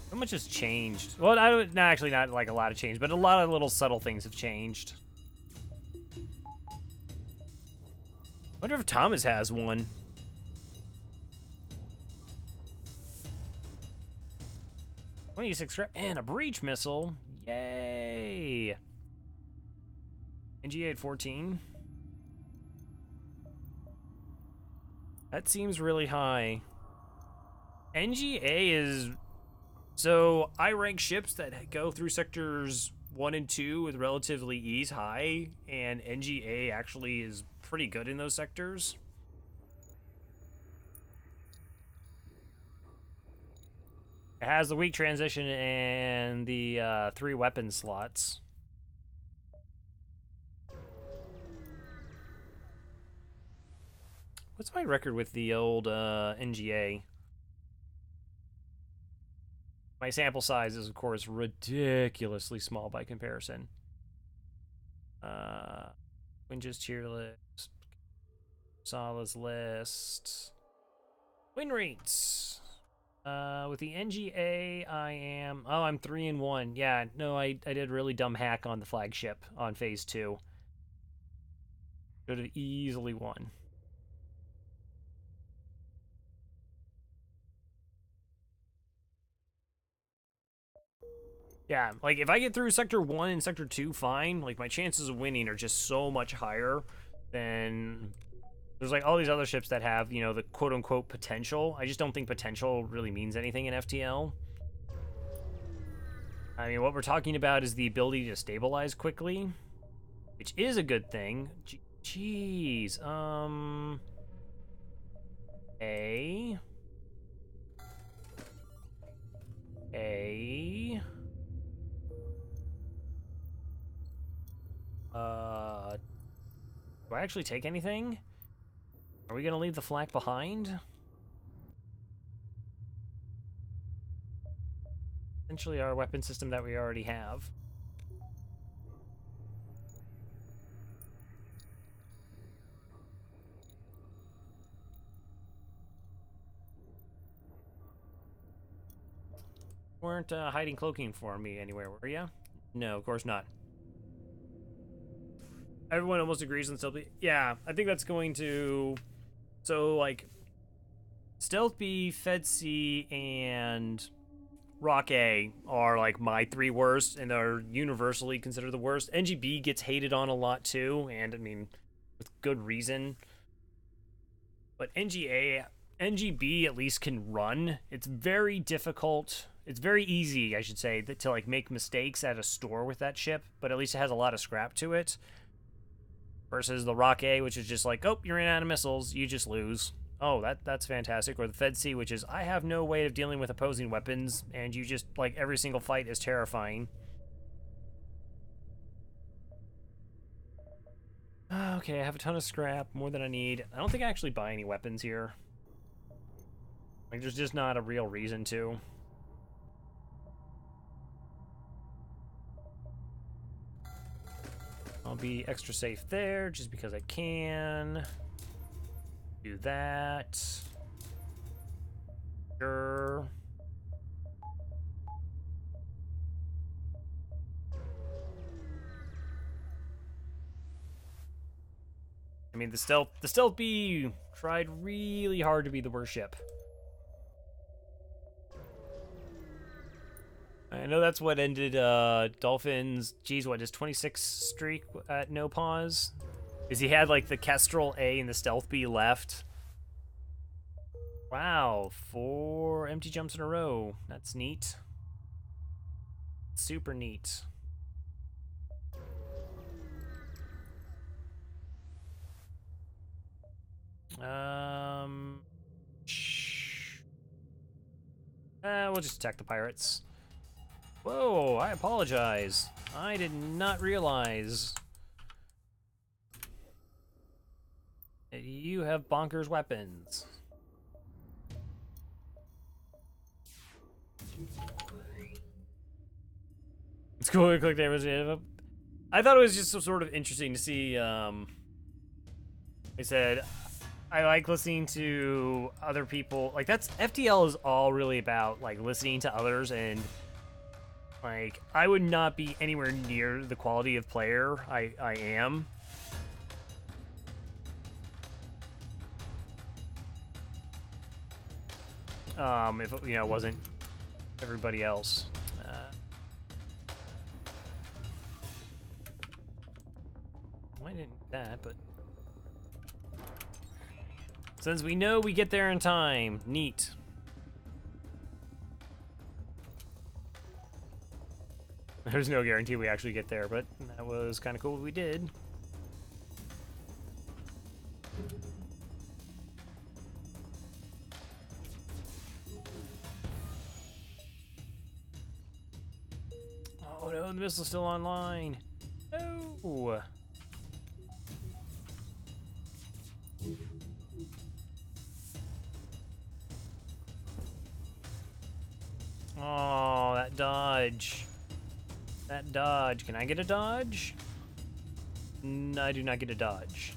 Speaker 1: How much has changed? Well, actually not like a lot of change, but a lot of little subtle things have changed. Wonder if Thomas has one. 26 scrap and a breach missile. Yay! NGA at 14. That seems really high. NGA is... So, I rank ships that go through sectors 1 and 2 with relatively ease high, and NGA actually is pretty good in those sectors. It has the weak transition and the 3 weapon slots. What's my record with the old NGA? My sample size is, of course, ridiculously small by comparison. Winges tier list. Sala's list. Win rates. With the NGA, I am... Oh, I'm 3-1. Yeah, no, I did a really dumb hack on the flagship on phase 2. Could have easily won. Yeah, like, if I get through Sector 1 and Sector 2, fine. Like, my chances of winning are just so much higher than... There's, like, all these other ships that have, you know, the quote-unquote potential. I just don't think potential really means anything in FTL. I mean, what we're talking about is the ability to stabilize quickly, which is a good thing. Jeez, do I actually take anything? Are we gonna leave the flak behind? Essentially our weapon system that we already have. Weren't hiding cloaking for me anywhere, were ya? No, of course not. Everyone almost agrees on stealth B. Yeah, I think that's going to... So, like, stealth B, Fed C, and Rock A are, like, my 3 worst, and they're universally considered the worst. NGB gets hated on a lot, too, and, I mean, with good reason. But NGB at least can run. It's very difficult. It's very easy, I should say, to, like, make mistakes at a store with that ship, but at least it has a lot of scrap to it. Versus the Rock A, which is just like, oh, you're in out of missiles, you just lose. Oh, that's fantastic. Or the Fed C, which is, I have no way of dealing with opposing weapons, and you just, like, every single fight is terrifying. Okay, I have a ton of scrap, more than I need. I don't think I actually buy any weapons here. Like, there's just not a real reason to. I'll be extra safe there, just because I can. Do that. Sure. I mean, the stealth B tried really hard to be the worst ship. I know that's what ended Dolphin's, geez, what, his 26 streak at no pause? Is he had, like, the Kestrel A and the Stealth B left. Wow, 4 empty jumps in a row. That's neat. Super neat. We'll just attack the pirates. Whoa, I apologize. I did not realize. you have bonkers weapons. It's cool to click damage. I thought it was just so sort of interesting to see. I said, I like listening to other people. Like, that's FTL is all really about, like, listening to others, and like, I would not be anywhere near the quality of player I am. If it, you know, wasn't everybody else. I didn't do that, but since we know we get there in time, neat. There's no guarantee we actually get there, but that was kind of cool we did. Oh no, the missile's still online. No. Oh, that dodge. That dodge. Can I get a dodge? No, I do not get a dodge.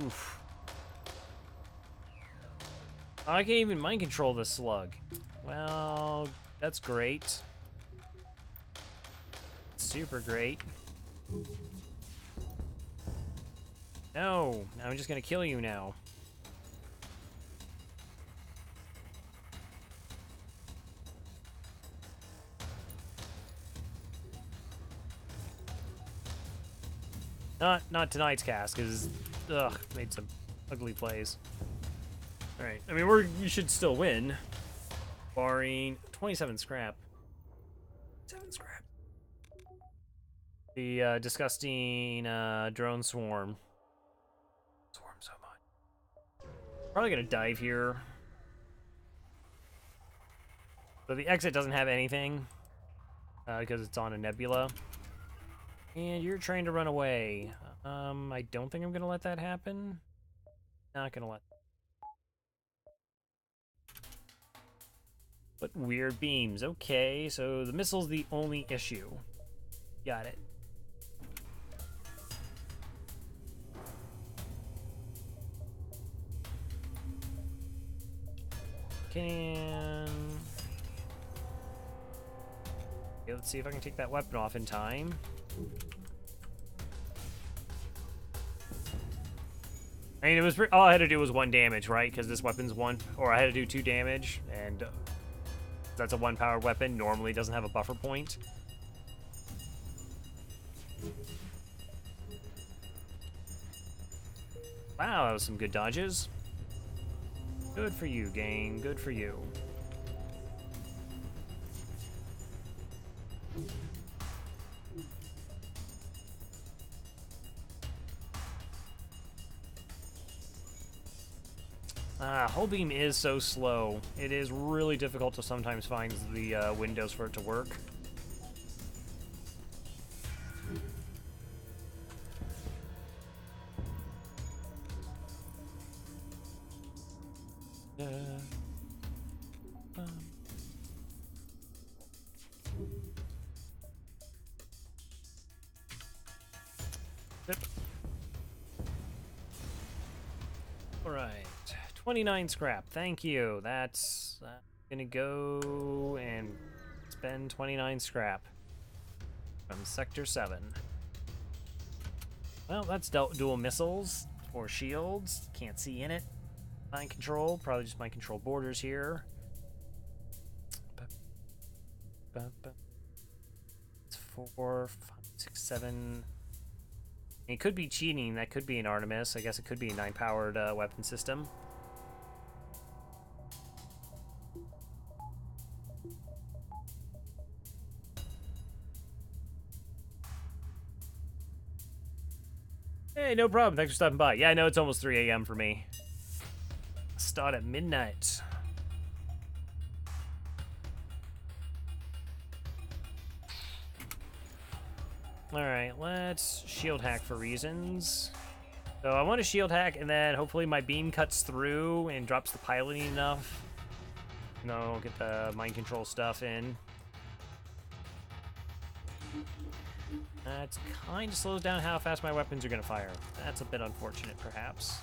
Speaker 1: Oof. I can't even mind control this slug. Well, that's great. Super great. No, I'm just gonna kill you now. Not tonight's cast, because made some ugly plays. All right, I mean we should still win, barring 27 scrap. 7 scrap. The disgusting drone swarm. Swarm so much. Probably gonna dive here. So the exit doesn't have anything because it's on a nebula. And you're trying to run away. I don't think I'm gonna let that happen. Not gonna let. But weird beams. Okay, so the missile's the only issue. Got it. Okay, let's see if I can take that weapon off in time. I mean, it was all I had to do was 1 damage, right? Because this weapon's 1, or I had to do 2 damage, and that's a 1-powered weapon. Normally doesn't have a buffer point. Wow, that was some good dodges. Good for you, gang. Good for you. Hull beam is so slow. It is really difficult to sometimes find the windows for it to work. Alright, 29 scrap, thank you. That's gonna go and spend 29 scrap from Sector 7. Well, that's dual missiles or shields. Can't see in it. Mind control, probably just mind control borders here. It's 4, 5, 6, 7. It could be cheating. That could be an Artemis. I guess it could be a 9-powered weapon system. Hey, no problem. Thanks for stopping by. Yeah, I know it's almost 3 a.m. for me. Start at midnight. Alright, let's shield hack for reasons. So I want a shield hack, and then hopefully my beam cuts through and drops the piloting enough. No, get the mind control stuff in. That kind of slows down how fast my weapons are going to fire. That's a bit unfortunate, perhaps.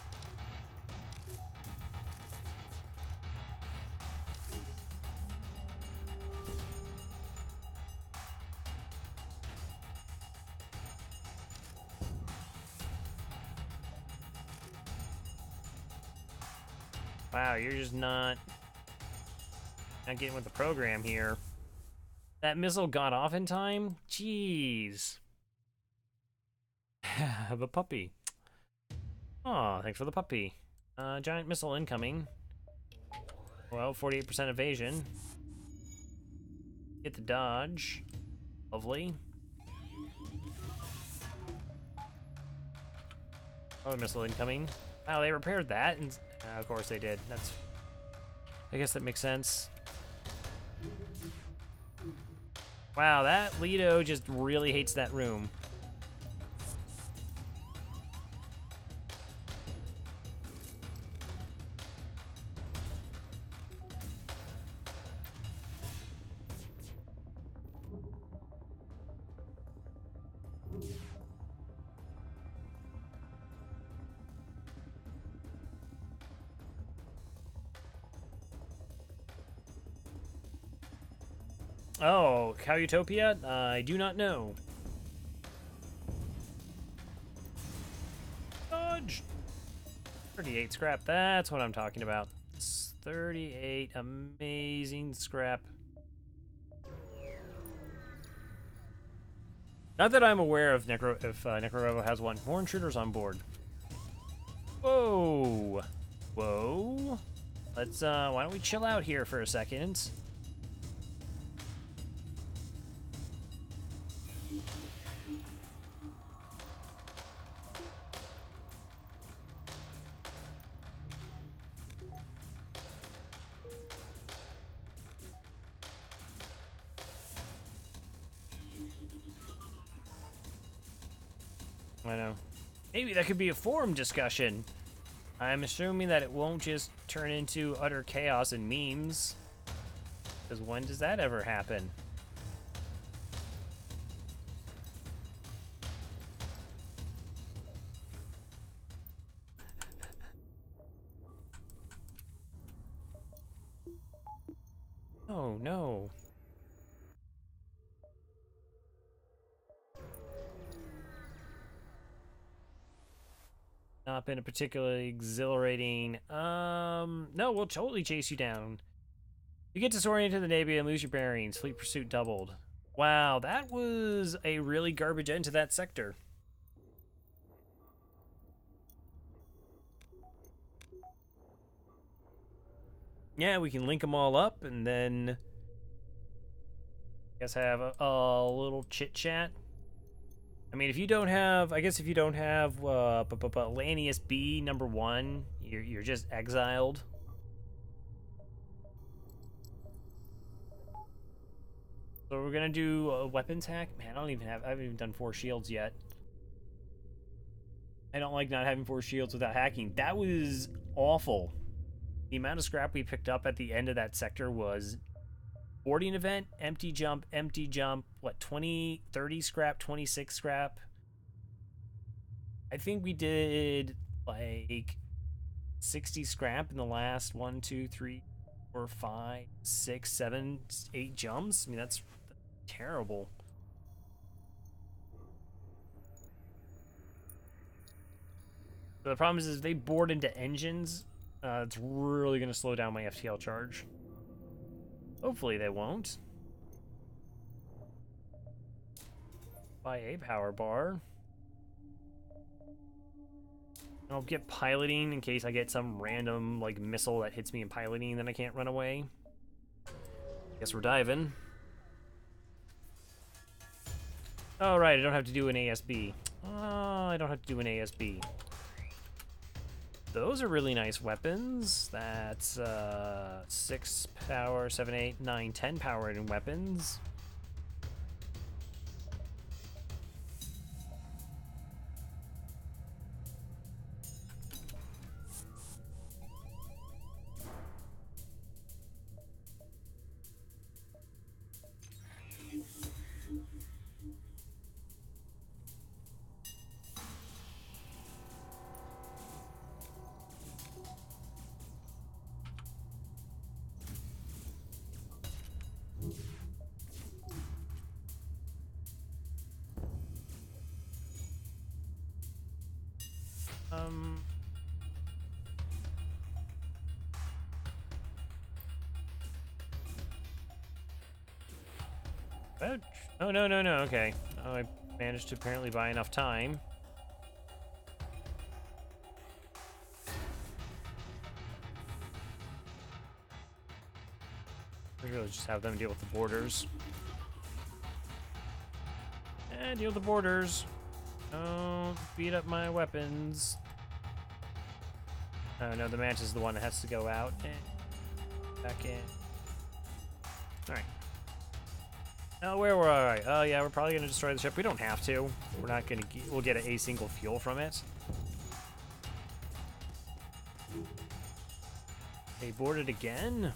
Speaker 1: Wow, you're just not getting with the program here. That missile got off in time? Jeez. Have a puppy. Aw, thanks for the puppy. Giant missile incoming. Well, 48% evasion. Get the dodge. Lovely. Oh, missile incoming. Wow, they repaired that, and of course they did. That's. I guess that makes sense. Wow, that Lido just really hates that room. Oh, Cow Utopia? I do not know. Dodge! 38 scrap, that's what I'm talking about. It's 38 amazing scrap. Not that I'm aware of Necro has one. More intruders on board. Whoa! Whoa! Let's, why don't we chill out here for a second? I know. Maybe that could be a forum discussion. I'm assuming that it won't just turn into utter chaos and memes. Because when does that ever happen? Oh, no. Not been a particularly exhilarating. No, we'll totally chase you down. You get disoriented in the Navy and lose your bearings. Fleet pursuit doubled. Wow, that was a really garbage end to that sector. Yeah, we can link them all up and then I guess have a little chit chat. I mean, if you don't have, I guess if you don't have Lanius B #1, you're just exiled. So we're gonna do a weapons hack. Man, I haven't even done 4 shields yet. I don't like not having 4 shields without hacking. That was awful. The amount of scrap we picked up at the end of that sector was boarding event, empty jump, what, 20, 30 scrap, 26 scrap? I think we did like 60 scrap in the last 1, 2, 3, 4, 5, 6, 7, 8 jumps. I mean, that's terrible. So the problem is if they board into engines, it's really going to slow down my FTL charge. Hopefully they won't. Buy a power bar. I'll get piloting in case I get some random like missile that hits me in piloting, then I can't run away. Guess we're diving. Oh right, I don't have to do an ASB. I don't have to do an ASB. Those are really nice weapons. That's 6 power, 7, 8, 9, 10 power in weapons. Oh, no, no, no, okay. Oh, I managed to apparently buy enough time. We really just have them deal with the borders. Deal with the borders. Don't beat up my weapons. Oh no, the match is the one that has to go out and back in. Alright. Oh, where were I? Oh yeah, we're probably gonna destroy the ship. We don't have to. We're not gonna we'll get a single fuel from it. They boarded again?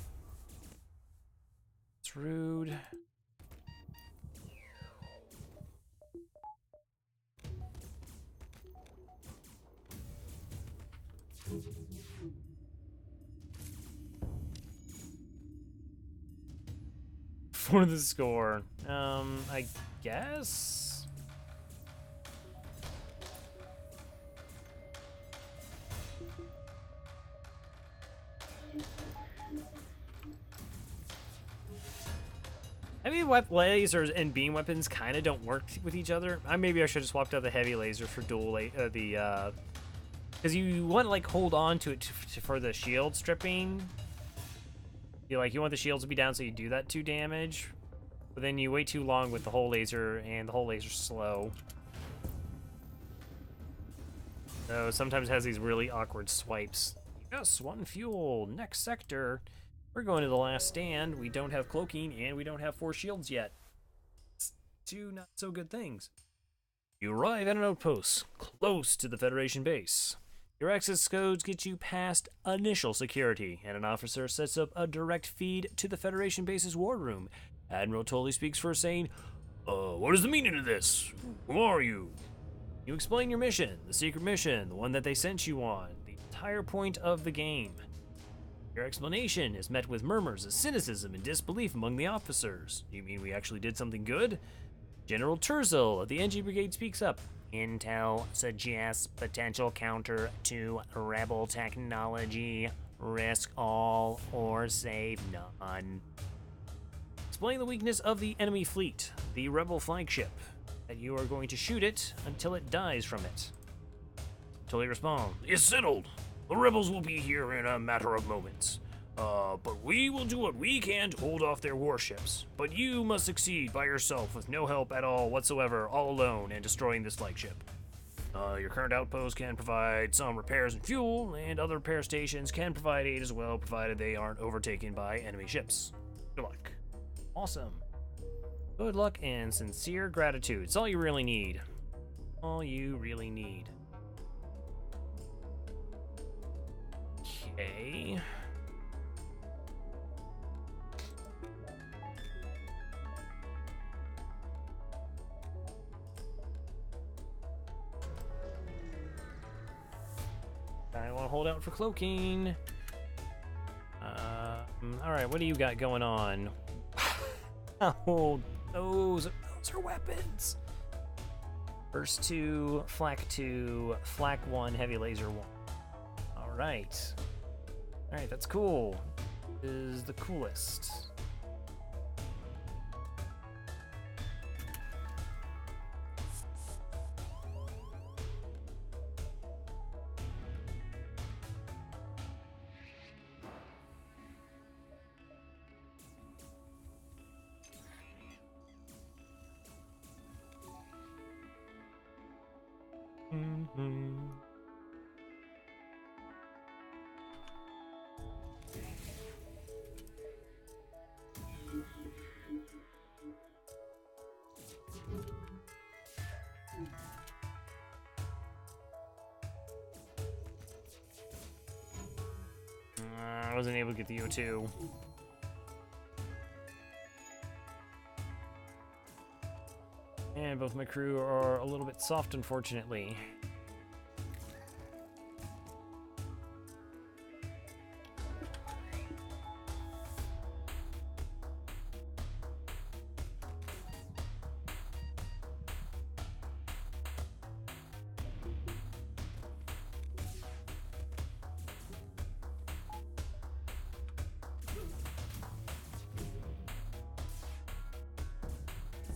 Speaker 1: It's rude. For the score. I guess? Heavy lasers and beam weapons kind of don't work with each other. Maybe I should have swapped out the heavy laser for dual because you want to like hold on to it for the shield stripping. You want the shields to be down so you do that 2 damage, but then you wait too long with the whole laser and the whole laser's slow. So sometimes it has these really awkward swipes. Yes, 1 fuel, next sector. We're going to the last stand. We don't have cloaking and we don't have 4 shields yet. It's 2 not so good things. You arrive at an outpost close to the Federation base. Your access codes get you past initial security, and an officer sets up a direct feed to the Federation base's war room. Admiral Tully speaks first, saying, what is the meaning of this? Who are you? You explain your mission, the secret mission, the one that they sent you on, the entire point of the game. Your explanation is met with murmurs of cynicism and disbelief among the officers. You mean we actually did something good? General Terzel of the NG Brigade speaks up. Intel suggests potential counter to rebel technology. Risk all or save none. Explain the weakness of the enemy fleet, the rebel flagship, that you are going to shoot it until it dies from it. Tully responds, "It's settled. The rebels will be here in a matter of moments. But we will do what we can to hold off their warships. But you must succeed by yourself with no help at all whatsoever, all alone, in destroying this flagship. Your current outpost can provide some repairs and fuel, and other repair stations can provide aid as well, provided they aren't overtaken by enemy ships. Good luck." Awesome. Good luck and sincere gratitude. It's all you really need. All you really need. Okay. I want to hold out for cloaking. Alright, what do you got going on? Oh, those are weapons. First 2, flak 2, flak 1, heavy laser 1. Alright. Alright, that's cool. This is the coolest. I wasn't able to get the O2. And both my crew are a little bit soft, unfortunately.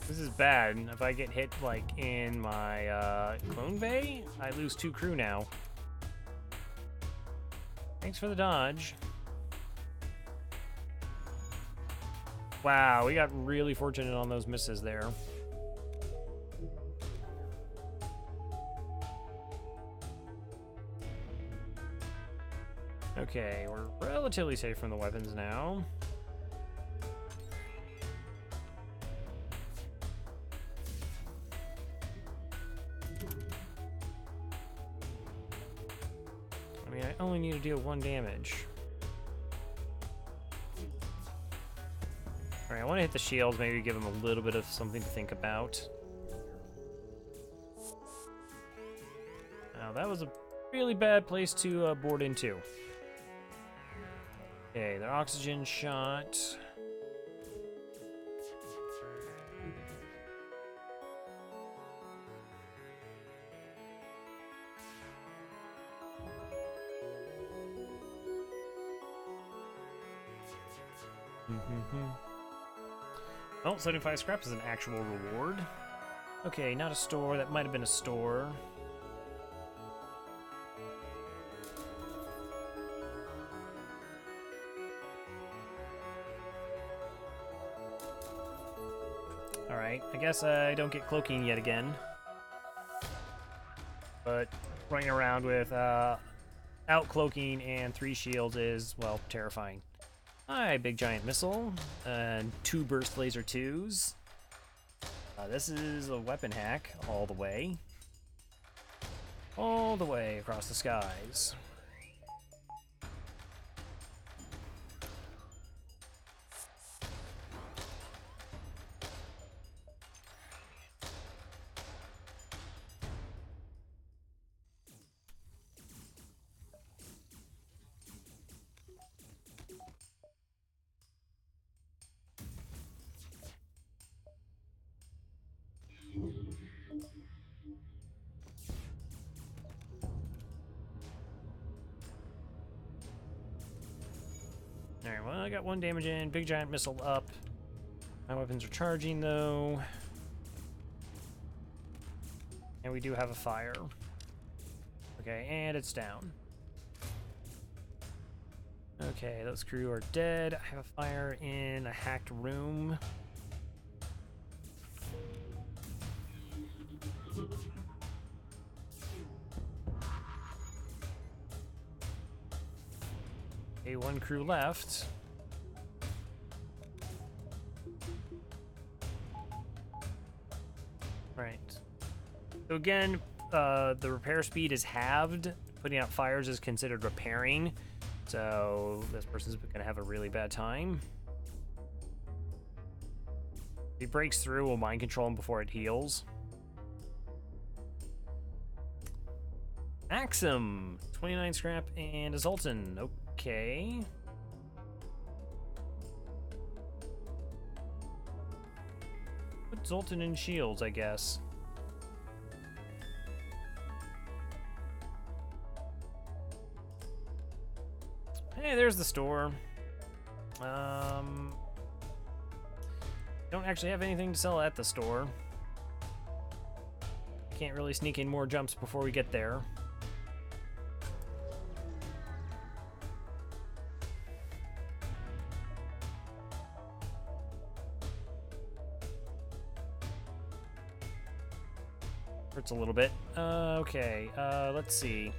Speaker 1: This is bad. If I get hit, like, in my clone bay, I lose 2 crew now. Thanks for the dodge. Wow, we got really fortunate on those misses there. Okay, we're relatively safe from the weapons now. I mean, I only need to deal 1 damage. Alright, I want to hit the shields, maybe give them a little bit of something to think about. Now, that was a really bad place to board into. Okay, their oxygen shot. Oh, 75 scraps is an actual reward. Okay, not a store. That might have been a store. Alright, I guess I don't get cloaking yet again. But running around with out cloaking and 3 shields is, well, terrifying. Hi, big giant missile, and 2 burst laser 2s. This is a weapon hack all the way. All the way across the skies. Alright, well, I got 1 damage in. Big giant missile up. My weapons are charging, though. And we do have a fire. Okay, and it's down. Okay, those crew are dead. I have a fire in a hacked room. Okay, 1 crew left. Right. So again, the repair speed is halved. Putting out fires is considered repairing. So this person's gonna have a really bad time. If he breaks through, we'll mind control him before it heals. Axum, 29 scrap and a Zoltan. Okay. Put Zoltan in shields, I guess. Hey, there's the store. Don't actually have anything to sell at the store. Can't really sneak in more jumps before we get there. Hurts a little bit. Okay, let's see.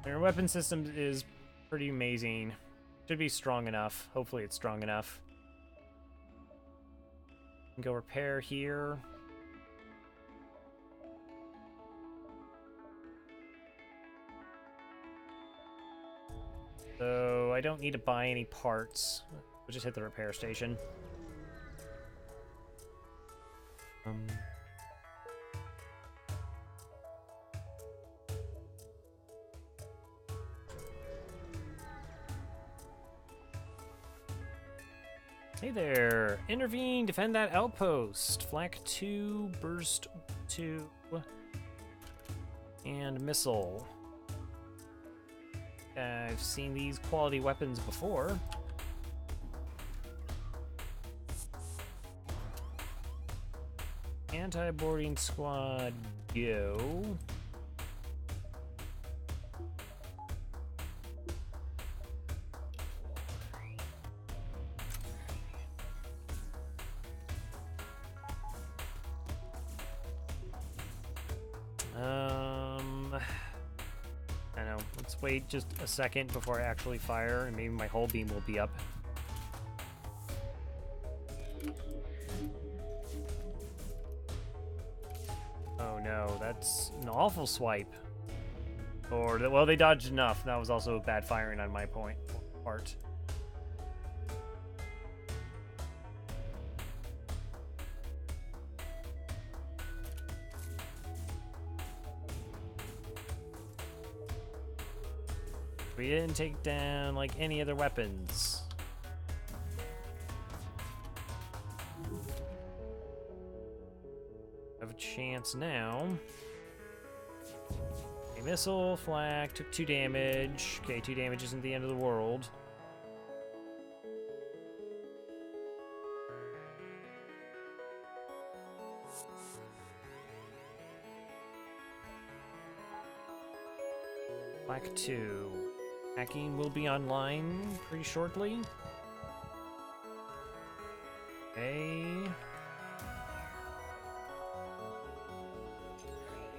Speaker 1: Their weapon system is pretty amazing. Should be strong enough. Hopefully it's strong enough. Go repair here. So I don't need to buy any parts. We'll just hit the repair station. Hey there! Intervene, defend that outpost. Flak 2, burst 2, and missile. I've seen these quality weapons before. Anti-boarding squad, go. I know. Let's wait just a second before I actually fire, and maybe my whole beam will be up. Oh no, that's an awful swipe. Or, well, they dodged enough. That was also bad firing on my part. We didn't take down, like, any other weapons. Have a chance now. A missile, flak, took 2 damage. Okay, 2 damage isn't the end of the world. Flak 2. Hacking will be online pretty shortly. Okay.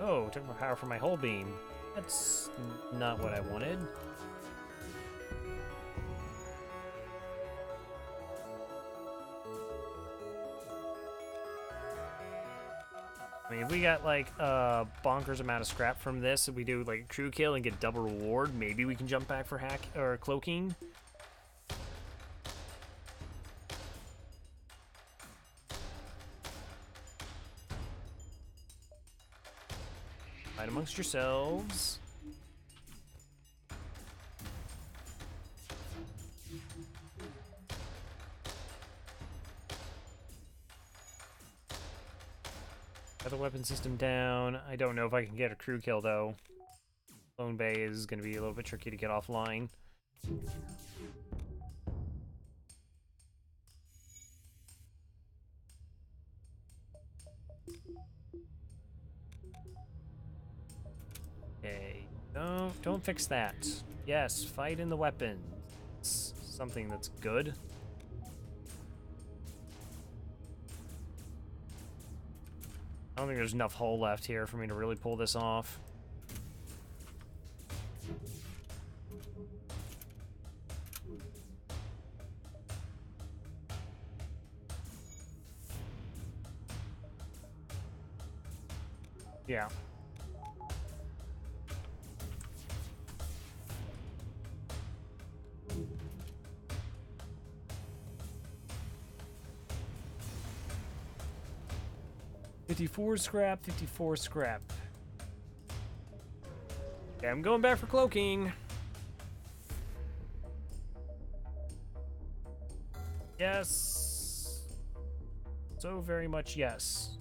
Speaker 1: Oh, took my power from my whole beam. That's not what I wanted. I mean, if we got like a bonkers amount of scrap from this, if we do like a crew kill and get double reward, maybe we can jump back for hack or cloaking. Fight amongst yourselves. Got the weapon system down. I don't know if I can get a crew kill though. Lone Bay is going to be a little bit tricky to get offline. Okay, don't fix that. Yes, fight in the weapons. It's something that's good. I don't think there's enough hull left here for me to really pull this off. Yeah. $54 scrap, 54 scrap. Okay, I'm going back for cloaking. Yes. So very much yes.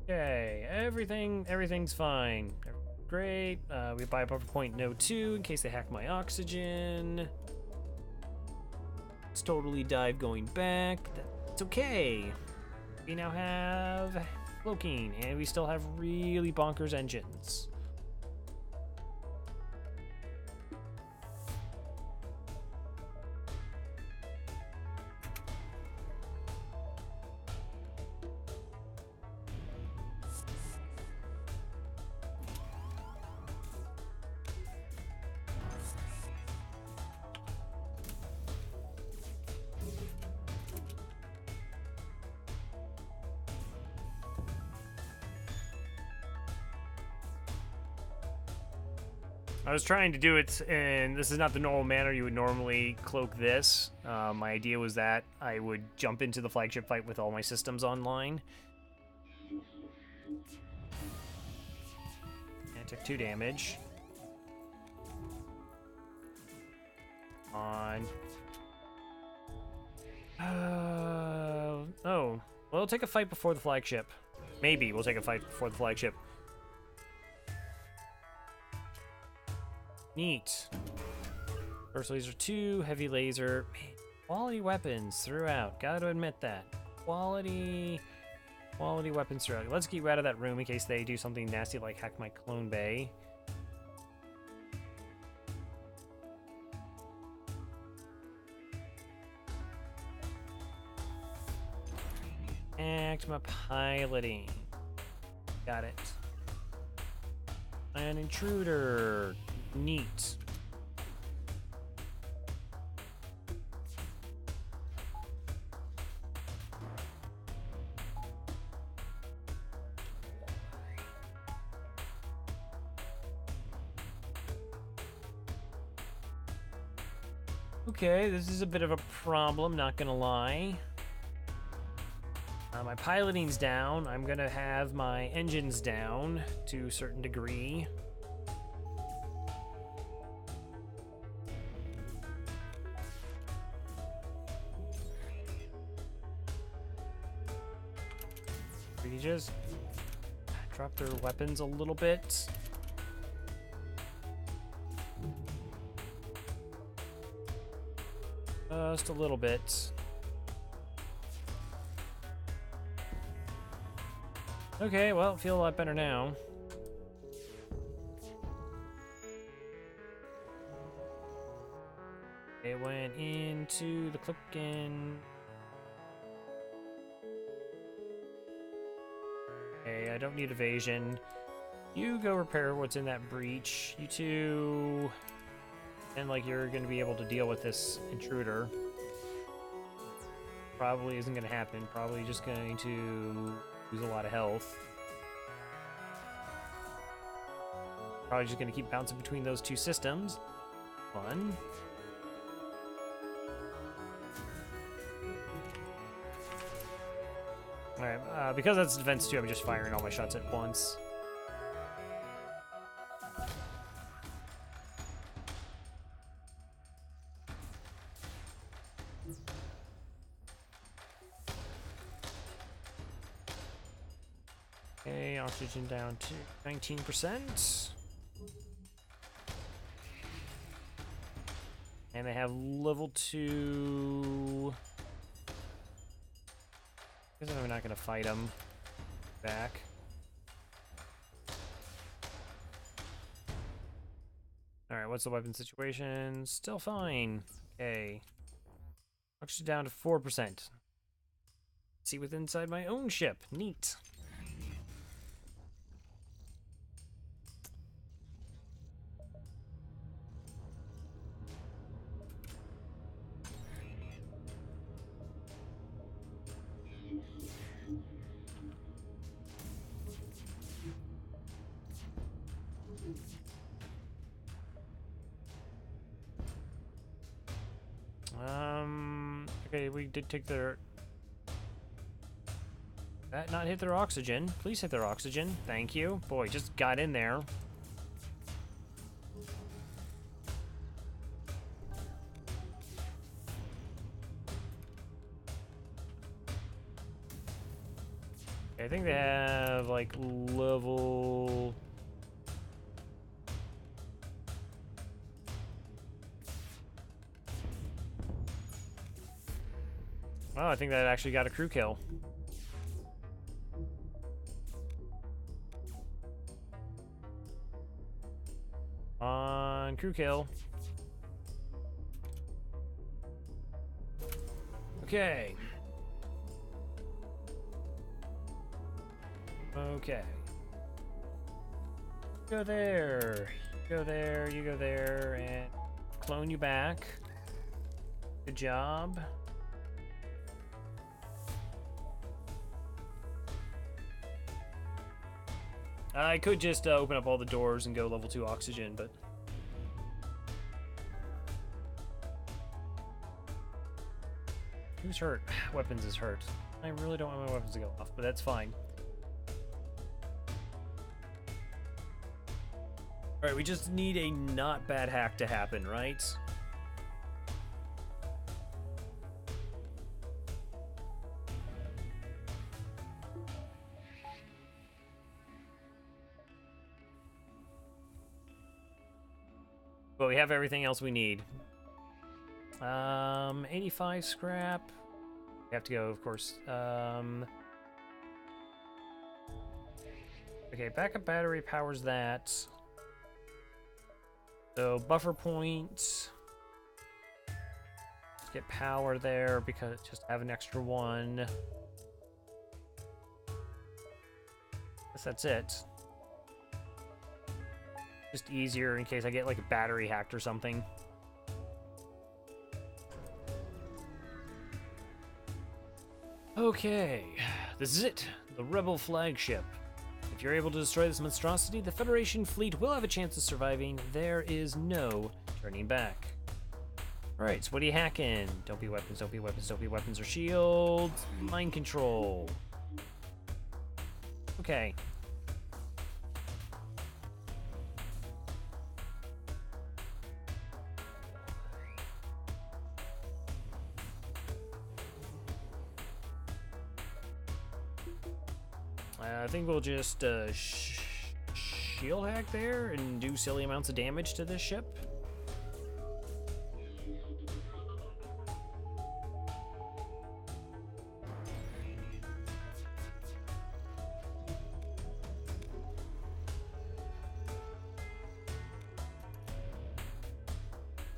Speaker 1: Okay, everything's fine. Great. We buy a buffer point no 2 in case they hack my oxygen. It's totally dive going back. It's okay. We now have cloaking, and we still have really bonkers engines. I was trying to do it, and this is not the normal manner you would normally cloak this. My idea was that I would jump into the flagship fight with all my systems online. And I took 2 damage. On. Oh. Well, we'll take a fight before the flagship. Maybe we'll take a fight before the flagship. Neat. Burst laser 2, heavy laser. Man, quality weapons throughout. Gotta admit that. Quality weapons throughout. Let's get out of that room in case they do something nasty like hack my clone bay. Act my piloting. Got it. An intruder. Neat. Okay, this is a bit of a problem, not gonna lie. My piloting's down. I'm gonna have my engines down to a certain degree. We just drop their weapons a little bit. Just a little bit. Okay, well, feel a lot better now. It went into the clicking. Okay, I don't need evasion. You go repair what's in that breach. You two... And like you're going to be able to deal with this intruder. Probably isn't going to happen. Probably just going to lose a lot of health. Probably just going to keep bouncing between those two systems. Fun. Alright, because that's defense 2, I'm just firing all my shots at once. Okay, oxygen down to 19%. And they have level 2. I guess I'm not going to fight them back. Alright, what's the weapon situation? Still fine. Okay. Oxygen down to 4%. See what's inside my own ship. Neat. Okay, we did take their... That not hit their oxygen. Please hit their oxygen. Thank you. Boy, just got in there. Okay, I think they have, like, level... Oh, I think that actually got a crew kill. On crew kill. Okay. Okay. Go there. Go there, you go there, and clone you back. Good job. I could just open up all the doors and go level 2 oxygen, but... Who's hurt? Weapons is hurt. I really don't want my weapons to go off, but that's fine. Alright, we just need a not bad hack to happen, right? But we have everything else we need. 85 scrap. We have to go, of course. Okay, backup battery powers that. So buffer point. Let's get power there because just have an extra one. Guess that's it. Just easier in case I get like a battery hacked or something. Okay, this is it. The Rebel flagship. If you're able to destroy this monstrosity, the Federation fleet will have a chance of surviving. There is no turning back. Alright, so what are you hacking? Don't be weapons, don't be weapons, don't be weapons or shields. Mind control. Okay. I think we'll just shield hack there and do silly amounts of damage to this ship.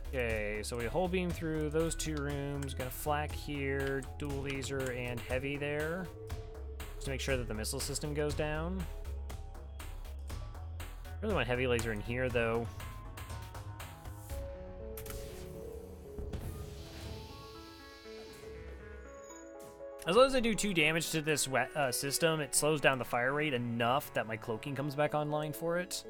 Speaker 1: Okay, so we hull beam through those two rooms, got a flak here, dual laser, and heavy there. To make sure that the missile system goes down. Really want heavy laser in here, though. As long as I do 2 damage to this system, it slows down the fire rate enough that my cloaking comes back online for it.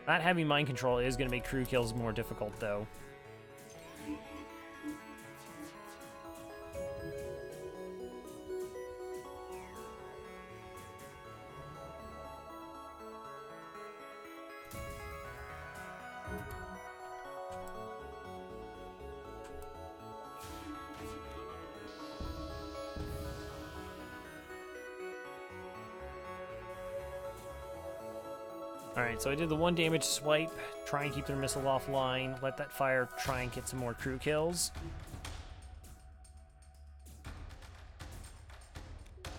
Speaker 1: Not having mind control is going to make crew kills more difficult, though. Alright, so I did the 1 damage swipe, try and keep their missile offline, let that fire, try and get some more crew kills.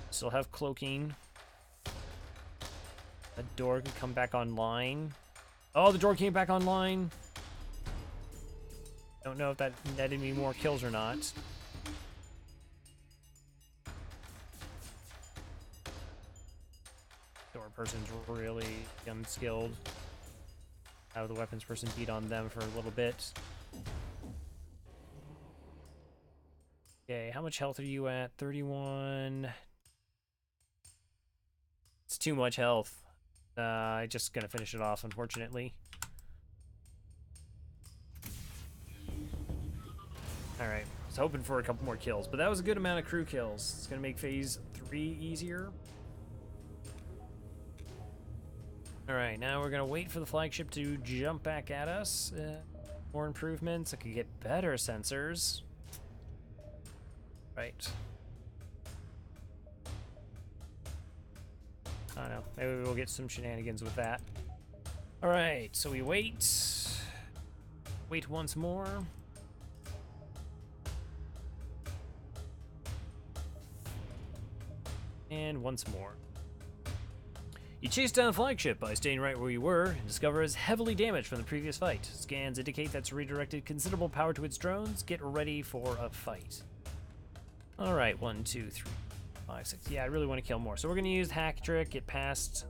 Speaker 1: Still have cloaking. That door could come back online. Oh, the door came back online. Don't know if that netted me more kills or not. Door person's really unskilled. Have the weapons person beat on them for a little bit. Okay, how much health are you at? 31. It's too much health. I'm just gonna finish it off, unfortunately. Alright, I was hoping for a couple more kills, but that was a good amount of crew kills. It's gonna make phase 3 easier. Alright, now we're gonna wait for the flagship to jump back at us. More improvements. I could get better sensors. Right. I don't know. Maybe we'll get some shenanigans with that. Alright, so we wait. Wait once more. And once more. You chase down the flagship by staying right where you were and discover it's heavily damaged from the previous fight. Scans indicate that's redirected considerable power to its drones. Get ready for a fight. Alright, 1, 2, 3, 5, 6. Yeah, I really want to kill more. So we're going to use Hack Trick, get past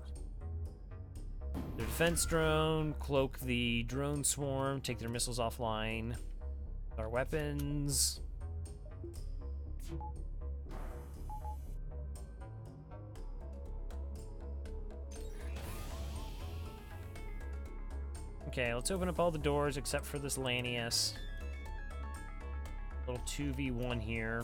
Speaker 1: the defense drone, cloak the drone swarm, take their missiles offline. Our weapons. Okay, let's open up all the doors except for this Lanius. Little 2v1 here.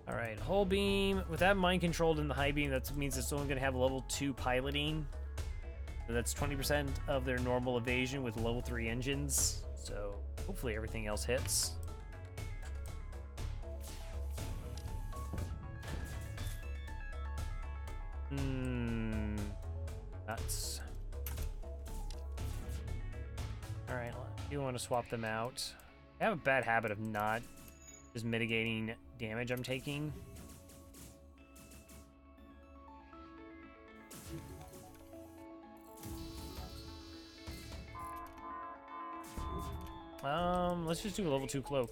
Speaker 1: Alright, hull beam. With that mind controlled in the high beam, that means it's only going to have level 2 piloting. So that's 20% of their normal evasion with level 3 engines. So hopefully everything else hits. Nuts. Alright, I do want to swap them out. I have a bad habit of not just mitigating damage I'm taking. Let's just do a level 2 cloak.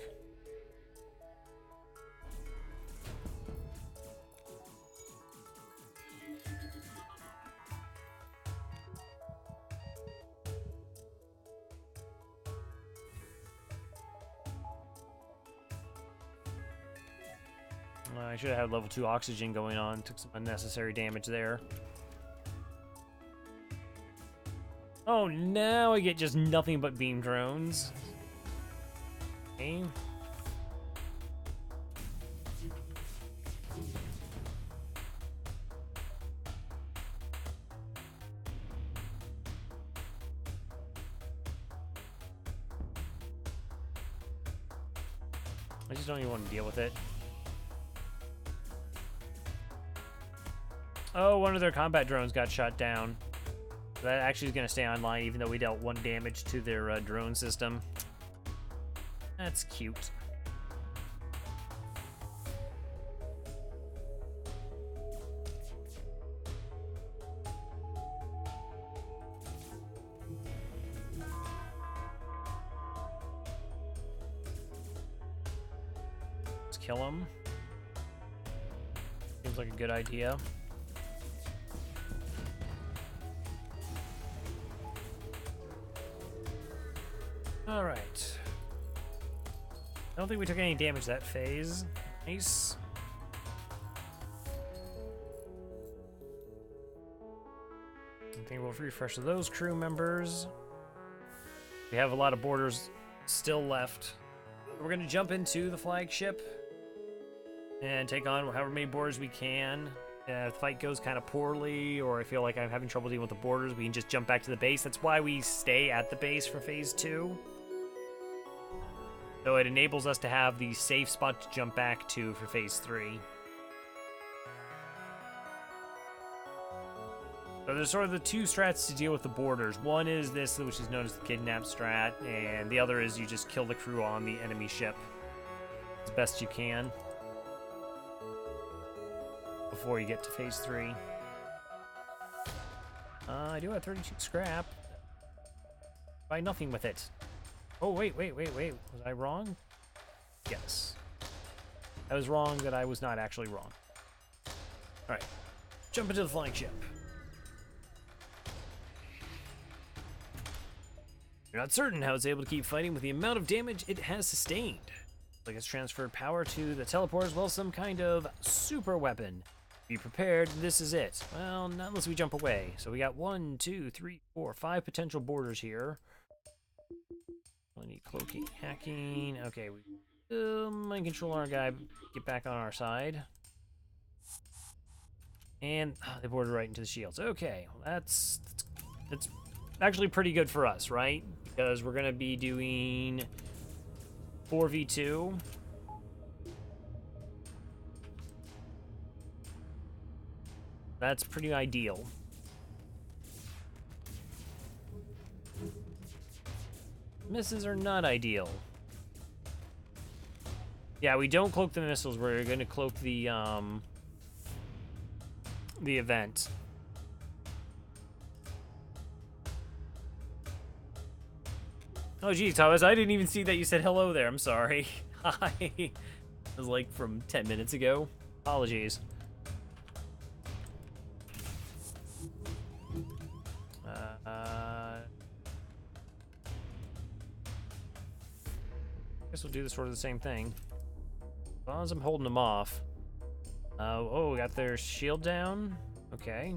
Speaker 1: I should have had level 2 oxygen going on. Took some unnecessary damage there. Oh, now I get just nothing but beam drones. Okay. I just don't even want to deal with it. Oh, one of their combat drones got shot down. That actually is going to stay online, even though we dealt 1 damage to their drone system. That's cute. Let's kill him. Seems like a good idea. All right. I don't think we took any damage that phase. Nice. I think we'll refresh those crew members. We have a lot of boarders still left. We're going to jump into the flagship and take on however many boarders we can. If the fight goes kind of poorly, or I feel like I'm having trouble dealing with the boarders, we can just jump back to the base. That's why we stay at the base for phase 2. So it enables us to have the safe spot to jump back to for phase 3. So there's sort of the 2 strats to deal with the boarders. One is this, which is known as the kidnap strat, and the other is you just kill the crew on the enemy ship as best you can before you get to phase 3. I do have 32 scrap. Buy nothing with it. Oh, wait. Was I wrong? Yes. I was wrong that I was not actually wrong. Alright. Jump into the flying ship. You're not certain how it's able to keep fighting with the amount of damage it has sustained. Like it's transferred power to the teleport as well as some kind of super weapon. Be prepared, this is it. Well, not unless we jump away. So we got 1, 2, 3, 4, 5 potential boarders here. We need cloaking, hacking. Okay, we mind control our guy, get back on our side. And they boarded right into the shields. Okay, well, that's actually pretty good for us, right? Because we're gonna be doing 4v2. That's pretty ideal. Misses are not ideal. Yeah, we don't cloak the missiles. We're going to cloak the event. Oh, geez, Thomas, I didn't even see that you said hello there. I'm sorry. Hi. It was like from 10 minutes ago. Apologies. Guess we'll do sort of the same thing. As long as I'm holding them off. Oh, we got their shield down. Okay.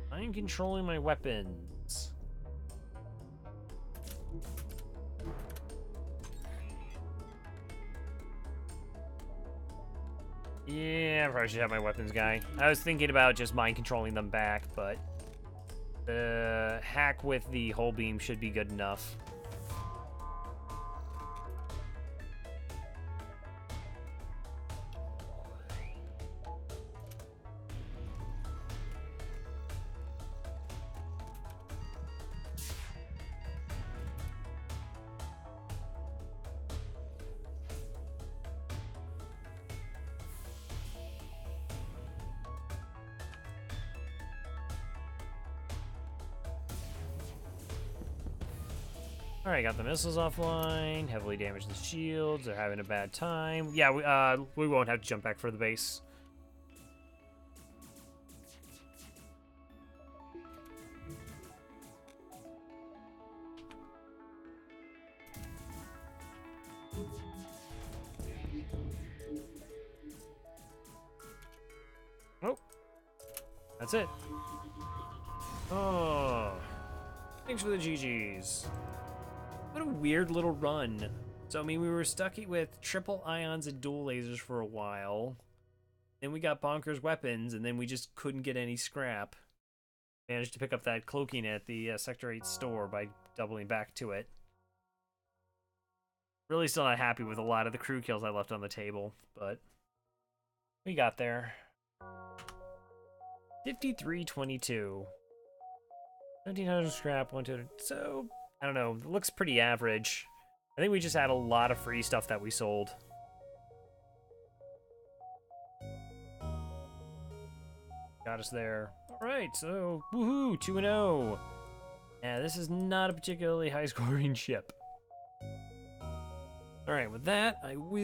Speaker 1: I'm controlling my weapons. Yeah, I probably should have my weapons guy. I was thinking about just mind controlling them back, but The hack with the hull beam should be good enough. Alright, got the missiles offline, heavily damaged the shields, they're having a bad time. Yeah, we won't have to jump back for the base. Oh, that's it. Oh, thanks for the GGs. What a weird little run. So, I mean, we were stuck with triple ions and dual lasers for a while. Then we got bonkers weapons, and then we just couldn't get any scrap. Managed to pick up that cloaking at the Sector 8 store by doubling back to it. Really still not happy with a lot of the crew kills I left on the table, but we got there. 5322. 1700 scrap, 100. So, I don't know. It looks pretty average. I think we just had a lot of free stuff that we sold. Got us there. Alright, so, woohoo, 2-0. Yeah, this is not a particularly high-scoring ship. Alright, with that, I will...